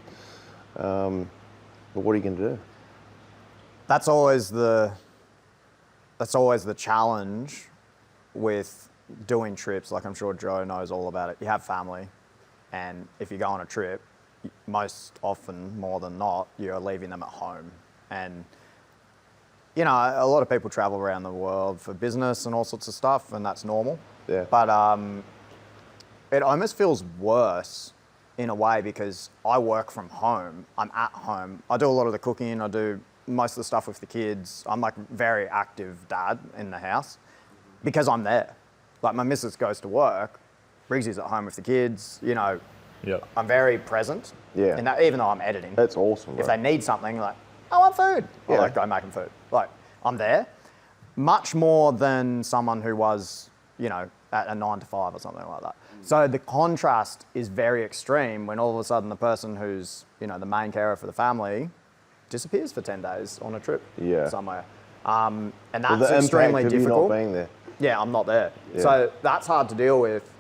But what are you going to do? That's always the challenge with doing trips. Like, I'm sure Joe knows all about it. You have family, and if you go on a trip, most often, more than not, you're leaving them at home. And, you know, a lot of people travel around the world for business and all sorts of stuff, and that's normal. Yeah. But it almost feels worse in a way because I work from home. I'm at home. I do a lot of the cooking. I do most of the stuff with the kids. I'm like very active dad in the house because I'm there. Like, my missus goes to work. Briggsy's at home with the kids. You know, I'm very present. Yeah. In that, even though I'm editing. That's awesome. If they need something, like, I want food. Yeah. I like go make them food. Like, I'm there. Much more than someone who was, you know, at a 9 to 5 or something like that. So the contrast is very extreme when all of a sudden the person who's, you know, the main carer for the family disappears for 10 days on a trip somewhere. And that's extremely difficult. Not being there. Yeah, I'm not there. Yeah. So that's hard to deal with.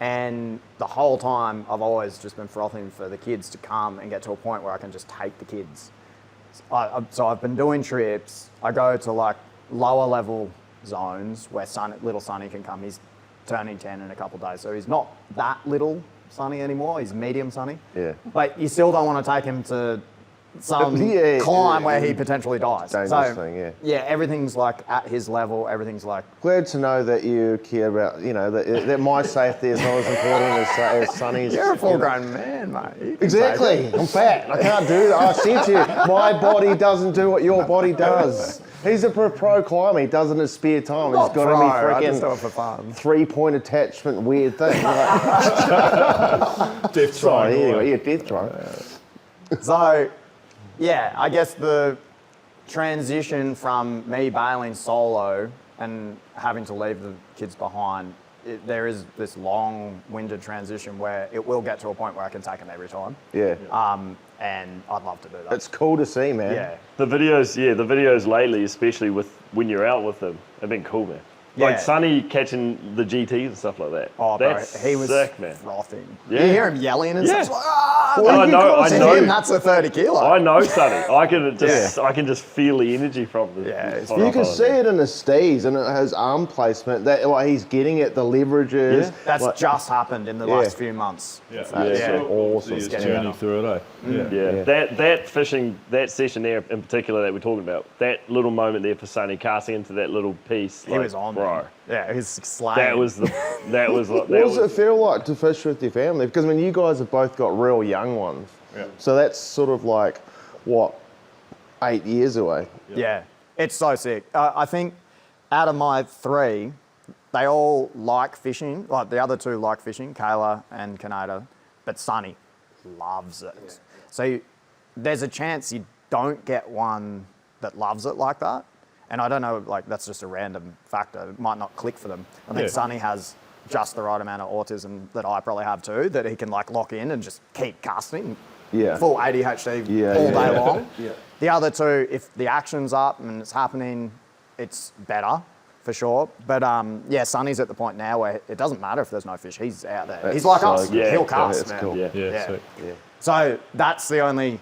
And the whole time I've always just been frothing for the kids to come and get to a point where I can just take the kids. So I've been doing trips. I go to like lower level zones where little Sonny can come. He's turning 10 in a couple of days. So he's not that little Sonny anymore. He's medium Sonny. Yeah. But you still don't want to take him to some climb where he potentially dies. Dangerous thing, yeah, everything's like at his level. Everything's like... Glad to know that you care about, you know, that my safety is not as important as Sonny's. You're a full-grown man, mate. Exactly. I'm fat. I can't do that. I said to you, my body doesn't do what your body does. He's a pro climber. He does it in his spare time. He's got any freaking 3-point attachment weird thing. Death triangle. Anyway, death triangle. So, yeah, I guess the transition from me bailing solo and having to leave the kids behind, there is this long-winded transition where it will get to a point where I can take them every time. Yeah. And I'd love to do that. It's cool to see, man. Yeah. The videos lately, especially with when you're out with them, have been cool, man. Like Yeah. Sonny catching the GTs and stuff like that. Oh, bro, That's he was sick, man. frothing. Yeah. You hear him yelling and Yeah. stuff. Like, ah! Well, I know. To him, that's a 30 kilo. I know, Sonny. I can just feel the energy from the. Yeah, You can see it in his steez and his arm placement. That like he's getting it, the leverages. Yeah. That's like, just happened in the last few months. Yeah, Yeah. Awesome. He's Getting journey better. through it, eh? Yeah. That fishing, that session there in particular that we're talking about, that little moment there for Sonny casting into that little piece. He was on, bro. man. Yeah, he's slaying. What does it feel like to fish with your family? Because I mean, you guys have both got real young ones. Yeah. So that's sort of like, what, 8 years away? Yeah, it's so sick. I think out of my 3, they all like fishing. Like the other 2 like fishing, Kayla and Kaneda, but Sonny loves it. Yeah. So there's a chance you don't get one that loves it like that. And I don't know, like that's just a random factor. It might not click for them. I think Sonny has just the right amount of autism that I probably have too, that he can like lock in and just keep casting. Yeah. Full ADHD all day long. Yeah. The other 2, if the action's up and it's happening, it's better for sure. But yeah, Sonny's at the point now where it doesn't matter if there's no fish. He's out there. That's He's like so us. good. He'll cast, That's man. cool. Yeah. Yeah. So that's the only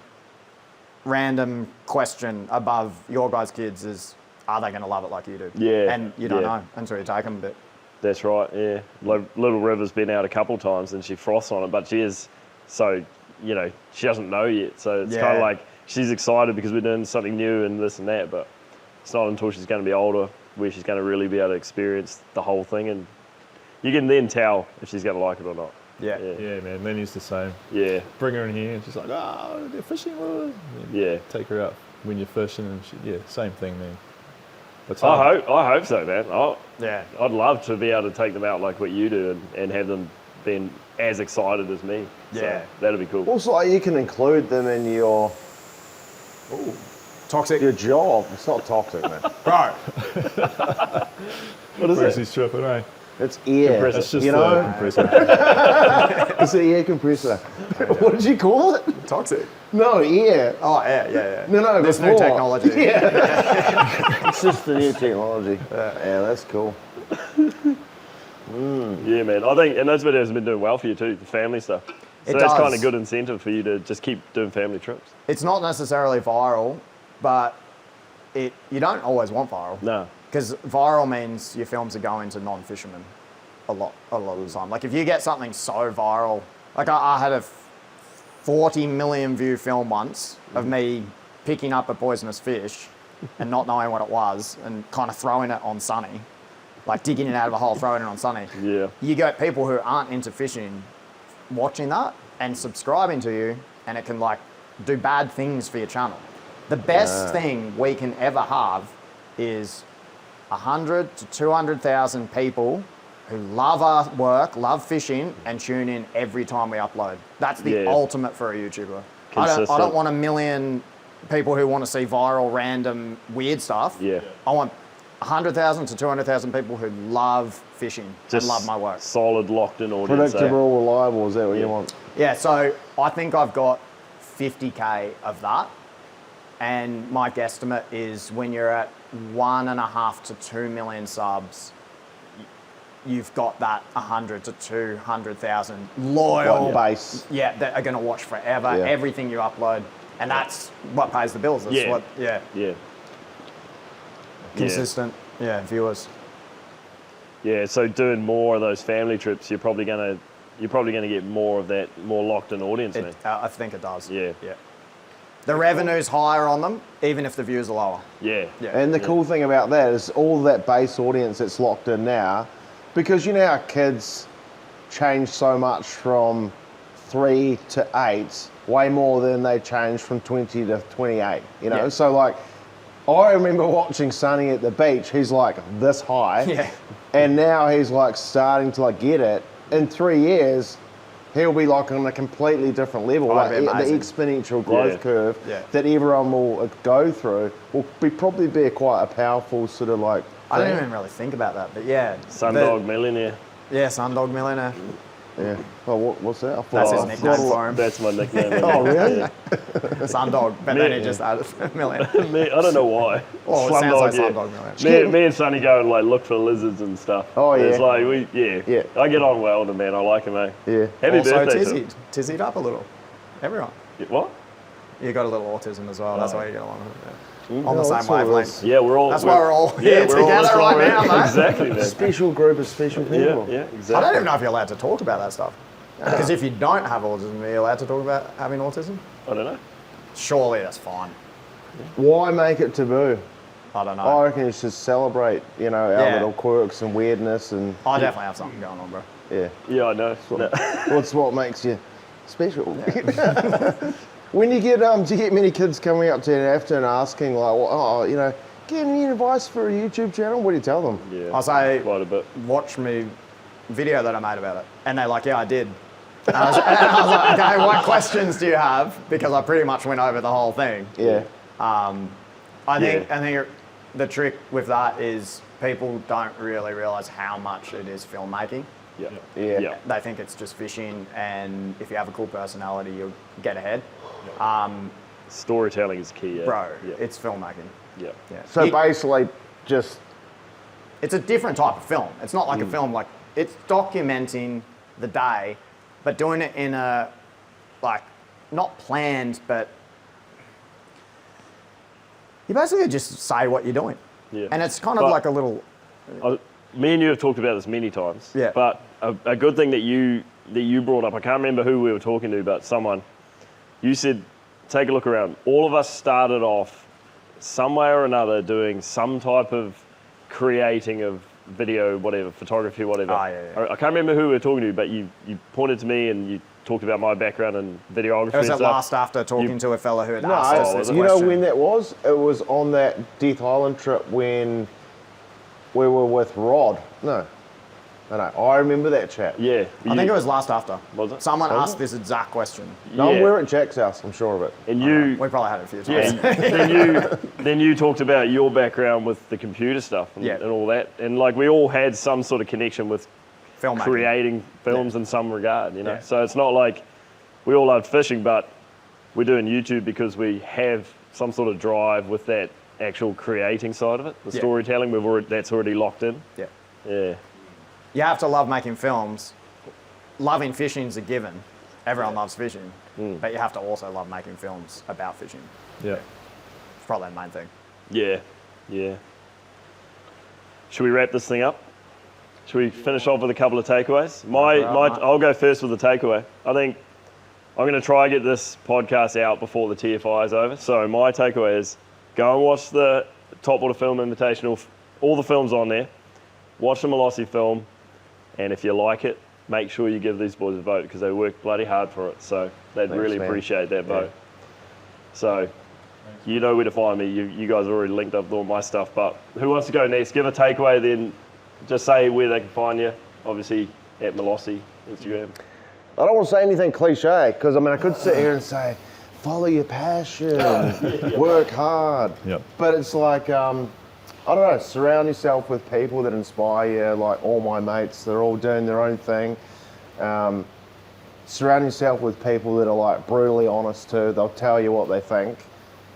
random question above your guys' kids is, are they going to love it like you do? Yeah. And you don't know until you take them. But That's right, yeah. Little River's been out a couple of times and she froths on it, but she is so, you know, she doesn't know yet. So it's kind of like she's excited because we're doing something new and this and that, but it's not until she's going to be older where she's going to really be able to experience the whole thing. And you can then tell if she's going to like it or not. Yeah. Yeah, man. Lenny's the same. Yeah. Bring her in here, and she's like, "Oh, they're fishing." Yeah. Take her out when you're fishing, and same thing, man. But I hope so, man. Yeah. I'd love to be able to take them out like what you do and have them being as excited as me. Yeah. So that'd be cool. Also, you can include them in your Toxic. job. It's not toxic, man. Bro. What is Where's it? his tripping, eh? It's air. Compressor. It's just You a know? compressor. It's an air compressor. What did you call it? Toxic. No, air. Oh, yeah. No, This new before. technology. Yeah. It's just the new technology. Yeah, that's cool. Yeah, man. I think, and those videos have been doing well for you too, the family stuff. So It that's does. kind of good incentive for you to just keep doing family trips. It's not necessarily viral, but you don't always want viral. No. Because viral means your films are going to non-fishermen a lot of the time. Like if you get something so viral, like I had a 40 million view film once of me picking up a poisonous fish and not knowing what it was and kind of throwing it on Sunny, like digging it out of a hole, throwing it on Sunny. Yeah. You get people who aren't into fishing watching that and subscribing to you, and it can like do bad things for your channel. The best thing we can ever have is 100 to 200,000 people who love our work, love fishing, and tune in every time we upload. That's the Yeah. ultimate for a YouTuber. I Consistent. don't want a million people who want to see viral, random, weird stuff. Yeah. I want 100,000 to 200,000 people who love fishing and love my work. Solid, locked-in audience. Predictable, reliable, is that what you want? Yeah, so I think I've got 50K of that. And my guesstimate is when you're at 1.5 to 2 million subs, you've got that 100 to 200,000 loyal Base. Yeah, that are going to watch forever, Yeah. everything you upload. And that's what pays the bills. That's Yeah. what, Yeah. consistent, viewers. Yeah, so doing more of those family trips, you're probably gonna get more of that, more locked-in audience, man. I think it does. Yeah. The revenue's higher on them, even if the views are lower. Yeah. And the cool thing about that is all that base audience that's locked in now, because you know how kids change so much from 3 to 8, way more than they change from 20 to 28, you know? Yeah. So like, I remember watching Sonny at the beach, he's like this high, Yeah. and now he's like starting to like get it. In 3 years, he'll be like on a completely different level. Like it'd be the amazing. exponential growth curve Yeah. that everyone will go through will probably be quite a powerful sort of like I don't thing. even really think about that, but yeah. Sundog Millionaire. Yeah, Sundog Millionaire. Yeah. Well, what's that? I That's his thought- nickname for him. That's my nickname. Oh, really? Yeah. Sundog, but then he just added a million. Me, I don't know why. Oh, it sounds like yeah. Slumdog Millionaire. Me and Sonny go and like look for lizards and stuff. Oh, yeah. It's like Yeah. I get on well with him, man. I like him, eh? Yeah. Happy Also birthday to him. tizzied up a little. Everyone. What? You got a little autism as well. That's why you get along with it. On No, the same that's all wavelength. Yeah, we're all. That's why we're all here we're all together right now, mate. Exactly, man. Special group of special people. Yeah, I exactly. don't even know if you're allowed to talk about that stuff. Because if you don't have autism, are you allowed to talk about having autism? I don't know. Surely that's fine. Why make it taboo? I don't know. I reckon you should celebrate, you know, our Yeah. little quirks and weirdness and I definitely have something going on, bro. yeah. Yeah, I know. No. What's what makes you special? When you get do you get many kids coming up to you after and asking like, well, oh, you know, give me advice for a YouTube channel? What do you tell them? Yeah, I'll say, quite a bit. watch me video that I made about it. And they're like, yeah, I did. And I was like, okay, what questions do you have? Because I pretty much went over the whole thing. Yeah. I think the trick with that is people don't really realize how much it is filmmaking. Yeah. Yeah. Yeah. They think it's just fishing, and if you have a cool personality, you'll get ahead. Storytelling is key. Yeah. Bro, Yeah. it's filmmaking. Yeah. Yeah. So basically just It's a different type of film. It's not like a film, like, it's documenting the day, but doing it in a, like, not planned, but you basically just say what you're doing. Yeah. And it's kind of But- like a little, Me and you have talked about this many times. Yeah. But a good thing that you brought up, I can't remember who we were talking to, but someone, you said, take a look around. All of us started off some way or another doing some type of creating of video, whatever, photography, whatever. I can't remember who we were talking to, but you pointed to me and you talked about my background in videography. It was and at stuff. last after talking to a fella who had No, asked us this you know question. when that was? It was on that Death Island trip when we were with Rod. No, I remember that chat. Yeah. I think it was last after. Was it? Someone Was asked it? this exact question. No, Yeah. we're at Jack's house, I'm sure of it. And you... We probably had it a few times. Yeah. then you talked about your background with the computer stuff and, Yeah. and all that. And like we all had some sort of connection with Filmmaking. creating films in some regard, you know. Yeah. So it's not like we all loved fishing, but we're doing YouTube because we have some sort of drive with that actual creating side of it, the Yeah. storytelling. That's already locked in. Yeah. Yeah. You have to love making films. Loving fishing's a given. Everyone loves fishing, but you have to also love making films about fishing. Yeah. It's probably the main thing. Yeah. Yeah. Should we wrap this thing up? Should we finish off with a couple of takeaways? I'll go first with the takeaway. I think I'm going to try and get this podcast out before the TFI is over. So my takeaway is go and watch the Topwater Film Invitational, all the films on there. Watch the Malosi film, and if you like it, make sure you give these boys a vote because they work bloody hard for it. So they'd really man. appreciate that vote. So you know where to find me. You guys are already linked up with all my stuff. But who wants to go next? Give a takeaway, then just say where they can find you. Obviously at Malosi Instagram. I don't want to say anything cliche, because I mean, I could sit here and say, follow your passion, work hard. Yep. But it's like, I don't know, surround yourself with people that inspire you, like all my mates, they're all doing their own thing. Surround yourself with people that are like brutally honest too, they'll tell you what they think.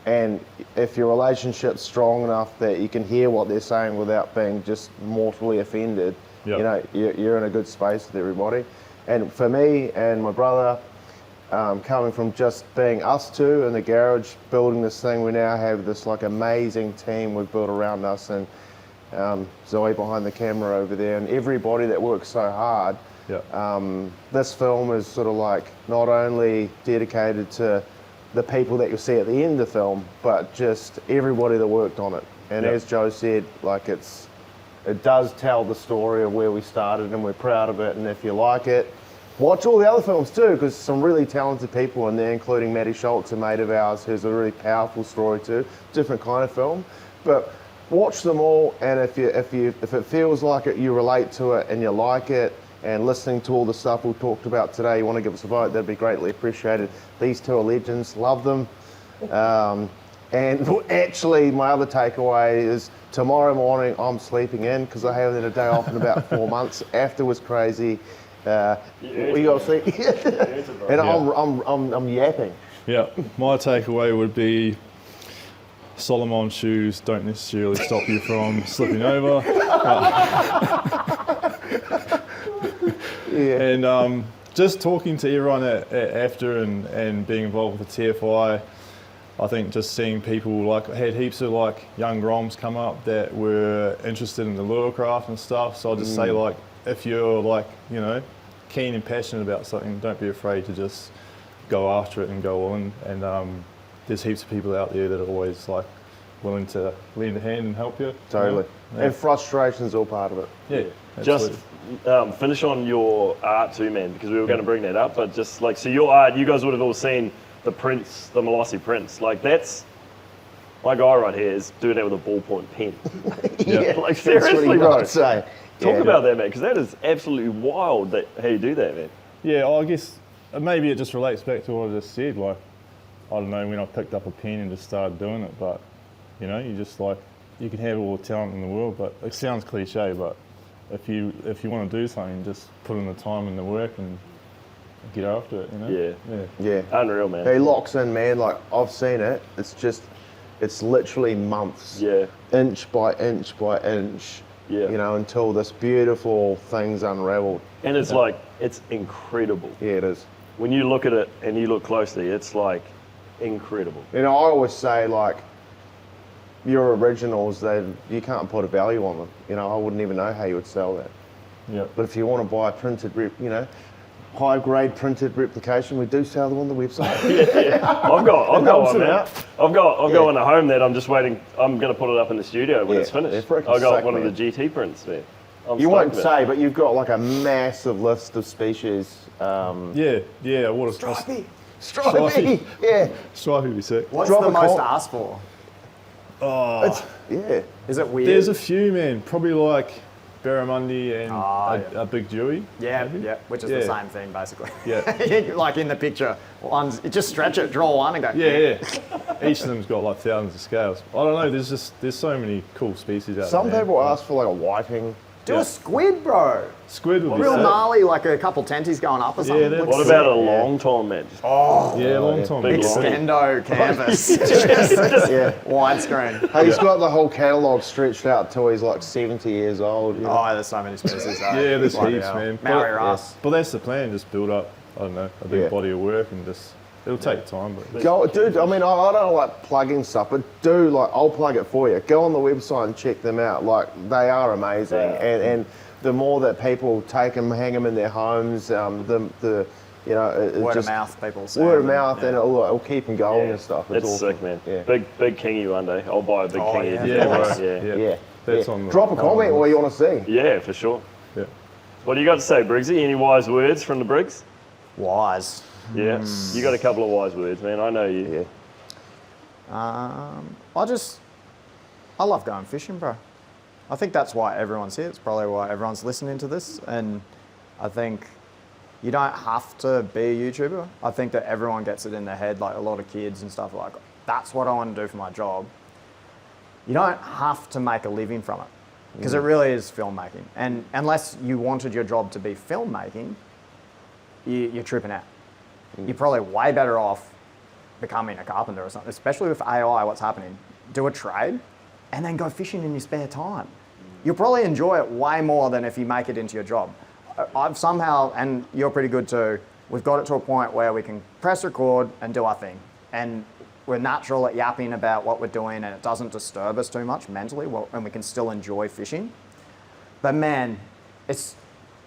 And if your relationship's strong enough that you can hear what they're saying without being just mortally offended, Yep. you know, you're in a good space with everybody. And for me and my brother, coming from just being us two in the garage, building this thing, we now have this like amazing team we've built around us, and Zoe behind the camera over there, and everybody that works so hard. Yeah. This film is sort of like not only dedicated to the people that you'll see at the end of the film, but just everybody that worked on it. And Yep. as Joe said, like it does tell the story of where we started, and we're proud of it. And if you like it, watch all the other films too, because some really talented people in there, including Maddie Schultz, a mate of ours, who's a really powerful story too. Different kind of film, but watch them all. And if it feels like it, you relate to it, and you like it, and listening to all the stuff we talked about today, you want to give us a vote, that'd be greatly appreciated. These two are legends, love them. And actually, my other takeaway is tomorrow morning I'm sleeping in because I haven't had a day off in about 4 months. After was crazy. We got to sleep, and Yeah. I'm yapping. Yeah. My takeaway would be Solomon shoes don't necessarily stop you from slipping over. Yeah. And just talking to everyone after and being involved with the TFI, I think just seeing people, like, I had heaps of like young Groms come up that were interested in the lure craft and stuff. So I'll just say, like, if you're like, you know, keen and passionate about something, don't be afraid to just go after it and go on. And there's heaps of people out there that are always like willing to lend a hand and help you. Totally. Yeah. And frustration's all part of it. Yeah. Just finish on your art too, man, because we were going to bring that up. But just like, so your art, you guys would have all seen the prints, the Malosi prints. Like that's, my guy right here is doing that with a ballpoint pen. Yeah. Like That's seriously, what he bro. might say. Talk Yeah. about that, man, because that is absolutely wild that how you do that, man. Yeah, I guess maybe it just relates back to what I just said. Like, I don't know, when I picked up a pen and just started doing it, but you know, you just like, you can have all the talent in the world, but it sounds cliche, but if you want to do something, just put in the time and the work and get after it, you know? Yeah. Yeah. Unreal, man. He locks in, man. Like, I've seen it. It's literally months. Yeah. Inch by inch by inch. Yeah. You know, until this beautiful thing's unraveled. And it's like, it's incredible. Yeah, it is. When you look at it and you look closely, it's like incredible. You know, I always say, like, your originals, you can't put a value on them. You know, I wouldn't even know how you would sell that. Yeah. But if you want to buy a printed, high-grade printed replication, we do sell them on the website. I've got one, helps man. it out. I've got one at home that I'm just waiting. I'm going to put it up in the studio when Yeah, it's finished. they're freaking I got sick, one man. of the GT prints there. You won't say, but you've got like a massive list of species. Yeah, I would have. Stripey, yeah. Stripey would be sick. What's Drop the a most call. asked for? Yeah. Is it weird? There's a few, man. Probably like barramundi and a big dewie. Yeah, maybe. yeah, which is the same thing basically. Yeah. Like in the picture, just stretch it, draw one, and go. Yeah. Each of them's got like thousands of scales. I don't know. There's so many cool species out there. Some people ask for like a whiting. Do a squid, bro. Squid would be Real sick. gnarly, like a couple tenties going up or something. that's- What about a long time, man? Yeah, long time. Big ago. long. Extendo canvas. Yeah. Widescreen. Hey, he's got the whole catalogue stretched out till he's like 70 years old. You know? Oh, there's so many species. Yeah, there's Bloody heaps, hell. man. Maori But- Ras. But that's the plan. Just build up. I don't know, a big Yeah. body of work and just. It'll take time, but Go, dude. I mean, I don't like plugging stuff, but I'll plug it for you. Go on the website and check them out. Like they are amazing, and the more that people take them, hang them in their homes, the you know, it Word just of mouth, people say. word of mouth, Yeah. and it'll keep them going and stuff. It's awesome. sick, man. Yeah. Big kingy one day. I'll buy a big kingy. yeah. yeah, Yeah. right. Yeah. That's Yeah. on. The, Drop a comment what you want to see. Yeah, for sure. Yeah. What do you got to say, Briggsy? Any wise words from the Briggs? Wise. Yeah. You got a couple of wise words, man. I know you. Yeah. I love going fishing, bro. I think that's why everyone's here. It's probably why everyone's listening to this. And I think you don't have to be a YouTuber. I think that everyone gets it in their head, like a lot of kids and stuff, like, that's what I want to do for my job. You don't have to make a living from it because it really is filmmaking. And unless you wanted your job to be filmmaking, you're tripping out. You're probably way better off becoming a carpenter or something, especially with AI, what's happening. Do a trade and then go fishing in your spare time. You'll probably enjoy it way more than if you make it into your job. I've somehow, and you're pretty good too, we've got it to a point where we can press record and do our thing. And we're natural at yapping about what we're doing and it doesn't disturb us too much mentally, and we can still enjoy fishing. But man, it's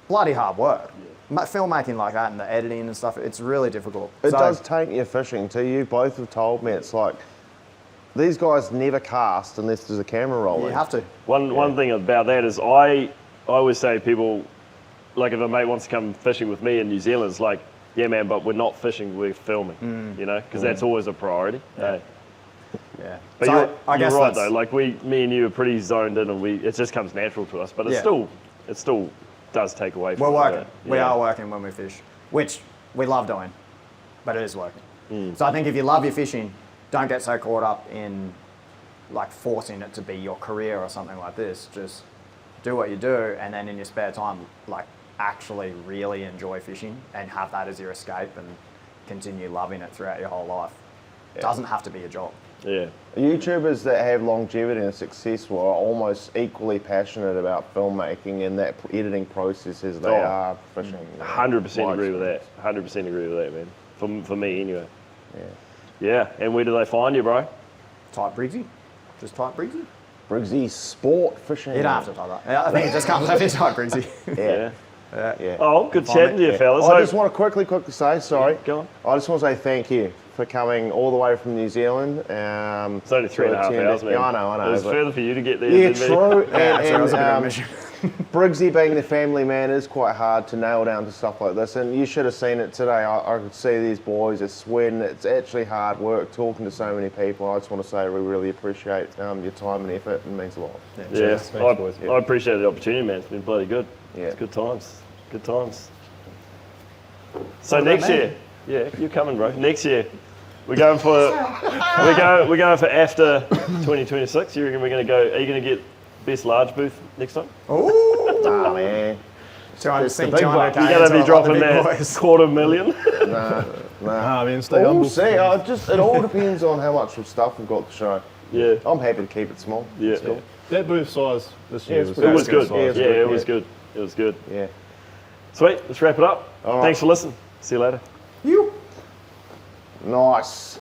bloody hard work. Filmmaking like that and the editing and stuff, it's really difficult. It does take your fishing too. You both have told me it's like these guys never cast unless there's a camera rolling. You have to. One thing about that is I always say people, like if a mate wants to come fishing with me in New Zealand, it's like, yeah, man, but we're not fishing, we're filming, you know, because that's always a priority. Yeah. But So you're guess right that's- though. Like me and you are pretty zoned in, and it just comes natural to us. But it still does take away from We're it, working. We yeah. are working when we fish, which we love doing, but it is working. So I think if you love your fishing, don't get so caught up in like forcing it to be your career or something like this. Just do what you do, and then in your spare time, like actually really enjoy fishing and have that as your escape and continue loving it throughout your whole life. It doesn't have to be a job. Yeah. YouTubers that have longevity and are successful are almost equally passionate about filmmaking and that editing process as they are fishing. 100% agree with live that. 100% agree with that, man. For me, anyway. Yeah. And where do they find you, bro? Type Briggsy. Just type Briggsy. Briggsy sport fishing. You don't have to type that. I think it just comes up as type Briggsy. Yeah. Yeah. Oh, good chatting to you, fellas. I just want to quickly say, sorry. Go on. I just want to say thank you for coming all the way from New Zealand. It's only 3.5 hours, man. Yeah, I know. It was but- further for you to get there. Yeah, than me. true. Yeah, so it was a bit of a and mission. Briggsy being the family man is quite hard to nail down to stuff like this. And you should have seen it today. I could see these boys are sweating. It's actually hard work talking to so many people. I just want to say we really appreciate your time and effort. It means a lot. Yeah, Thanks, boys. I appreciate the opportunity, man. It's been bloody good. Yeah. It's good times. Good times. So What next about year, yeah, you're coming, bro. Next year, we're going for we're going for after 2026. You reckon we're going to go? Are you going to get best large booth next time? Nah, man. It's the big buck. You're going to be dropping that $250,000. Nah. Nah, man, stay We'll humble. see. It all depends on how much stuff we've got to show. Yeah, I'm happy to keep it small. yeah. It's cool. That booth size this year it's was pretty It was good. size. Yeah, Yeah, it was good. It was good. Yeah. Sweet. Let's wrap it up. All right. Thanks for listening. See you later. Nice.